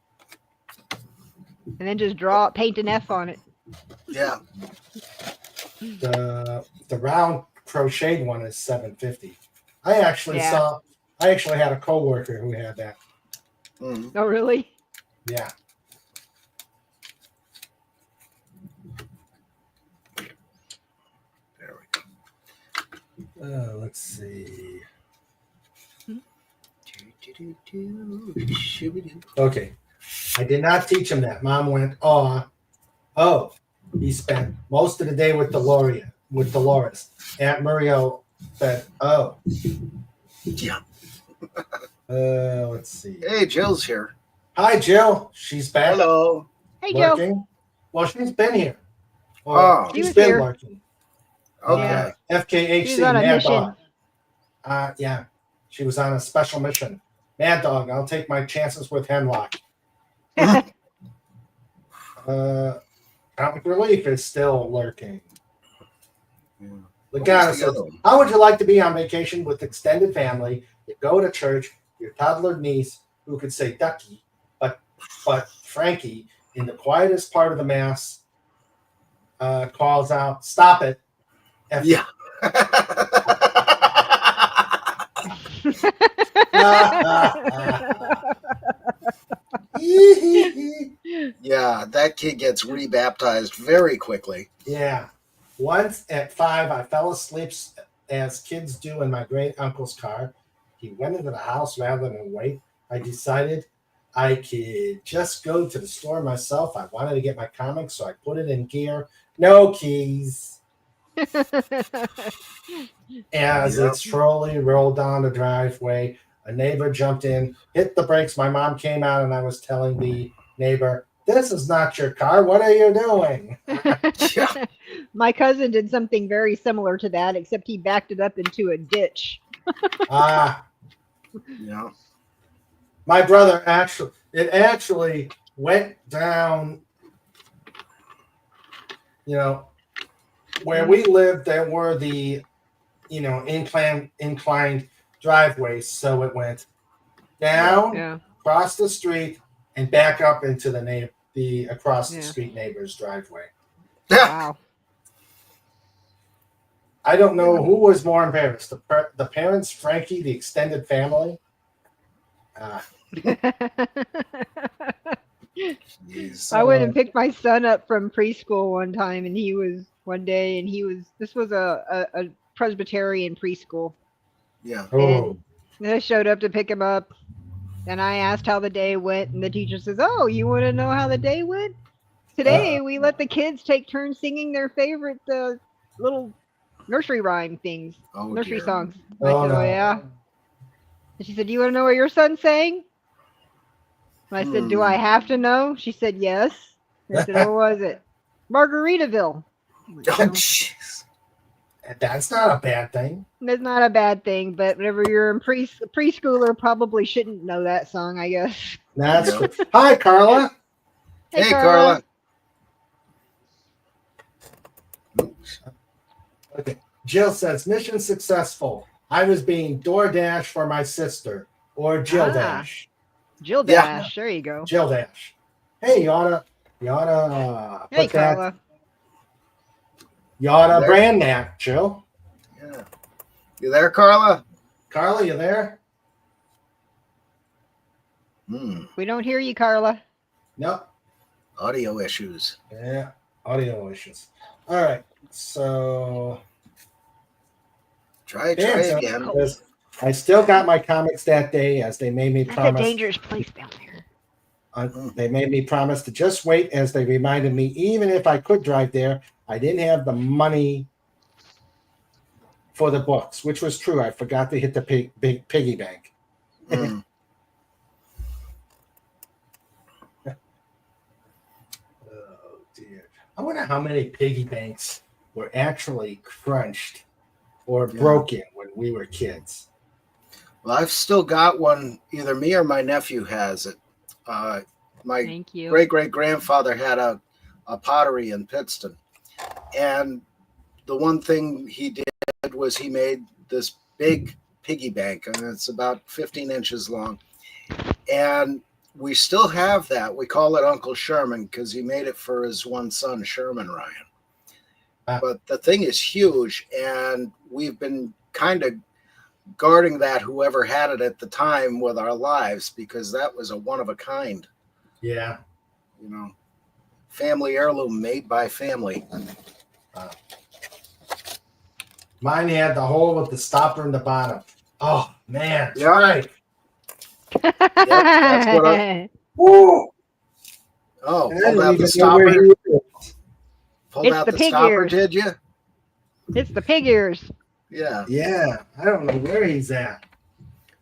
and then just paint an F on it. Yeah. The round crocheted one is $7.50. I actually Yeah. had a coworker who had that. Mm. Oh, really? Yeah. There we go. Let's see. Okay. I did not teach him that. Mom went, oh, he spent most of the day with Dolores. Aunt Muriel said, oh. Yeah. Let's see. Hey, Jill's here. Hi, Jill. She's back. Hello. Hey, Joe. Lurking. Well, she's been here. Oh. She She's was been here. lurking. Okay. FKHC She was on a Mad mission. Dog. Yeah. She was on a special mission. Mad Dog, I'll take my chances with Hemlock. Comic Relief is still lurking. Yeah. Lagana What was the says, other one? how would you like to be on vacation with extended family? You go to church, your toddler niece, who could say ducky, but Frankie, in the quietest part of the mass, calls out, stop it. F- Yeah. Yeah, that kid gets rebaptized very quickly. Yeah. Once at 5, I fell asleep as kids do in my great uncle's car. He went into the house rather than wait. I decided I could just go to the store myself. I wanted to get my comics, so I put it in gear. No keys. As Yep. its trolley rolled down the driveway, a neighbor jumped in, hit the brakes. My mom came out, and I was telling the neighbor, "This is not your car. What are you doing?" Yeah. My cousin did something very similar to that, except he backed it up into a ditch. Yeah. My brother actually went down, where we lived. There were the, inclined driveways. So it went down, Yeah. across the street, and back up into the across the Yeah. street neighbor's driveway. Wow. I don't know who was more embarrassed, the parents, Frankie, the extended family. Jeez. I went and picked my son up from preschool one time, and this was a Presbyterian preschool. Yeah. Oh, And I showed up to pick him up, and I asked how the day went, and the teacher says, "Oh, you want to know how the day went? Today we let the kids take turns singing their favorite little nursery rhyme things, Oh, nursery dear. songs." I Oh, said, no. "Oh yeah." And she said, "Do you want to know what your son sang?" And I said, "Do I have to know?" She said, "Yes." I said, "What was it?" "Margaritaville." I'm like, Oh, "No." jeez. That's not a bad thing. That's not a bad thing, but whenever you're in preschooler, probably shouldn't know that song, I guess. That's Yeah. true. Hi, Carla. Hey, Carla. Okay. Jill says, mission successful. I was being DoorDash for my sister, or Jill Ah. Dash. Jill Yeah. Dash, there you go. Jill Dash. Hey, you oughta Hey, put that. Carla. You oughta There. brand that, Jill. Yeah. You there, Carla? Carla, you there? We don't hear you, Carla. Nope. Audio issues. Yeah, audio issues. All right, so Try Dan again. says, I still got my comics that day as they made me That's a promise. dangerous place down there. They made me promise to just wait, as they reminded me, even if I could drive there, I didn't have the money for the books, which was true. I forgot to hit the big piggy bank. Mm. Oh dear! I wonder how many piggy banks were actually crunched or broken when we were kids. Well, I've still got one. Either me or my nephew has it. My Thank you. great-great-grandfather had a pottery in Pittston. And the one thing he did was he made this big piggy bank, and it's about 15 inches long. And we still have that. We call it Uncle Sherman because he made it for his one son, Sherman Ryan. But the thing is huge, and we've been kind of guarding that, whoever had it at the time, with our lives, because that was a one of a kind. Yeah. You know, family heirloom made by family. Mine had the hole with the stopper in the bottom. Oh man! Yeah. Right. That's what Woo! Oh, I pulled don't out even the know where stopper. he is. Pulled It's out the the pig stopper, ears. did you? It's the pig ears. Yeah. Yeah, I don't know where he's at.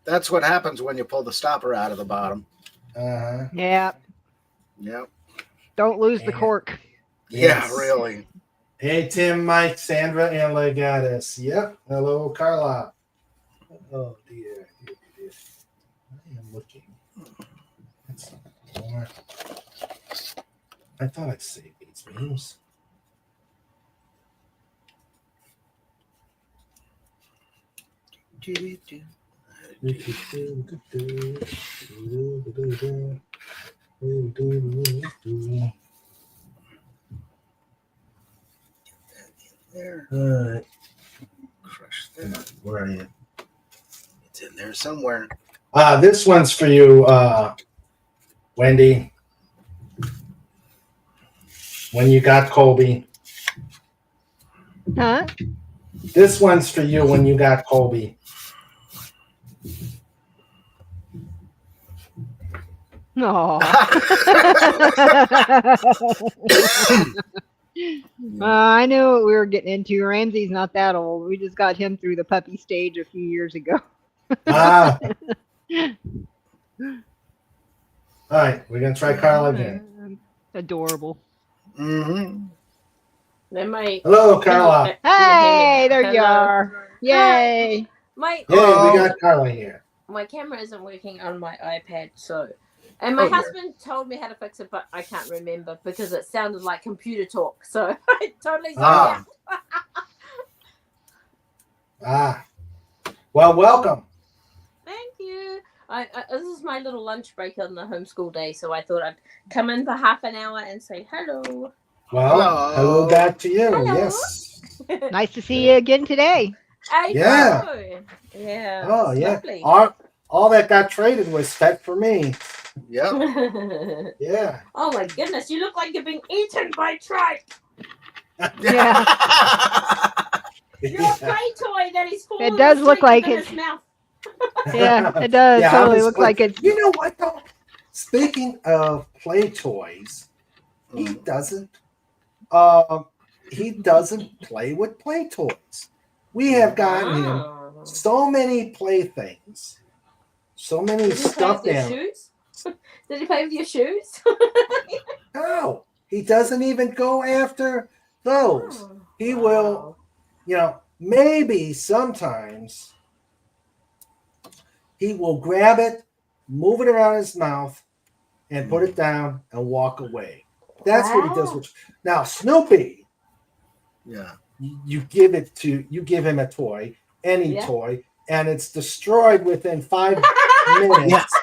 That's what happens when you pull the stopper out of the bottom. Uh-huh. Yeah. Yep. Don't lose the Yeah. cork. Yes. Yeah, really. Hey, Tim, Mike, Sandra, and Legatus. Yep. Hello, Carla. Oh, dear. I am looking. That's more. I thought I'd save these memes. There. All right. Crush that. Where are you? It's in there somewhere. This one's for you, Wendy. When you got Colby. Huh? This one's for you when you got Colby. Oh. I knew what we were getting into. Ramsey's not that old. We just got him through the puppy stage a few years ago. Ah. All right, we're gonna try Carla again. Adorable. Mm-hmm. Then my Hello, Carla. Hey, there you Hello. are. Yay. my Yay, we got Carla here. my camera isn't working on my iPad, so and my Oh, dear. husband told me how to fix it, but I can't remember because it sounded like computer talk. So I totally zoned Ah. out. Well, welcome. Thank you. I this is my little lunch break on the homeschool day, so I thought I'd come in for half an hour and say hello. Well, hello back to you. Hello. Yes. Nice to see you again today. I Yeah. know. Yeah. Oh, it's yeah. lovely. All that got traded was fed for me. Yep. Yeah. Oh my goodness, you look like you're being eaten by tripe. Yeah. You're a play toy that is falling It does look asleep like within it's- his mouth. Yeah, it does. Yeah, I Totally was looks like it's. You know what, though? Speaking of play toys, he Mm. doesn't play with play toys. We have gotten him Oh. so many playthings, so many Did he play stuffed with your animals. shoes? Did he play with your shoes? No, he doesn't even go after those. Oh, He wow. will, maybe sometimes he will grab it, move it around his mouth, and put it down and walk away. That's what he does. Wow. Now, Snoopy, Yeah. you give him a toy, any Yeah. toy, and it's destroyed within 5 minutes,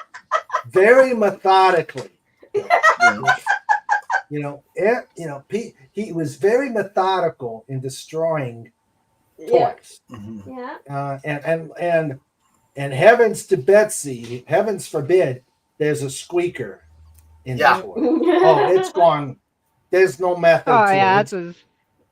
very methodically. Yeah. He was very methodical in destroying Yeah. toys. Mhm. Yeah. And heavens to Betsy, heavens forbid, there's a squeaker in Yeah. the toy. Oh, it's gone. There's no method Oh to yeah, it. that was.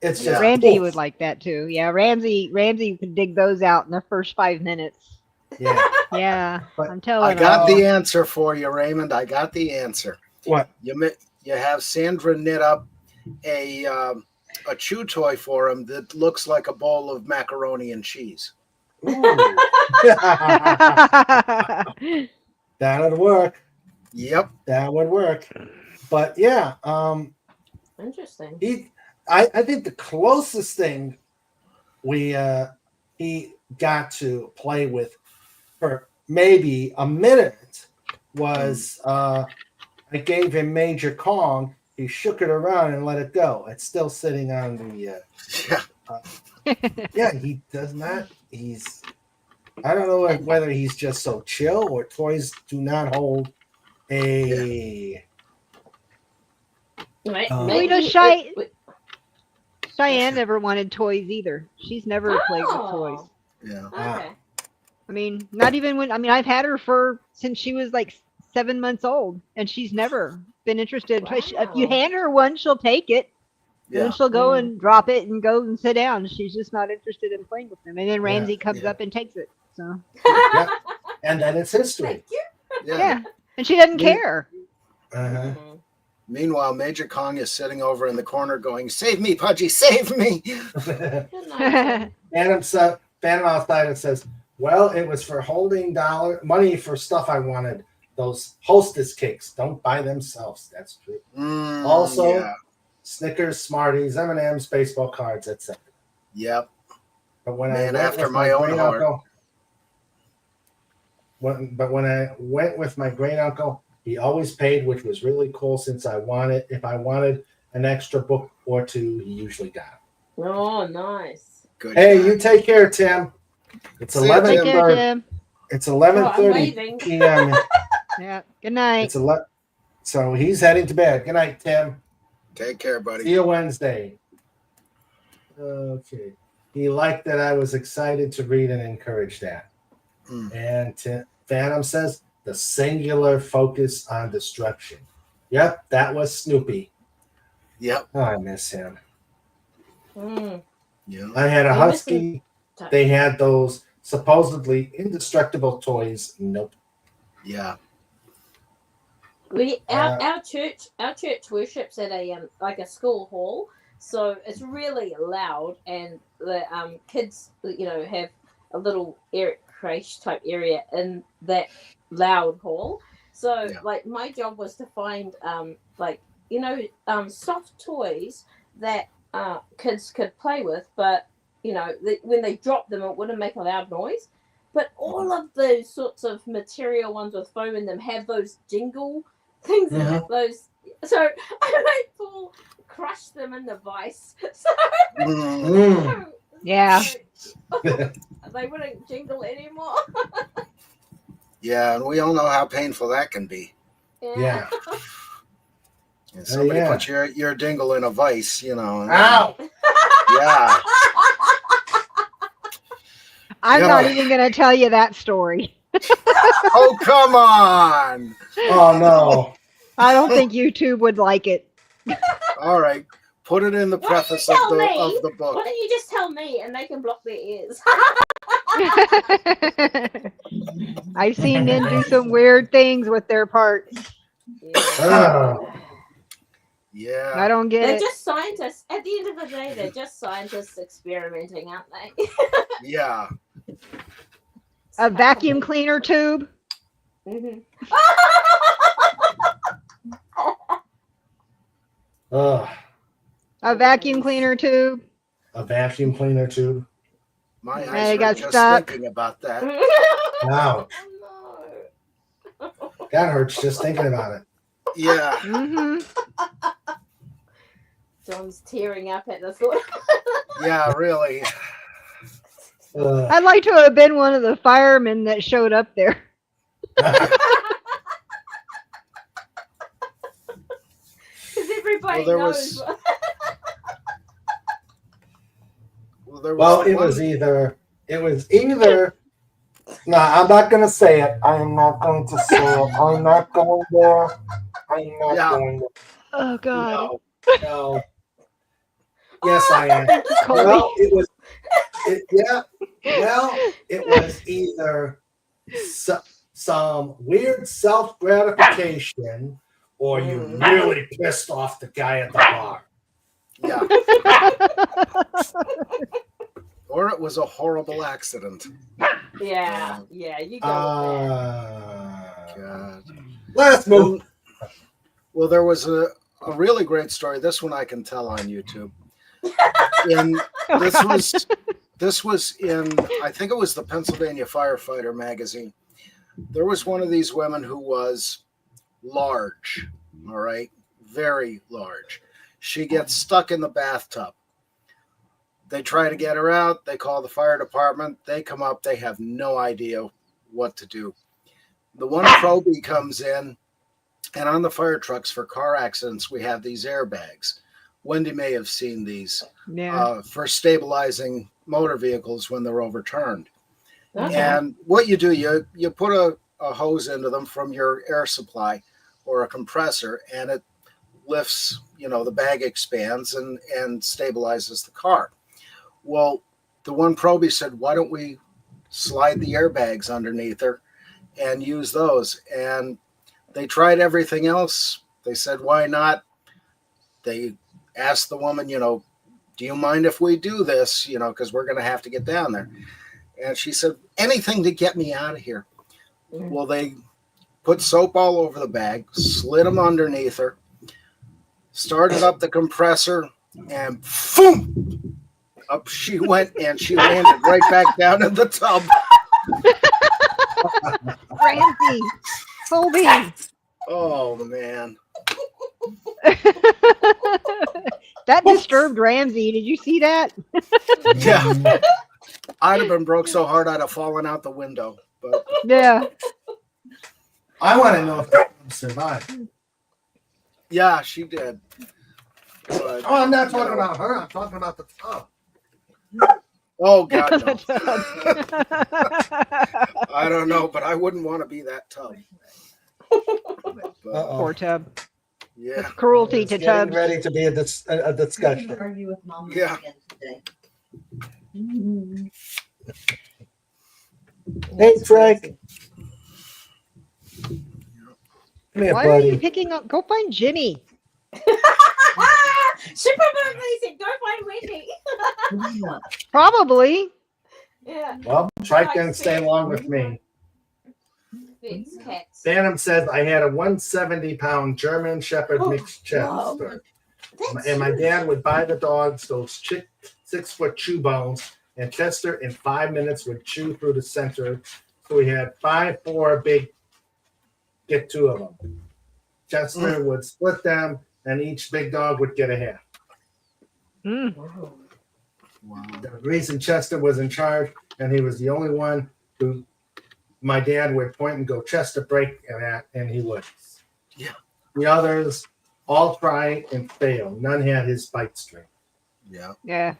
It's Yeah. just Ramsey poof. would like that too. Yeah, Ramsey could dig those out in the first 5 minutes. Yeah. Yeah, But I'm telling I got you. the answer for you, Raymond. I got the answer. What? You have Sandra knit up a chew toy for him that looks like a bowl of macaroni and cheese. Ooh. That'd work. Yep. That would work. But yeah, Interesting. I think the closest thing he got to play with for maybe a minute was I gave him Major Kong. He shook it around and let it go. It's still sitting on the. Yeah, he does not. I don't know whether he's just so chill or toys do not hold a. We know Cheyenne never wanted toys either. She's never played with toys. Yeah. Okay. I mean, not even when I've had her since she was like 7 months old, and she's never been interested in toys. If you Wow. hand her one, she'll take it. And Yeah. then she'll go and drop it and go and sit down. She's just not interested in playing with them. And then Ramsey comes up and takes it. So Yep. And then it's history. Thank you. yeah. And she doesn't Yeah. care. Uh-huh. Meanwhile, Major Kong is sitting over in the corner going, "Save me, Pudgy, save me!" Good night. Phantom outside and says, "Well, it was for holding money for stuff I wanted. Those Hostess cakes, don't buy themselves. That's true. Also, yeah. Snickers, Smarties, M&M's, baseball cards, etc." Yep. But when Man I went after with my own great heart. uncle, when I went with my great uncle, he always paid, which was really cool. Since if I wanted an extra book or two, he usually got it. Oh, nice. Good. Hey, guy. you take care, Tim. It's See ya, Tim. Take care, 11:30. Tim. It's Oh, I'm 11:30 waving. p.m. Yeah. Good night. It's so he's heading to bed. Good night, Tim. Take care, See buddy. you Wednesday. Okay. He liked that I was excited to read and encourage that. And Phantom says the singular focus on destruction. Yep, that was Snoopy. Yep. Oh, I miss him. Mm. Yeah. I had a You're husky. They had those supposedly indestructible toys. Nope. Yeah. Our church worships at a like a school hall, so it's really loud, and the kids have a little creche type area in that loud hall. So like my job was to find soft toys that kids could play with, but when they dropped them, it wouldn't make a loud noise. But all of those sorts of material ones with foam in them have those jingle things in it. Those, so I made Paul crush them in the vice. So, Yeah. they wouldn't jingle anymore. Yeah, and we all know how painful that can be. Yeah. And somebody puts your dingle in a vice, Ow! Yeah. I'm not even going to tell you that story. Oh, come on. Oh, no. I don't think YouTube would like it. All right. Put it in the preface of the book. Why don't you just tell me and they can block their ears? I've seen men do some weird things with their parts. Yeah. I don't get They're it. just scientists. At the end of the day, they're just scientists experimenting, aren't they? Yeah. A vacuum cleaner tube. Mm-hmm. A vacuum cleaner tube. A vacuum cleaner tube. My I eyes got hurt just stuck. thinking about that. Wow. Oh, no. That hurts just thinking about it. Yeah. Mm-hmm. John's tearing up at the thought. Yeah, really. I'd like to have been one of the firemen that showed up there. Because everybody Well, there knows. was- There Well, it one- was either. No, I'm not going to say it. I am not going to say it. I'm not going there. I'm not Yeah. going there. Oh God. No. Yes, I am. Colby. Well, it was. It was either some weird self-gratification or you really pissed off the guy at the bar. Yeah. Or it was a horrible accident. Yeah, you go with that. God. Last move. Well, there was a really great story. This one I can tell on YouTube. This was in, I think it was the Pennsylvania Firefighter magazine. There was one of these women who was large, all right, very large. She gets stuck in the bathtub. They try to get her out. They call the fire department. They come up. They have no idea what to do. The one probie comes in, and on the fire trucks for car accidents, we have these airbags. Wendy may have seen these for stabilizing motor vehicles when they're overturned. Okay. And what you do, you put a hose into them from your air supply or a compressor, and it lifts, the bag expands and stabilizes the car. Well, the one probie said, why don't we slide the airbags underneath her and use those? And they tried everything else. They said, why not? They asked the woman, do you mind if we do this? Because we're going to have to get down there. And she said, anything to get me out of here. Well, they put soap all over the bag, slid them underneath her, started up the compressor, and boom! Up she went, and she landed right back down in the tub. Ramsey, Colby. Oh, man. That disturbed Ramsey. Did you see that? Yeah. I'd have been broke so hard I'd have fallen out the window. But Yeah. I want to know if that one survived. yeah, she did. But, Oh, I'm not talking about her. I'm talking about the tub. oh, God, no. I don't know, but I wouldn't want to be that tub. But, Poor Tub. yeah. That's cruelty It's to getting Tubs. ready to be a discussion. Argue with Mom Yeah. again today. Hey, Frank. Come here, Why are you buddy. picking up? Go find Jimmy. Super Beverly said, "Go find Wendy." Probably. Yeah. Well, try to stay along with me. It's cats. Phantom says I had a 170-pound German Shepherd mixed Wow. Chester. That's And my huge. dad would buy the dogs those 6-foot chew bones, and Chester in 5 minutes would chew through the center. So we had 4 big, get 2 of them. Chester would split them, and each big dog would get a half. Mm. Wow. The reason Chester was in charge, and he was the only one who my dad would point and go, Chester, break that, and he would. Yeah. The others all try and fail. None had his bite strength. Yeah. Yeah.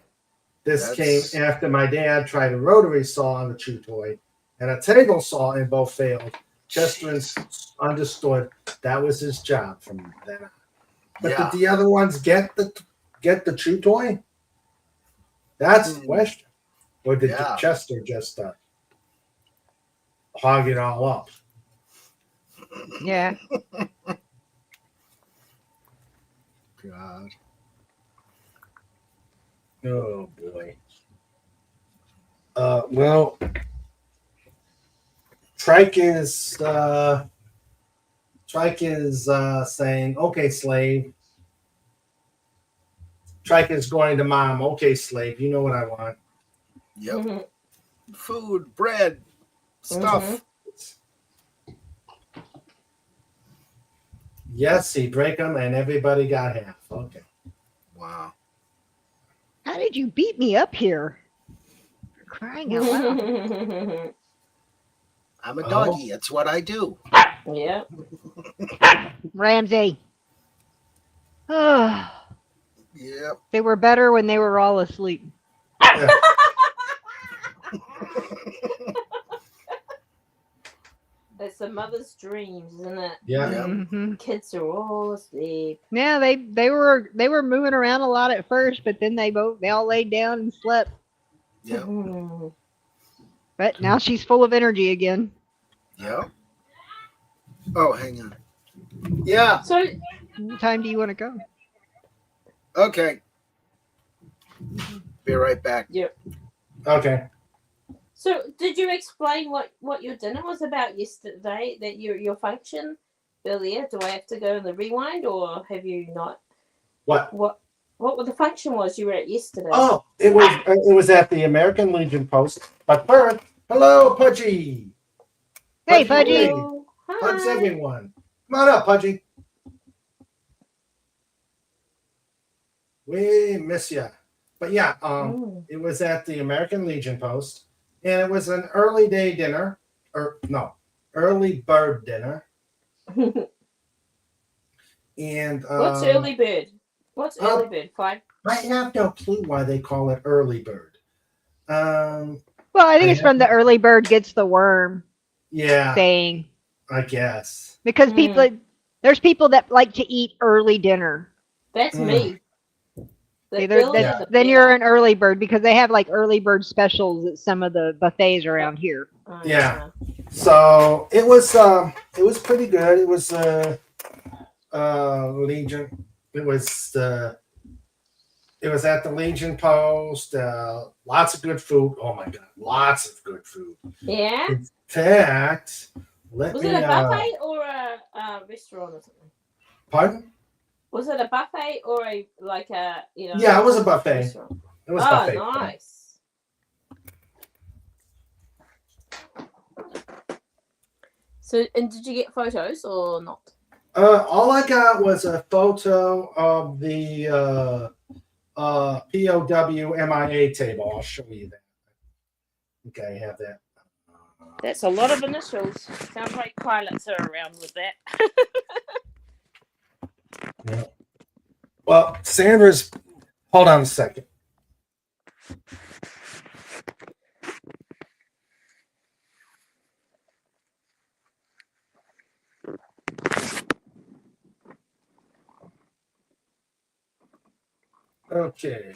This That's- came after my dad tried a rotary saw on the chew toy and a table saw, and both failed. Chester understood that was his job from then on. But Yeah. did the other ones get the chew toy? That's the question. Or did Yeah. Chester just hog it all up? Yeah. God. Oh boy. Well, Trike is saying, "Okay, slave." Trike is going to Mom. "Okay, slave. You know what I want." Yep. Mhm. Food, bread, stuff. Yes, he break them, and everybody got half. Okay. Wow. How did you beat me up here? For crying out loud. I'm a doggy. It's what I do. Yeah. Ramsey. Oh, Yep. they were better when they were all asleep. It's a mother's dreams, isn't it? Yeah. Yeah. Mhm. Kids are all asleep. Yeah, they were moving around a lot at first, but then they all laid down and slept. Yep. Mhm. But now she's full of energy again. Yep. Oh, hang on. Yeah. So What time do you want to go? Okay. Be right back. yeah. Okay. So did you explain what your dinner was about yesterday? That your function earlier? Do I have to go in the rewind, or have you not? What? What the function was you were at yesterday? Oh, it was at the American Legion Post. But first, hello, Pudgy. Hey, Pudgy. Pudgy. Hello. Hugs Hi. everyone. Come on up, Pudgy. We miss you. But yeah, it was at the American Legion Post, and it was an early day dinner, early bird dinner. And What's early bird? What's early bird? 5. I have no clue why they call it early bird. Well, I think it's from the early bird gets the worm Yeah, saying. I guess. Because there's people that like to eat early dinner. That's me. The See, earlier the then you're better. an early bird because they have like early bird specials at some of the buffets around here. Oh, Yeah. So it was pretty good. It was Legion. It was at the Legion Post. Lots of good food. Oh my god, lots of good food. Yeah. In fact, Was it a buffet or a restaurant or something? Pardon? Was it a buffet or a Yeah, it was a buffet. restaurant? It was Oh, buffet. nice. So, and did you get photos or not? All I got was a photo of the POW MIA table. I'll show you that. Okay, I have that. That's a lot of initials. Sounds like pilots are around with that. Yeah. Well, Sandra's. Hold on a second. Okay.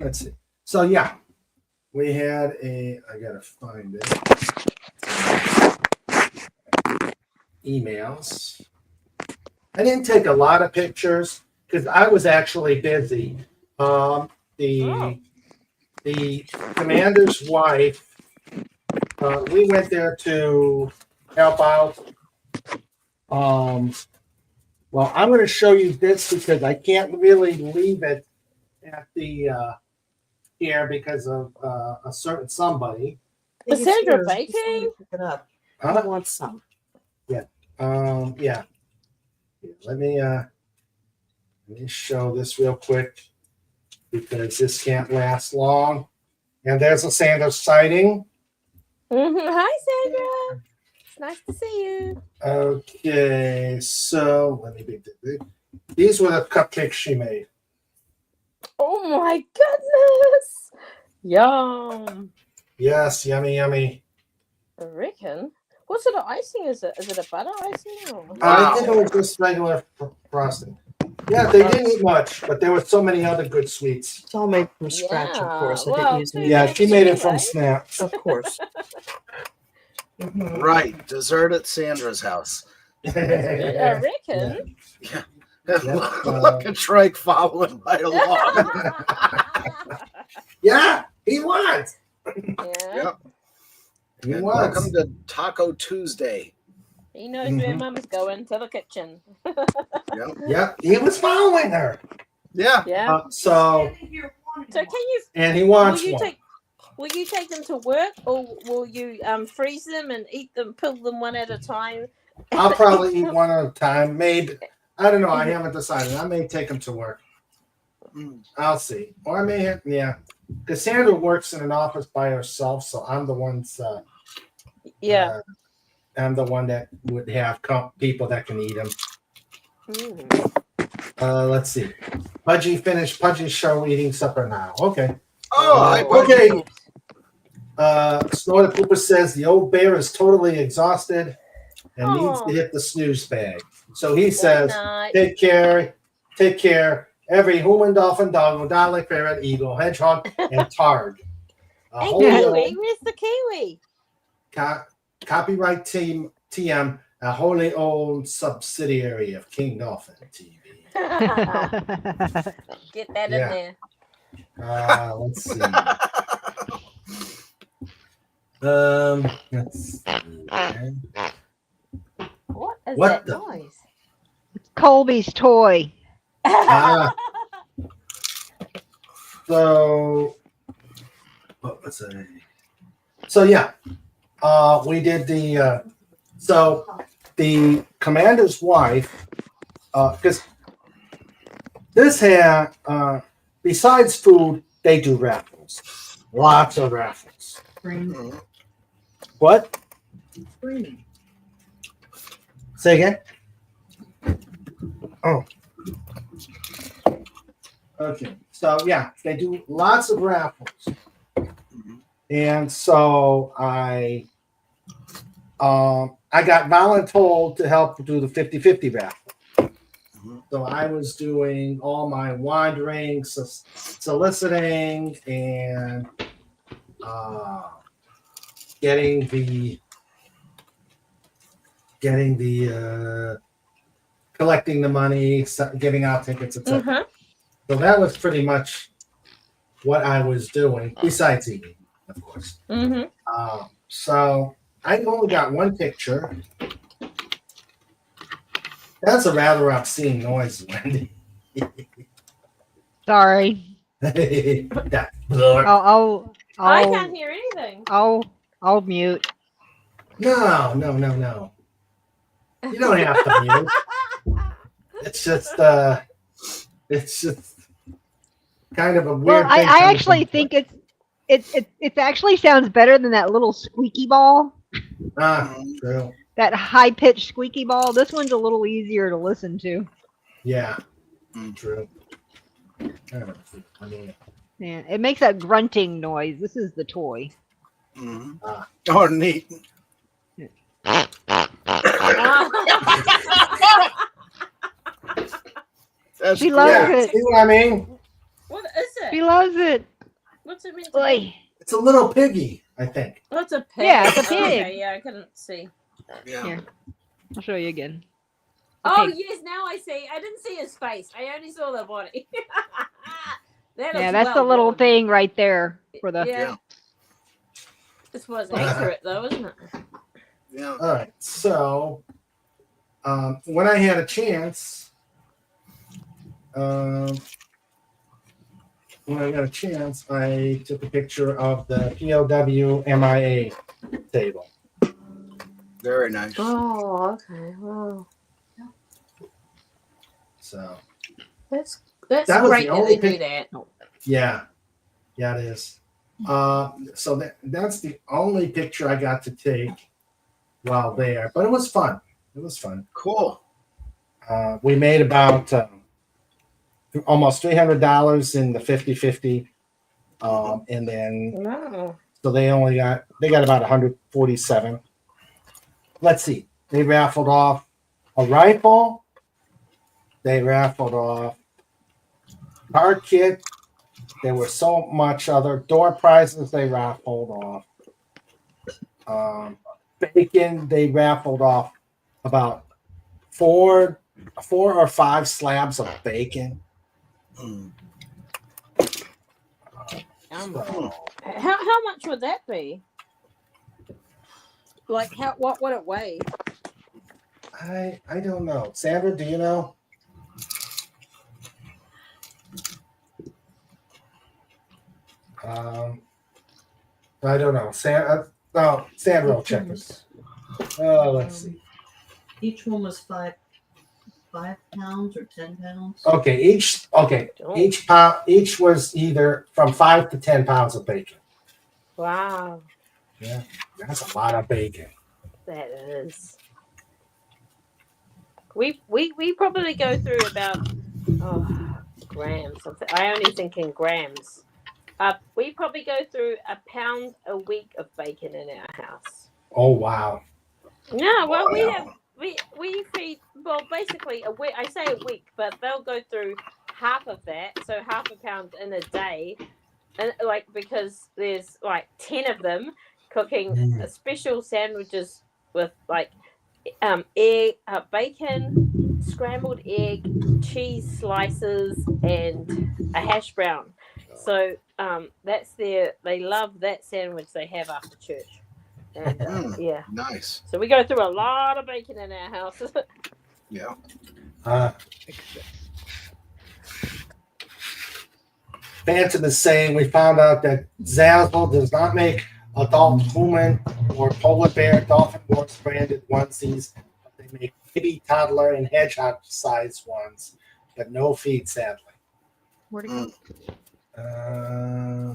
Let's see. So yeah, we had I gotta find it. Emails. I didn't take a lot of pictures because I was actually busy. The commander's wife. We went there to help out. Well, I'm going to show you this because I can't really leave it at the here because of a certain somebody. Was Sandra baking? Pick it up. Huh? I want some. Yeah. Let me show this real quick because this can't last long. And there's a Sandra sighting. Hi, Sandra. It's nice to see you. Okay, so let me be. These were the cupcakes she made. Oh my goodness! Yum. Yes, yummy, yummy. I reckon. What sort of icing is it? Is it a butter icing? Or? I think it was just regular frosting. Yeah, they didn't eat much, but there were so many other good sweets. It's all made from scratch, of course. I well, didn't use too any. Yeah, bad she for made you, it from eh? snaps. Of course. Mhm. Right. Dessert at Sandra's house. I reckon. Look at Shrike following right along. Yeah, he was. Yeah. Yep. He And was. welcome to Taco Tuesday. He knows where Mum's going, to the kitchen. Yep. Yep, he was following her. Yeah. Yeah. So, So can you? and he Will wants you one. take them to work, or will you freeze them and eat them, peel them one at a time? I'll probably eat one at a time. Maybe. I don't know. I haven't decided. I may take him to work. I'll see. Or I may have, yeah. Cassandra works in an office by herself, so I'm the one's. Yeah. I'm the one that would have people that can eat them. Let's see. Pudgy finished Pudgy's show eating supper now. Okay. Oh, Okay. Snorter Cooper says the old bear is totally exhausted and needs to hit the snooze bag. So he says, take care. Every human, dolphin, dog, dolly, ferret, eagle, hedgehog, and targ. Hey, Kiwi, where's the Kiwi? Copyright team TM. a wholly owned subsidiary of King Dolphin TV. Get that Yeah. in there. Let's see. Let's see. Okay. What is What that the- noise? Colby's toy. Ah. So, what was it? So yeah, we did the. So the commander's wife, because this had besides food, they do raffles, lots of raffles. Screaming. What? Screaming. Say again. Oh. Okay. So yeah, they do lots of raffles. And so I got voluntold to help do the 50-50 raffle. So I was doing all my wandering, soliciting, and getting the collecting the money, giving out tickets, etc. Mhm. So that was pretty much what I was doing, besides eating, of course. Mhm. So I only got one picture. That's a rather obscene noise, Wendy. Sorry. That- I can't hear anything. I'll mute. No. You don't have to mute. It's just kind of a weird Well, thing. I coming actually from- think it actually sounds better than that little squeaky ball. True. That high pitched squeaky ball. This one's a little easier to listen to. Yeah. True. I mean, Yeah, it makes that grunting noise. This is the toy. Oh, neat. That's She loves yeah, it. see what I mean? What is She it? loves it. What's it meant to be? Boy. It's a little piggy, I think. Oh, it's a pig. Yeah, it's a Oh, okay, pig. yeah, I couldn't see. Yeah. Here. I'll show you again. Oh Okay. yes, now I see. I didn't see his face. I only saw the body. That Yeah, is that's the well little done. thing right there for the. Yeah. Yeah. This was accurate though, isn't it? Yeah. All right. So when I had a chance, I took a picture of the POW MIA table. Very nice. Oh, okay. Well, So that's That was great the that only they do pic- that. yeah, it is. So that's the only picture I got to take while there, but it was fun. It was fun. Cool. We made about almost $300 in the 50-50. And then Wow. so they got about 147. Let's see. They raffled off a rifle. They raffled off card kit. There were so much other door prizes they raffled off. Bacon, they raffled off about four or five slabs of bacon. Mm. How much would that be? Like what would it weigh? I don't know. Sandra, do you know? I don't know. Sandra will check this. Oh, let's see. Each one was 5 pounds or 10 pounds. Okay, each was either from 5 to 10 pounds of bacon. Wow, Yeah, that's a lot of bacon. that is. We probably go through about grams. I only think in grams. We probably go through a pound a week of bacon in our house. Oh wow. No, well we Wow. have we feed basically a week. I say a week, but they'll go through half of that, so half a pound in a day, and because there's 10 of them cooking special sandwiches with egg, bacon, scrambled egg, cheese slices, and a hash brown. So that's they love that sandwich they have after church. And yeah, Nice. so we go through a lot of bacon in our house. Yeah. Phantom is saying we found out that Zazzle does not make adult human or polar bear dolphin wars branded onesies, but they make baby, toddler, and hedgehog size ones, but no feed, sadly. Where'd it go?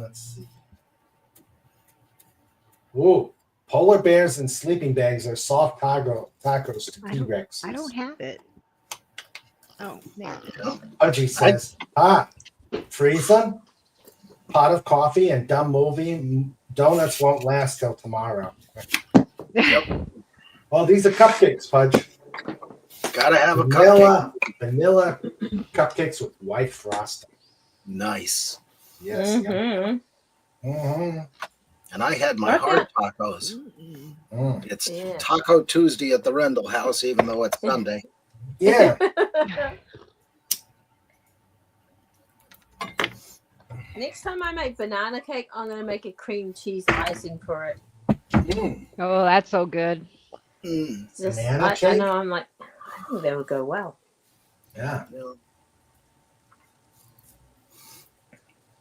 Let's see. Ooh, polar bears and sleeping bags are soft tacos to T-Rex. I don't have it. Oh, there. Pudgy says, freeze them, pot of coffee, and dumb movie. Donuts won't last till tomorrow. Oh, these are cupcakes, Pudge. Gotta have a cupcake. Vanilla cupcakes with white frosting. Nice. Yes. Mhm. Mm-hmm. And I had my heart tacos. Mm. It's Yeah. Taco Tuesday at the Rendell House, even though it's Sunday. Yeah. Next time I make banana cake, I'm gonna make a cream cheese icing for it. Mm. Oh, that's so good. Mm. Just, Banana I cake? know. I'm like, I think that would go well. Yeah. Yeah.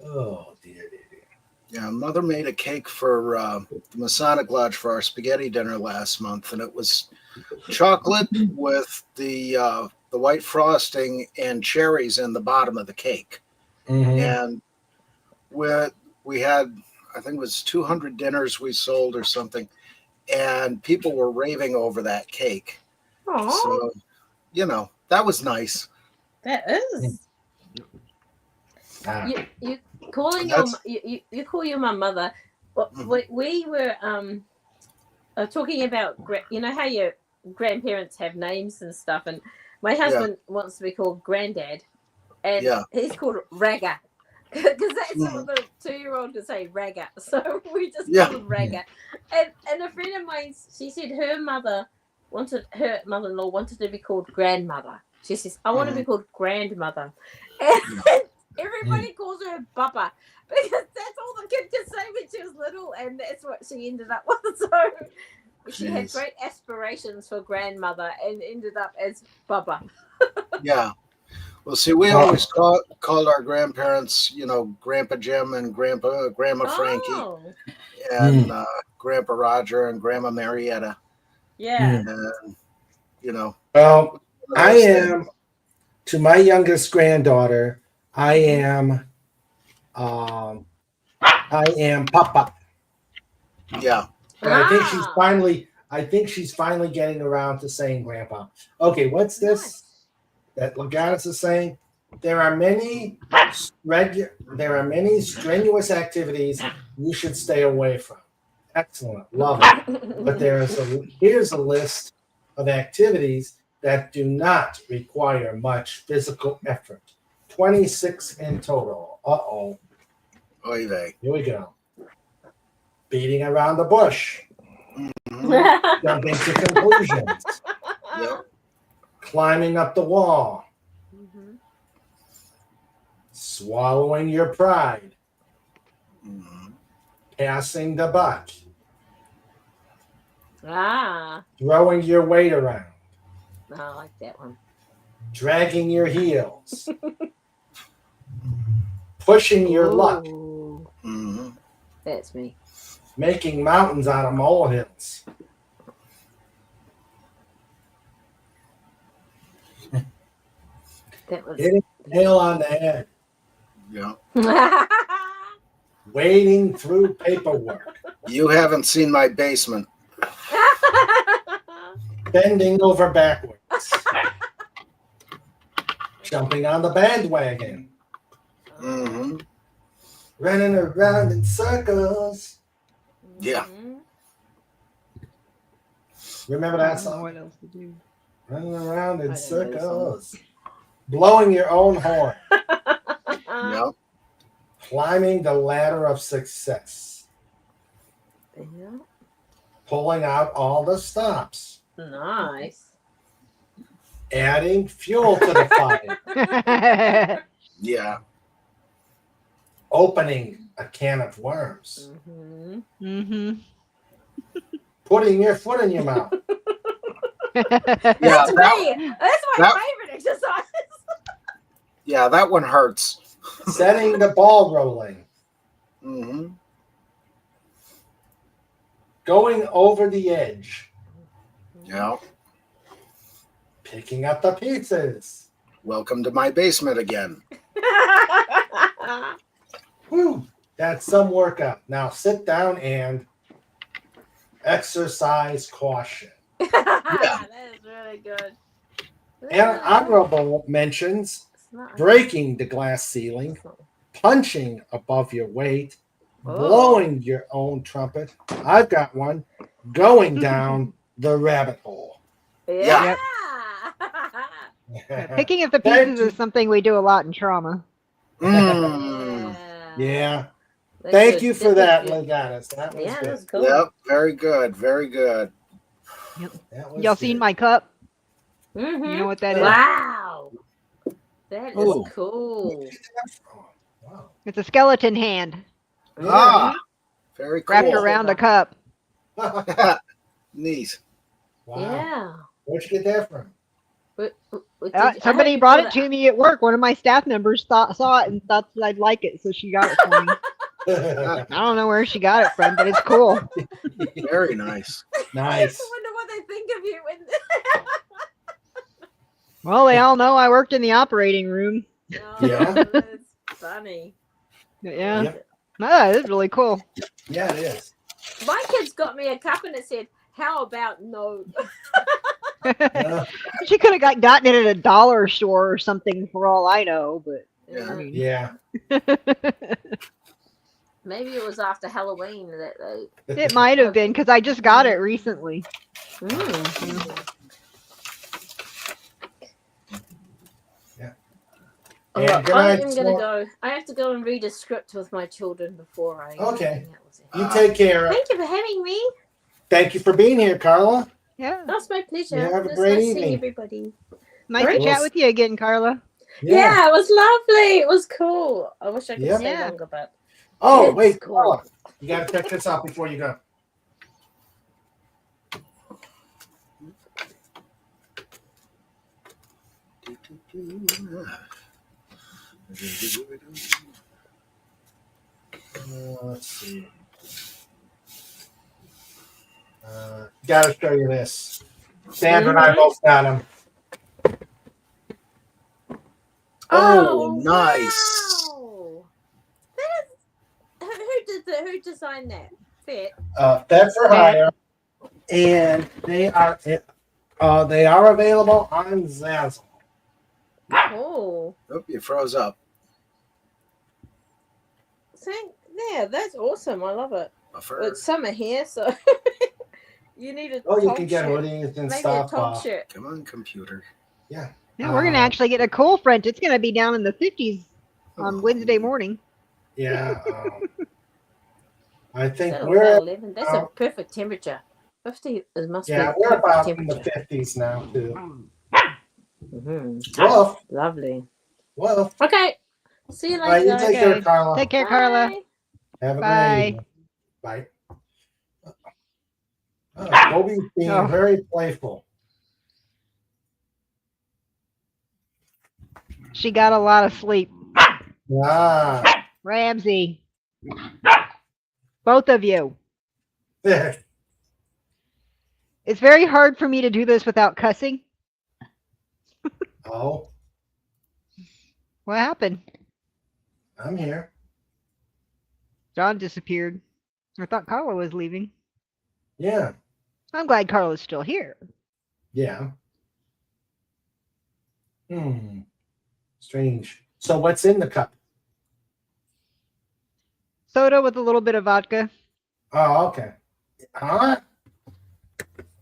Oh, dear. Yeah, Mother made a cake for the Masonic Lodge for our spaghetti dinner last month, and it was chocolate with the white frosting and cherries in the bottom of the cake. Mm-hmm. And we had, I think it was 200 dinners we sold or something, and people were raving over that cake. Aww, So, that was nice. that is. Ah. You calling your you call your mother. Well, we were talking about you know how your grandparents have names and stuff, and my husband wants to be called Granddad, and he's called Ragga because that's what the 2-year-old can say, Ragga. So we just call him Ragga. And a friend of mine, she said her mother-in-law wanted to be called Grandmother. She says, I want to be called Grandmother. And everybody calls her Papa because that's all the kid could say when she was little, and that's what she ended up with. So she had great aspirations for grandmother and ended up as Papa. Yeah. Well, see, we always called our grandparents, Grandpa Jim and Grandma Frankie, and Grandpa Roger and Grandma Marietta. Yeah. And, Well, I am, to my youngest granddaughter, I am Papa. Yeah. But I think she's finally getting around to saying Grandpa. Okay, what's this? Nice. That Laganis is saying? There are many strenuous activities you should stay away from. Excellent, love it. But here's a list of activities that do not require much physical effort. 26 in total. Uh-oh. Oy vey. Here we go. Beating around the bush. Mhm. Jumping to conclusions. Yep. Climbing up the wall. Swallowing your pride. Mhm. Passing the buck. Throwing your weight around. I like that one. Dragging your heels. Pushing your luck. Mhm. That's me. Making mountains out of molehills. That was Hitting the nail on the head. Yeah. Wading through paperwork. You haven't seen my basement. Bending over backwards. Jumping on the bandwagon. Mm-hmm. Running around in circles. Yeah. Remember that song? What else to do? Running around in I didn't know the circles. Blowing your own horn. Yep. Climbing the ladder of success. Yeah. Pulling out all the stops. Nice. Adding fuel to the fire. Yeah. Opening a can of worms. Mm-hmm. Mm-hmm. Putting your foot in your mouth. Yeah, That's that, me. That's my that- favorite exercise. yeah, that one hurts. Setting the ball rolling. Mm-hmm. Going over the edge. Yeah. Picking up the pieces. Welcome to my basement again. Whew, that's some workout. Now sit down and exercise caution. That is really good. And honorable mentions, It's not- breaking the glass ceiling, it's not- punching above your weight, Oh. blowing your own trumpet. I've got one. Going down the rabbit hole. Yeah. Picking up the Thank pieces you. is something we do a lot in trauma. Mm. Yeah. That's Thank good. you for that, Legatus. That was Yeah, good. that's cool. Yep. Very good. Very good. That was Y'all seen good. my cup? Mm-hmm. You know what that is? Wow. That is Oh. cool. Wow. It's a skeleton hand Ah, very cool. wrapped around a cup. Neat. Wow. Yeah. Where'd you get that from? Somebody brought it to me at work. One of my staff members saw it and thought that I'd like it, so she got it for me. I don't know where she got it from, but it's cool. Very nice. Nice. I wonder what they think of you when. Well, they all know I worked in the operating room. Oh, Yeah. That's funny. Yeah. Yep. Ah, it's really cool. Yeah, it is. My kids got me a cup and it said, "How about no?" Uh, She could have gotten it at a dollar store or something for all I know, but Yeah. I mean, yeah. Maybe it was after Halloween that they. it might have been because I just got it recently. Mm. Yeah. Oh, And good I night, am gonna Swan. go. I have to go and read a script with my children before I. Okay. hang out with them. You take care. Thank you for having me. Thank you for being here, Carla. Yeah. That's my pleasure. You have a It's great nice evening. seeing everybody. Nice to Alright. chat with you again, Carla. Yeah. It was lovely. It was cool. I wish I could Yeah. stay Yeah. longer, but Oh, It's wait, cool. Carla. You got to check this out before you go. Let's see. Got to show you this. Sandra and I both got them. Oh, nice. wow. That is, who did that? Who designed that? Fit. That's for hire, and they are available on Zazzle. Oh, Oh, you froze up. yeah, that's awesome. I love it. Buffer. It's summer here, so you need a Oh, you top can get shirt. hoodies and Maybe stuff. a top shirt. Come on, computer. Yeah. Yeah, we're gonna actually get a cold front. It's gonna be down in the 50s Oh. on Wednesday morning. Yeah. I think Is that we're about 11? That's a uh, perfect temperature. 50 it must yeah be we're perfect about in the temperature. 50s now too. Mm-hmm. Well, Lovely. well. Okay. See you All right, later. you take care, Okay. Carla. Take care, Carla. Bye. Have a Bye. great evening. Bye. Kobe's being Oh. very playful. She got a lot of sleep. Ah. Ramsey. Both of you. It's very hard for me to do this without cussing. Oh, What happened? I'm here. John disappeared. I thought Carla was leaving. Yeah. I'm glad Carla's still here. Yeah. Strange. So what's in the cup? Soda with a little bit of vodka. Oh, okay. Huh?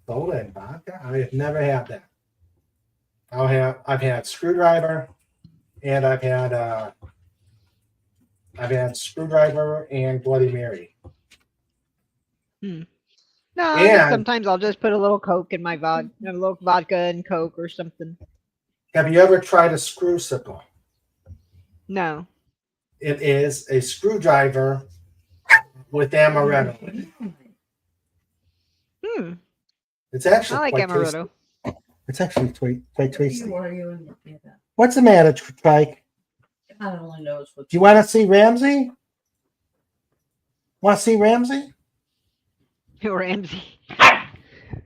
Soda and vodka? I have never had that. I've had screwdriver, and I've had screwdriver and Bloody Mary. No, And sometimes I'll just put a little Coke in my vodka, a little vodka and Coke or something. have you ever tried a screw sickle? No. It is a screwdriver with amaretto. Hmm. It's I actually like quite amaretto. tasty. It's actually quite tasty. What are you in the What's the matter, Trike? God only knows what. Do you want to see Ramsey? Want to see Ramsey? Ramsey.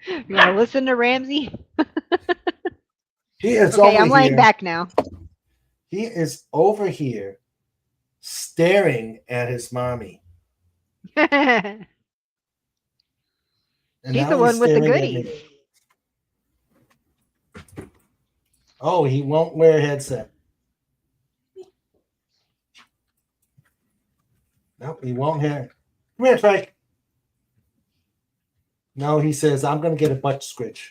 You want to listen to Ramsey? He is Okay, over I'm laying here. back now. He is over here staring at his mommy. He's And now the one with the staring at me. goodies. Oh, he won't wear a headset. Nope, he won't have. Come here, Trike. No, he says, I'm going to get a butt scritch.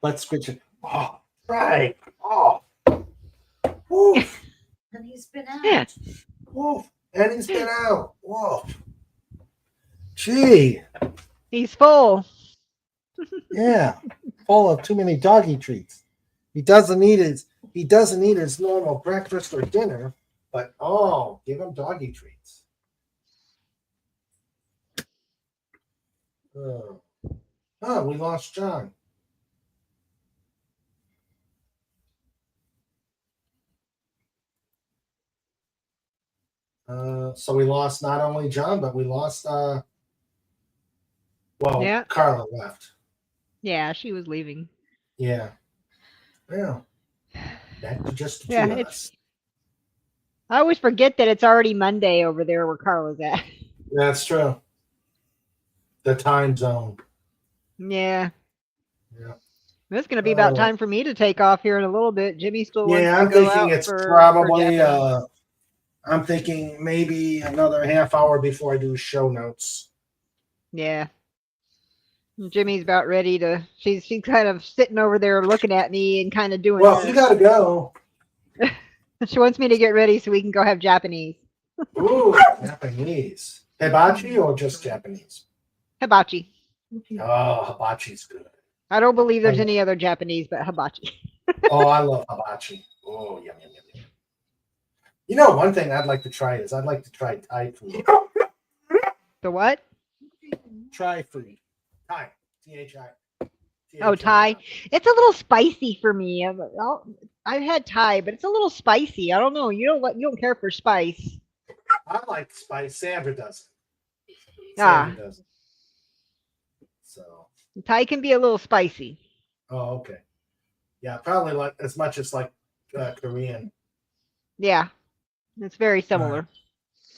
Butt scritch. Oh, Trike. Oh. Woo. And he's been out. Woo. And he's been out. Whoa. Gee. He's full. Yeah. Full of too many doggy treats. He doesn't eat his normal breakfast or dinner, but give him doggy treats. Oh, we lost John. So we lost not only John, but we lost Yeah. Carla left. Yeah, she was leaving. Yeah. Well, that's just the Yeah, two of it's- us. I always forget that it's already Monday over there where Carla's at. That's true. The time zone. Yeah. Yeah. It's going to be about Oh. time for me to take off here in a little bit. Jimmy still wants Yeah, to I'm go thinking out it's for probably Japanese. I'm thinking maybe another half hour before I do show notes. Yeah. Jimmy's about ready to. She's kind of sitting over there looking at me and kind of doing. Well, this. you gotta go. She wants me to get ready so we can go have Japanese. Ooh, Japanese. Hibachi or just Japanese? Hibachi. Oh, hibachi's good. I don't believe there's I- any other Japanese but hibachi. Oh, I love hibachi. Oh, yum, yum, yum, yum. You know, one thing I'd like to try is I'd like to try Thai food. The what? Try food. Thai. Thai. Oh, Thai. It's a little spicy for me. I've had Thai, but it's a little spicy. I don't know. You don't care for spice. I like spice. Sandra doesn't. Ah. Sandra doesn't. So. Thai can be a little spicy. Oh, okay. Yeah, probably like as much as like Korean. Yeah, it's very similar.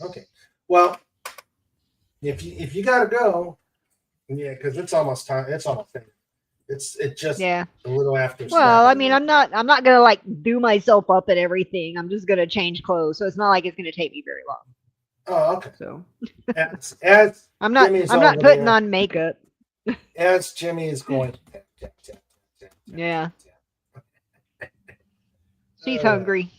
Okay. Well, if you gotta go, yeah, because it's almost time. It's almost time. It's just Yeah. a little after. Well, I 7. mean, I'm not gonna like do myself up and everything. I'm just gonna change clothes, so it's not like it's gonna take me very long. Oh, okay. So As I'm not Jimmy's I'm not over putting there. on makeup. as Jimmy is going. Yeah. She's Uh, hungry.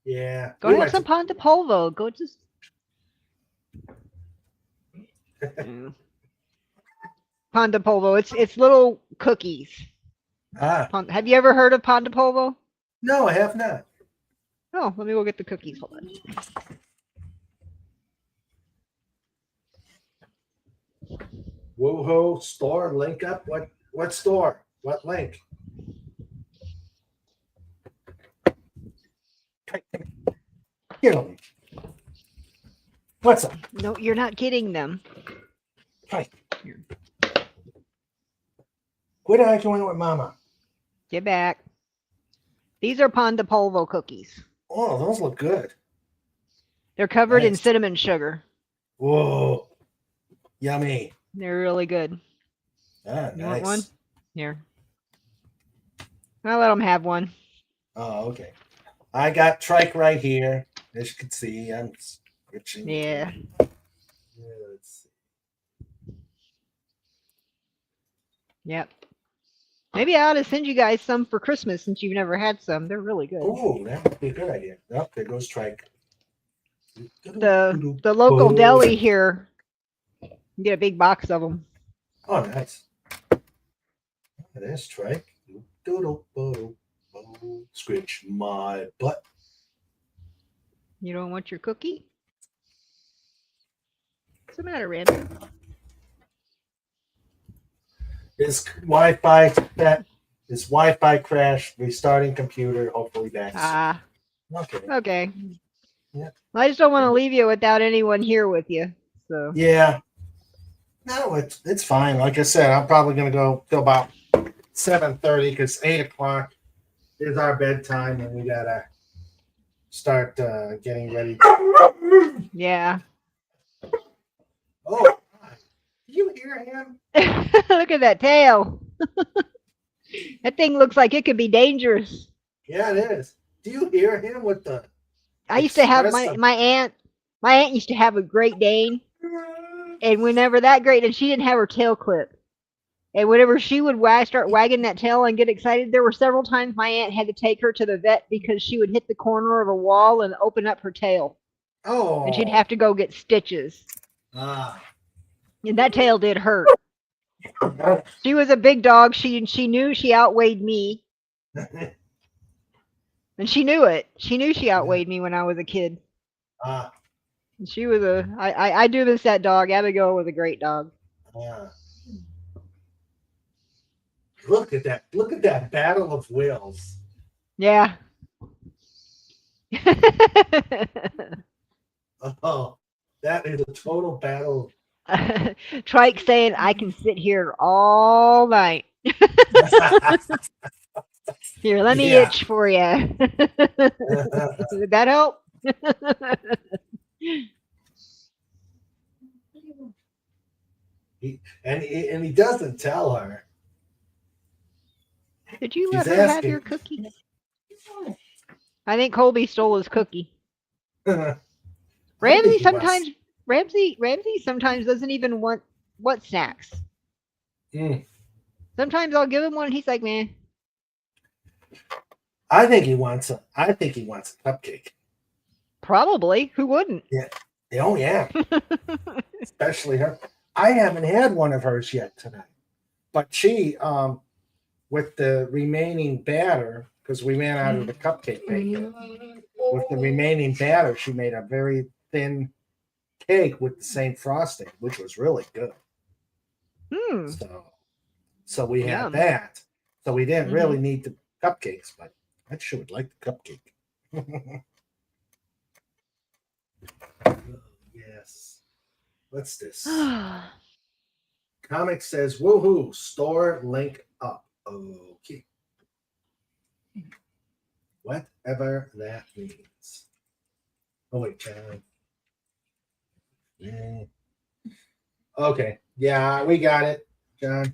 Yeah. Go we have went some pan de polvo. Go just. Mm. Pan de polvo. It's little cookies. Have you ever heard of pan de polvo? No, I have not. Oh, let me go get the cookies. Hold on. Woohoo store link up. What store? What link? Get on. What's up? No, you're not getting them. Hi. Quit arguing with Mama. Get back. These are pan de polvo cookies. Oh, those look good. They're covered in Nice. cinnamon sugar. Whoa. Yummy. They're really good. Ah, You nice. want one? Here. I'll let them have one. Oh, okay. I got trike right here. As you can see, I'm switching. Yeah. Let's see. Yep. Maybe I ought to send you guys some for Christmas since you've never had some. They're really good. Oh, that would be a good idea. Oh, there goes trike. The local deli here. You get a big box of them. Oh, nice. There's Trey. Scratch my butt. You don't want your cookie? What's the matter, Randy? His Wi-Fi crash, restarting computer, hopefully back soon. Ah, Okay. okay. Yeah. I just don't want to leave you without anyone here with you. So Yeah. No, it's fine. Like I said, I'm probably gonna go till about 7:30 because 8 o'clock is our bedtime, and we gotta start getting ready. yeah. Oh, do you hear him? Look at that tail. That thing looks like it could be dangerous. Yeah, it is. Do you hear him with the? I used to have expressive- my aunt. My aunt used to have a Great Dane, and whenever that Great Dane, she didn't have her tail clipped. And whenever she would start wagging that tail and get excited, there were several times my aunt had to take her to the vet because she would hit the corner of a wall and open up her tail, Oh. and she'd have to go get stitches. Ah. And that tail did hurt. She was a big dog. She knew she outweighed me, and she knew it. She knew she outweighed me when I was a kid. Ah. And she was I do miss that dog. Abigail was a great dog. Yeah. Look at that! Look at that battle of wills. Yeah. Oh, that is a total battle. Trike saying I can sit here all night. Here, let me Yeah. itch for you. Did that help? And he doesn't tell her. Did you He's let her have asking. your cookie? I think Colby stole his cookie. I Ramsey think he sometimes Ramsey sometimes doesn't even want snacks. Mm. Sometimes I'll give him one and he's like, man. I think he wants a cupcake. Probably. Who wouldn't? Oh yeah, especially her. I haven't had one of hers yet tonight, but she with the remaining batter, because we ran out of the cupcake maker. With the remaining batter, she made a very thin cake with the same frosting, which was really good. Hmm. So we had Yum. that. So we didn't really need the cupcakes, but I sure would like the cupcake. Oh, yes. What's this? Comic says, woohoo, store link up. Okay. Whatever that means. Oh, wait, John. Yeah. Okay. Yeah, we got it, John.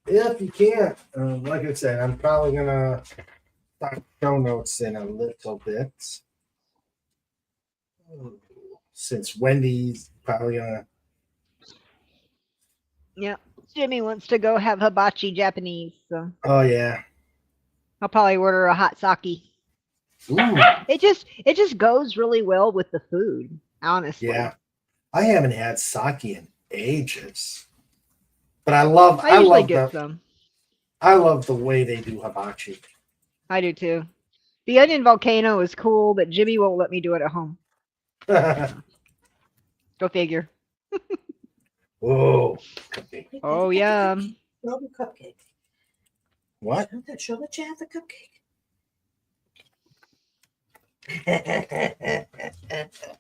If you can't, like I said, I'm probably going to start show notes in a little bit. Since Wendy's probably going to. Yeah. Jimmy wants to go have hibachi Japanese, so Oh, yeah. I'll probably order a hot sake. Ooh, It just goes really well with the food, honestly. yeah. I haven't had sake in ages. But I love I usually love get the some. I love the way they do hibachi. I do too. The onion volcano is cool, but Jimmy won't let me do it at home. Go figure. Whoa. Cupcake. Oh yeah. Show the cupcake. What? Show that you have the cupcake.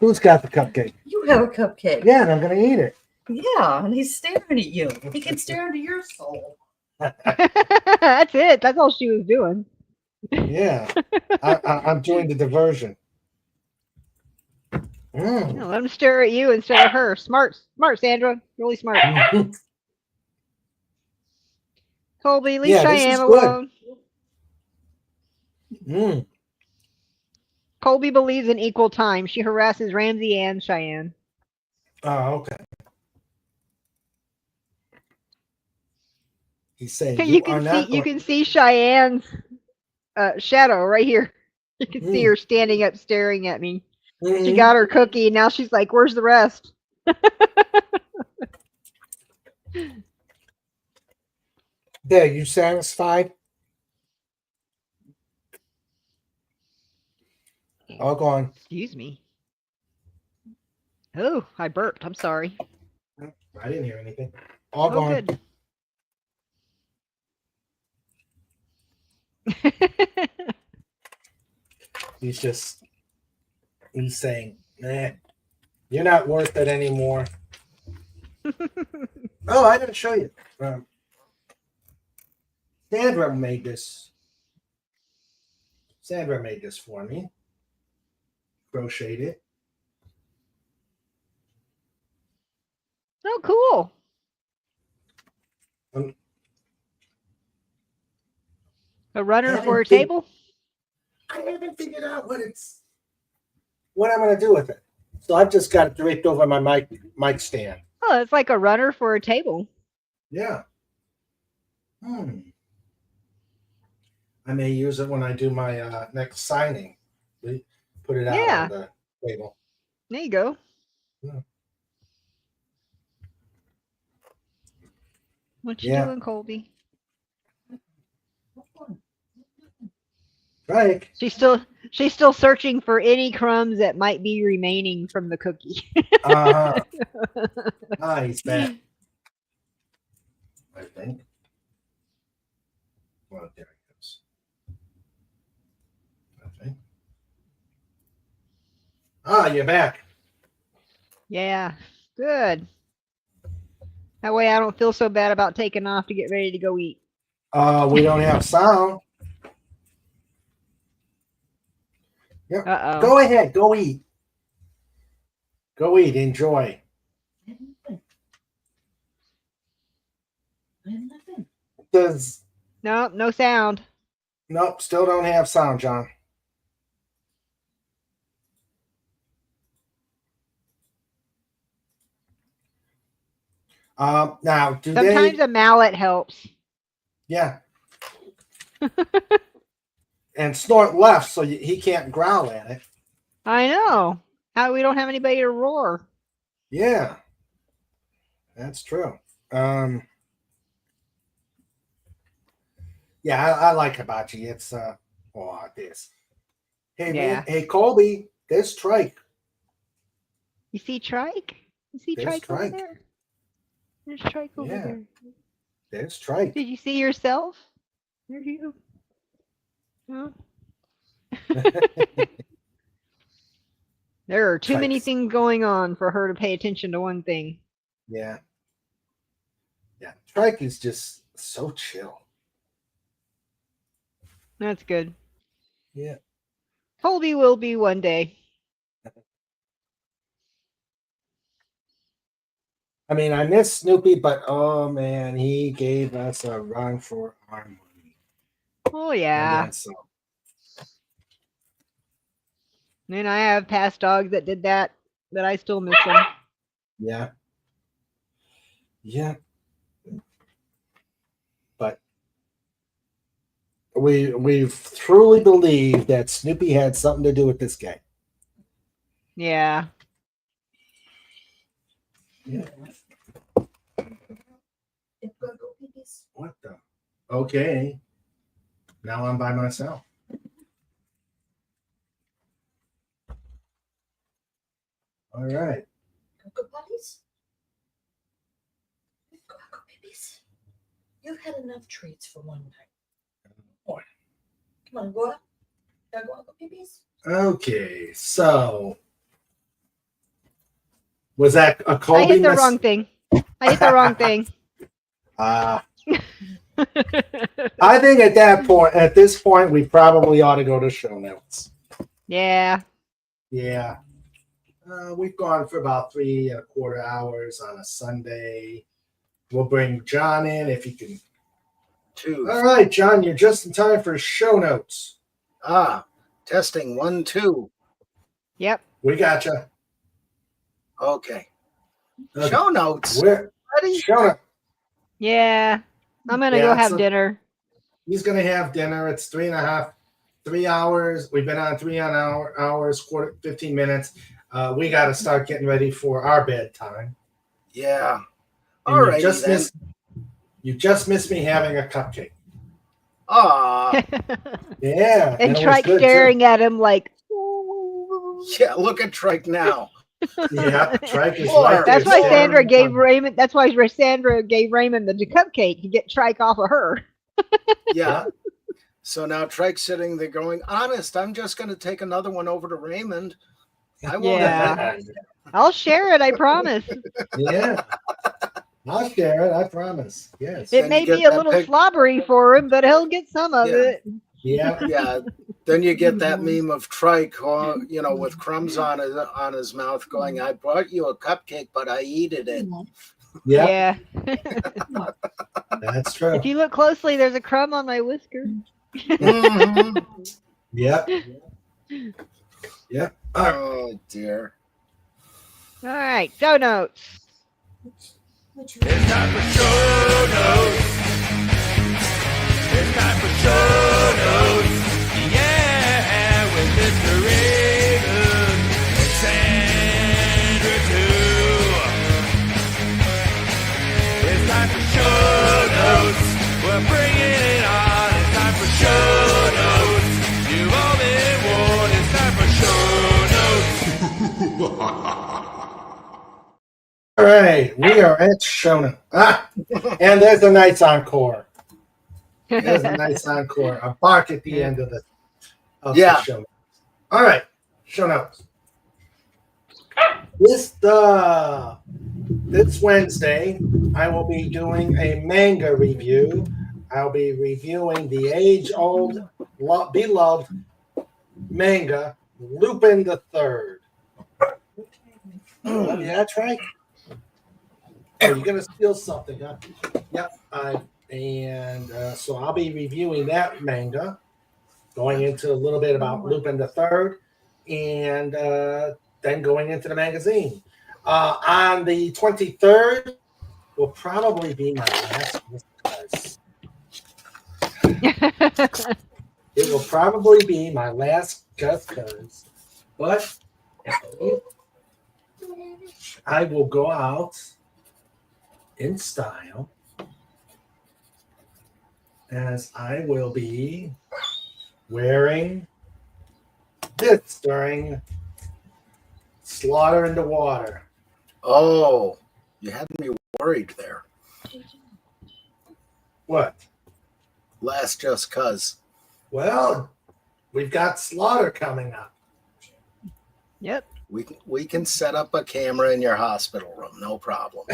Who's got the cupcake? You have a cupcake. Yeah, and I'm gonna eat it. Yeah, and he's staring at you. He can stare into your soul. That's it. That's all she was doing. Yeah. I'm doing the diversion. Mm. Yeah, let him stare at you instead of her. Smart, Sandra. Really smart. Colby, leave Yeah, this Cheyenne is good. alone. Mm. Colby believes in equal time. She harasses Ramsey and Cheyenne. Oh, okay. He's saying You can see Cheyenne's shadow right here. You can see her standing up staring at me. She Mhm. got her cookie and now she's like, where's the rest? There, you satisfied? All gone. Excuse me. Oh, I burped. I'm sorry. I didn't hear anything. All Oh, gone. good. He's saying, nah, you're not worth it anymore. Oh, I didn't show you. Sandra made this. Sandra made this for me. Crocheted it. Oh, cool. A runner Haven't for a been- table? I haven't figured out what I'm gonna do with it. So I've just got it draped over my mic stand. Oh, it's like a runner for a table. Yeah. I may use it when I do my next signing. We put it out Yeah. on the table. There you go. Yeah. What you Yeah. doing, Colby? Right. She's still searching for any crumbs that might be remaining from the cookie. Uh-huh. He's back. I think. Well, there he goes. I think. You're back. Yeah, good. That way I don't feel so bad about taking off to get ready to go eat. We don't have sound. Uh-oh. Go ahead, go eat. Go eat, enjoy. Does Nope, no sound. Nope, still don't have sound, John. Now do Sometimes they? a mallet helps. Yeah. And Snort left, so he can't growl at it. I know. How we don't have anybody to roar. Yeah, that's true. Yeah, I like Hibachi. It's this. Hey Yeah. man, hey Colby, there's Trike. You see Trike? You see There's Trike over Trike. there? There's Trike over Yeah. there. There's Trike. Did you see yourself? There you go. Huh? There are too many Trike's- things going on for her to pay attention to one thing. Yeah. Yeah. Trike is just so chill. That's good. Yeah. Colby will be one day. I mean, I miss Snoopy, but oh man, he gave us a run for our money. Oh And yeah. then some. And I have past dogs that did that, but I still miss them. Yeah. Yeah. But we truly believe that Snoopy had something to do with this game. Yeah. Yeah. What the? Okay. Now I'm by myself. All right. Go puppies. Go babies. You've had enough treats for one night. Boy. Come on, go up. Go babies. Okay. So was that a I Colby hit the miss? wrong thing. I hit the wrong thing. I think at this point, we probably ought to go to show notes. Yeah. Yeah. We've gone for about 3.25 hours on a Sunday. We'll bring John in if he can. 2. All right, John, you're just in time for show notes. Testing 1, 2. Yep. We got you. Okay. Show notes. We're Ready? show notes. Yeah. I'm gonna Yeah, go have so- dinner. He's going to have dinner. It's 3.5 3 hours. We've been on 3 hours, 15 minutes. We got to start getting ready for our bedtime. Yeah. And All right. You just missed me having a cupcake. Ah, Yeah. And it was Trike good, staring at him like. yeah. Look at Trike now. too. Yeah. Trike is Or- right there That's why staring Sandra at gave him. Raymond. That's why Sandra gave Raymond the cupcake to get Trike off of her. Yeah. So now Trike's sitting there going, honest, I'm just going to take another one over to Raymond. I won't have Yeah. it. I'll share it. I promise. Yeah. I'll share it. I promise. Yes. It Then may you get be a that little pic- slobbery for him, but he'll get some of Yeah. it. Yeah. Yeah. Then you get that meme of Trike, with crumbs on his mouth going, I brought you a cupcake, but I eated it. Yeah. Yeah. That's true. If you look closely, there's a crumb on my whisker. Mhm. Yep. Yep. All right. Oh, dear. All right, show notes. It's time for show notes. It's time for show notes. Yeah, with Mr. Raymond and Sandra too. It's time for show notes. We're bringing it on. It's time for show notes. You've all been warned. It's time for show notes. All right, we are at Shona. And there's a nice encore. There's a nice encore. A bark at the end of the Yeah. show. All right, show notes. This Wednesday, I will be doing a manga review. I'll be reviewing the age-old, beloved manga, Lupin the Third. Oh, yeah, that's right. Oh, you're gonna steal something, huh? Yep. So I'll be reviewing that manga, going into a little bit about Lupin the Third, and then going into the magazine. On the 23rd will probably be my last Christmas. It will probably be my last Christmas, but I will go out in style, as I will be wearing this during Slaughter in the Water. Oh, you had me worried there. What? Last just cuz. Well, we've got Slaughter coming up. Yep. We can set up a camera in your hospital room, no problem.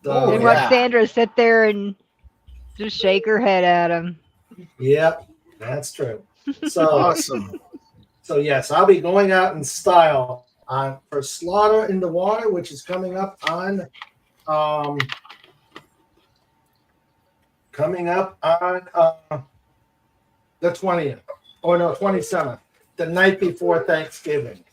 So, And yeah. watch Sandra sit there and just shake her head at him. Yep, that's true. So, Awesome. so yes, I'll be going out in style for Slaughter in the Water, which is coming up on the 20th. Oh no, 27th, the night before Thanksgiving.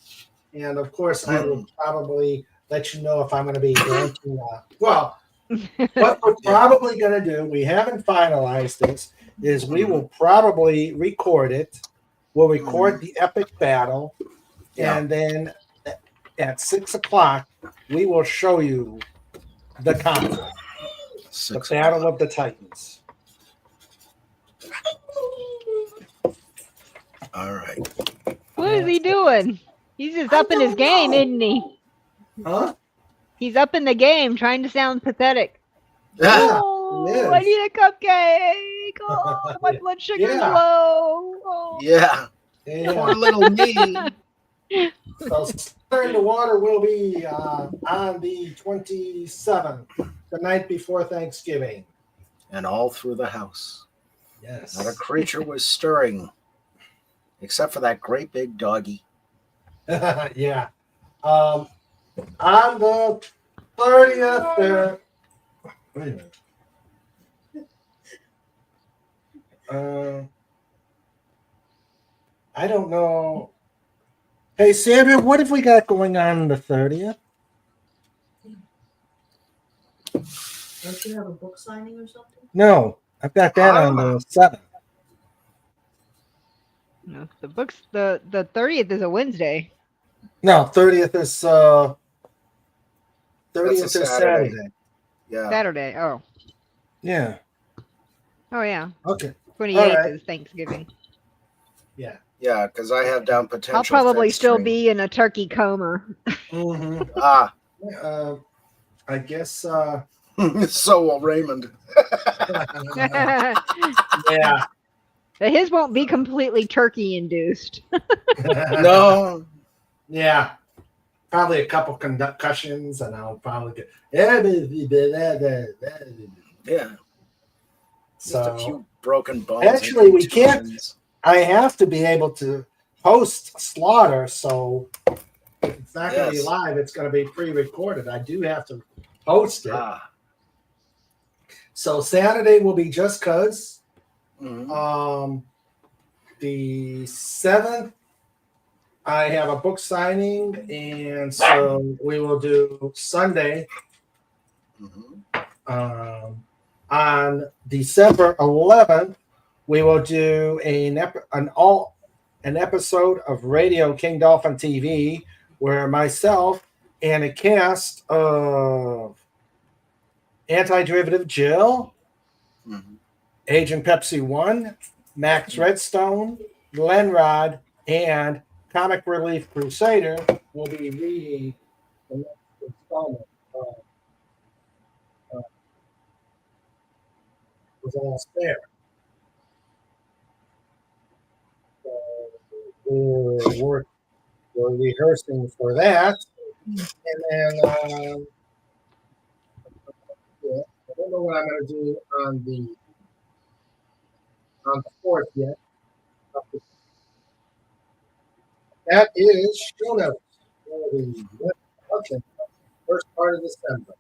And of course, I will probably let you know if I'm going to be dancing. What we're probably going to do, we haven't finalized this, is we will probably record it. We'll record the epic battle, and then at 6 o'clock, we will show you the conflict, the Battle of the Titans. All right. What is he doing? He's just up in his game, isn't he? Huh? He's up in the game, trying to sound pathetic. Yeah, Oh, it is. I need a cupcake. Oh, my blood sugar's Yeah. low. Oh. Yeah. Poor Yeah. little me. So Slaughter in the Water will be on the 27th, the night before Thanksgiving. And all through the house. Yes. Not a creature was stirring, except for that great big doggy. Yeah. On the 30th, there. Wait a minute. I don't know. Hey, Sandra, what have we got going on the 30th? Don't you have a book signing or something? No, I've got that on the 7th. No, the books. The 30th is a Wednesday. No, 30th is 30th is Saturday. Saturday. Yeah. Saturday. Oh. Yeah. Oh yeah. Okay. 28th right. is Thanksgiving. Yeah. Yeah, because I have down potential. I'll probably still fenstring. be in a turkey coma. Mm-hmm. Ah, I guess. so will Raymond. Yeah. His won't be completely turkey induced. No. Yeah. Probably a couple concussions, and I'll probably get. Yeah. Just a So few broken bones. Actually, and we can't- contusions. I have to be able to host Slaughter, so if it's not going to be Yes. live, it's going to be pre-recorded. I do have to host it. Ah. So Saturday will be just cuz. Mhm. The 7th, I have a book signing, and so we will do Sunday. Mhm. On December 11th, we will do an episode of Radio King Dolphin TV, where myself and a cast of Anti-Derivative Jill, Mhm. Agent Pepsi 1, Max Redstone, Glenrod, and Comic Relief Crusader will be reading the next installment of Was All Spare. So we're rehearsing for that. And then yeah, I don't know what I'm going to do on the 4th yet. That is show notes for the production, first part of December.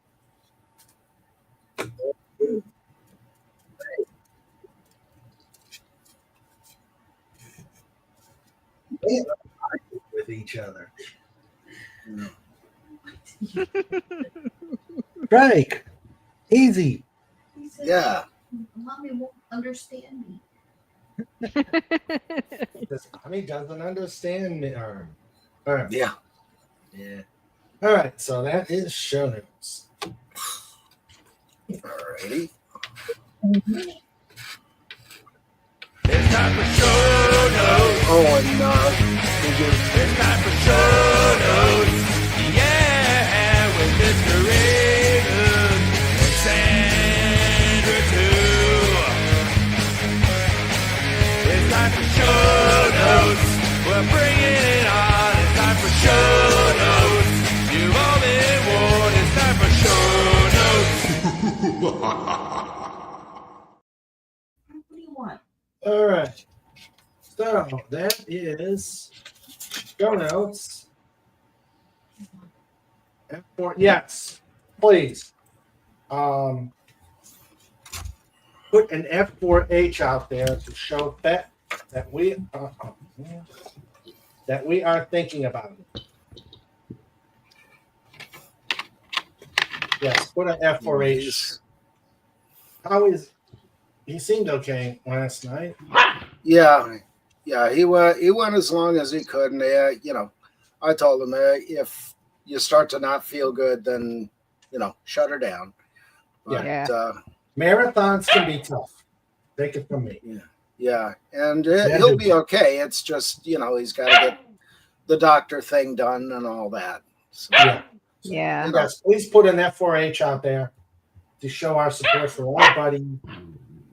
They are arguing with each other. Drake, easy. He said, Yeah. Mommy won't understand me. This mommy doesn't understand me. All right. Yeah. Yeah. All right. So that is show notes. Alrighty. It's time for show notes. Oh, and It's time for show notes. Yeah, with Mr. Raymond and Sandra too. It's time for show notes. We're bringing it on. It's time for show notes. You've all been warned. It's time for show notes. What do you want? All right. So that is show notes. F4, yes, please. Put an F4H out there to show that we are thinking about it. Yes, put an F4H. How is he? Seemed okay last night. Yeah. Yeah. He went as long as he could. And, I told him if you start to not feel good, then, shut her down. But, Yeah. Marathons can be tough. Take it from me. Yeah. And he'll be okay. It's just, he's got to get the doctor thing done and all that. So, Yeah. Yeah. Yes, please put an F4H out there to show our support for everybody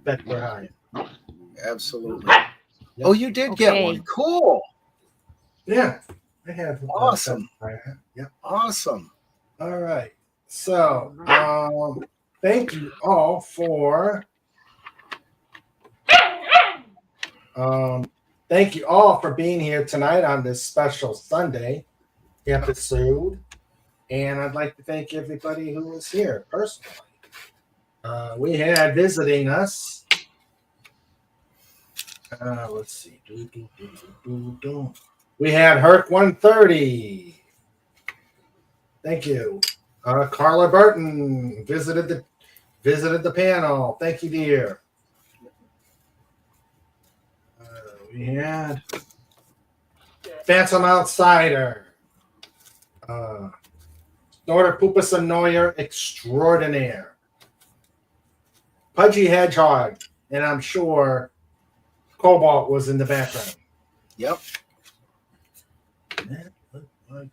that we're hiring. Absolutely. Oh, you did get Okay. one. Cool. Yeah, I have. Awesome. Yeah. Awesome. All right. So, thank you all for. Thank you all for being here tonight on this special Sunday episode, and I'd like to thank everybody who was here personally. We had visiting us. Let's see. We had Herc 130. Thank you. Carla Burton visited visited the panel. Thank you, dear. We had Phantom Outsider. Snorter Poopus Annoyer Extraordinaire. Pudgy Hedgehog. And I'm sure Cobalt was in the background. Yep. That looked like,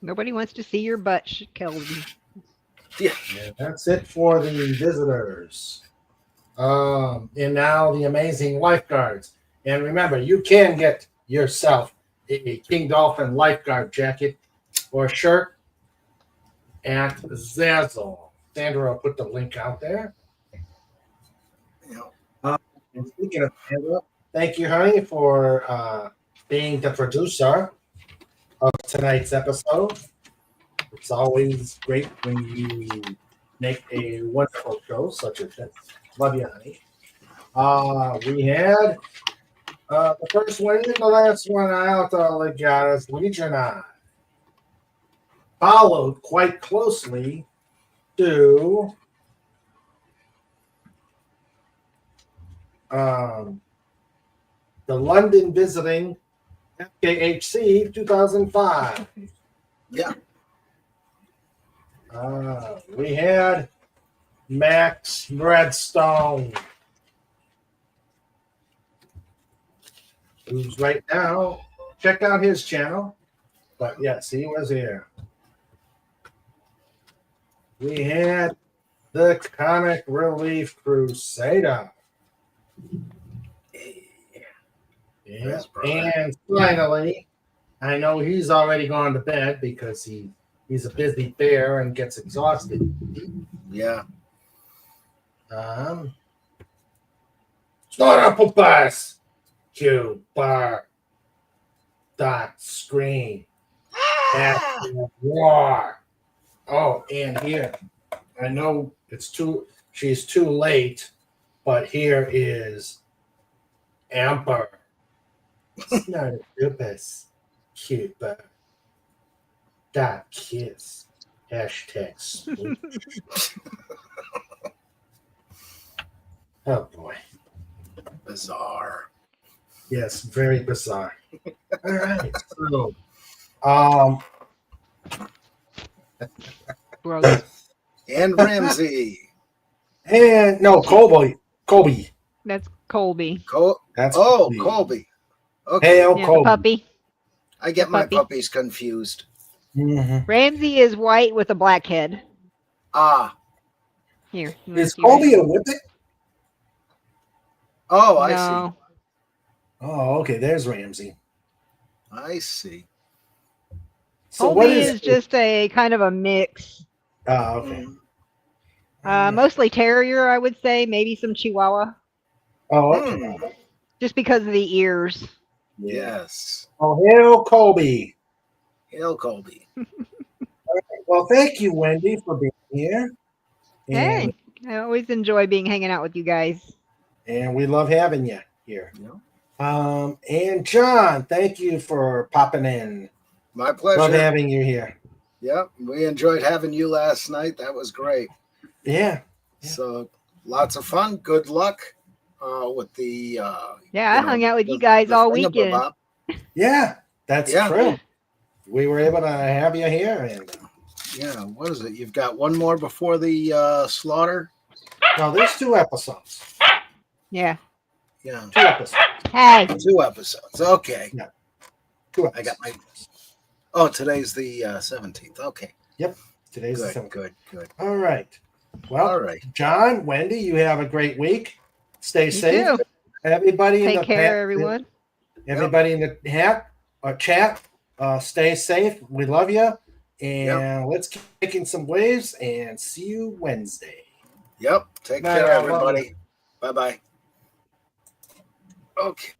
Nobody wants to see your butt, Kelvin. yeah, that's it for the visitors. And now the amazing lifeguards. And remember, you can get yourself a King Dolphin lifeguard jacket or shirt at Zazzle. Sandra will put the link out there. And speaking of Sandra, thank you, honey, for being the producer of tonight's episode. It's always great when you make a wonderful show such as this. Love you, honey. We had the first one and the last one out, Legatus Legion on. Followed quite closely to the London visiting FKHC 2005. Yeah. We had Max Redstone, who's right now. Check out his channel. But yes, he was here. We had the Comic Relief Crusader. Yeah. Yes, brother. And finally, I know he's already gone to bed because he's a busy bear and gets exhausted. Yeah. Start up bus. Q bar. Dot screen. After war. Oh, and here, I know she's too late, but here is Amber. Not a purpose. Cuba. Dot kiss. Hashtag smooch. Oh boy. Bizarre. Yes, very bizarre. All right. So Gross. And Ramsey. and no, Colby. That's Colby. That's Colby. Okay. Hail Yeah, the Colby. puppy. I get my puppy. puppies confused. Mhm. Ramsey is white with a black head. Ah. Here. Is Colby a whippet? Oh, I No. Oh, okay. There's Ramsey. see. I see. So Colby what is just a kind of a mix. Oh, okay. Mostly terrier, I would say. Maybe some Chihuahua. Oh, okay. Hmm. Just because of the ears. Yes. Oh, hail Colby. Hail Colby. Well, thank you, Wendy, for being here. And, Hey, I always enjoy hanging out with you guys. and we love having you here. Yeah. And John, thank you for popping in. My pleasure. Love having you here. Yep. We enjoyed having you last night. That was great. Yeah. So lots of fun. Good luck with the Yeah, I hung out with you guys all weekend. thingamabob. Yeah, that's Yeah. true. We were able to have you here. And Yeah, what is it? You've got one more before the slaughter? no, there's 2 episodes. Yeah. Yeah. 2 episodes. Hey. 2 episodes. Okay. 2 I got episodes. Oh, today's the 17th. Okay. Today's the Good, 7th. good. All right. Well, All right. John, Wendy, you have a great week. Stay You safe. too. Everybody in Take the care, everyone. Everybody in the chat, stay safe. We love you. And let's kick in some waves and see you Wednesday. Yep. Take Bye, care, everybody. everybody. Bye-bye. Okay.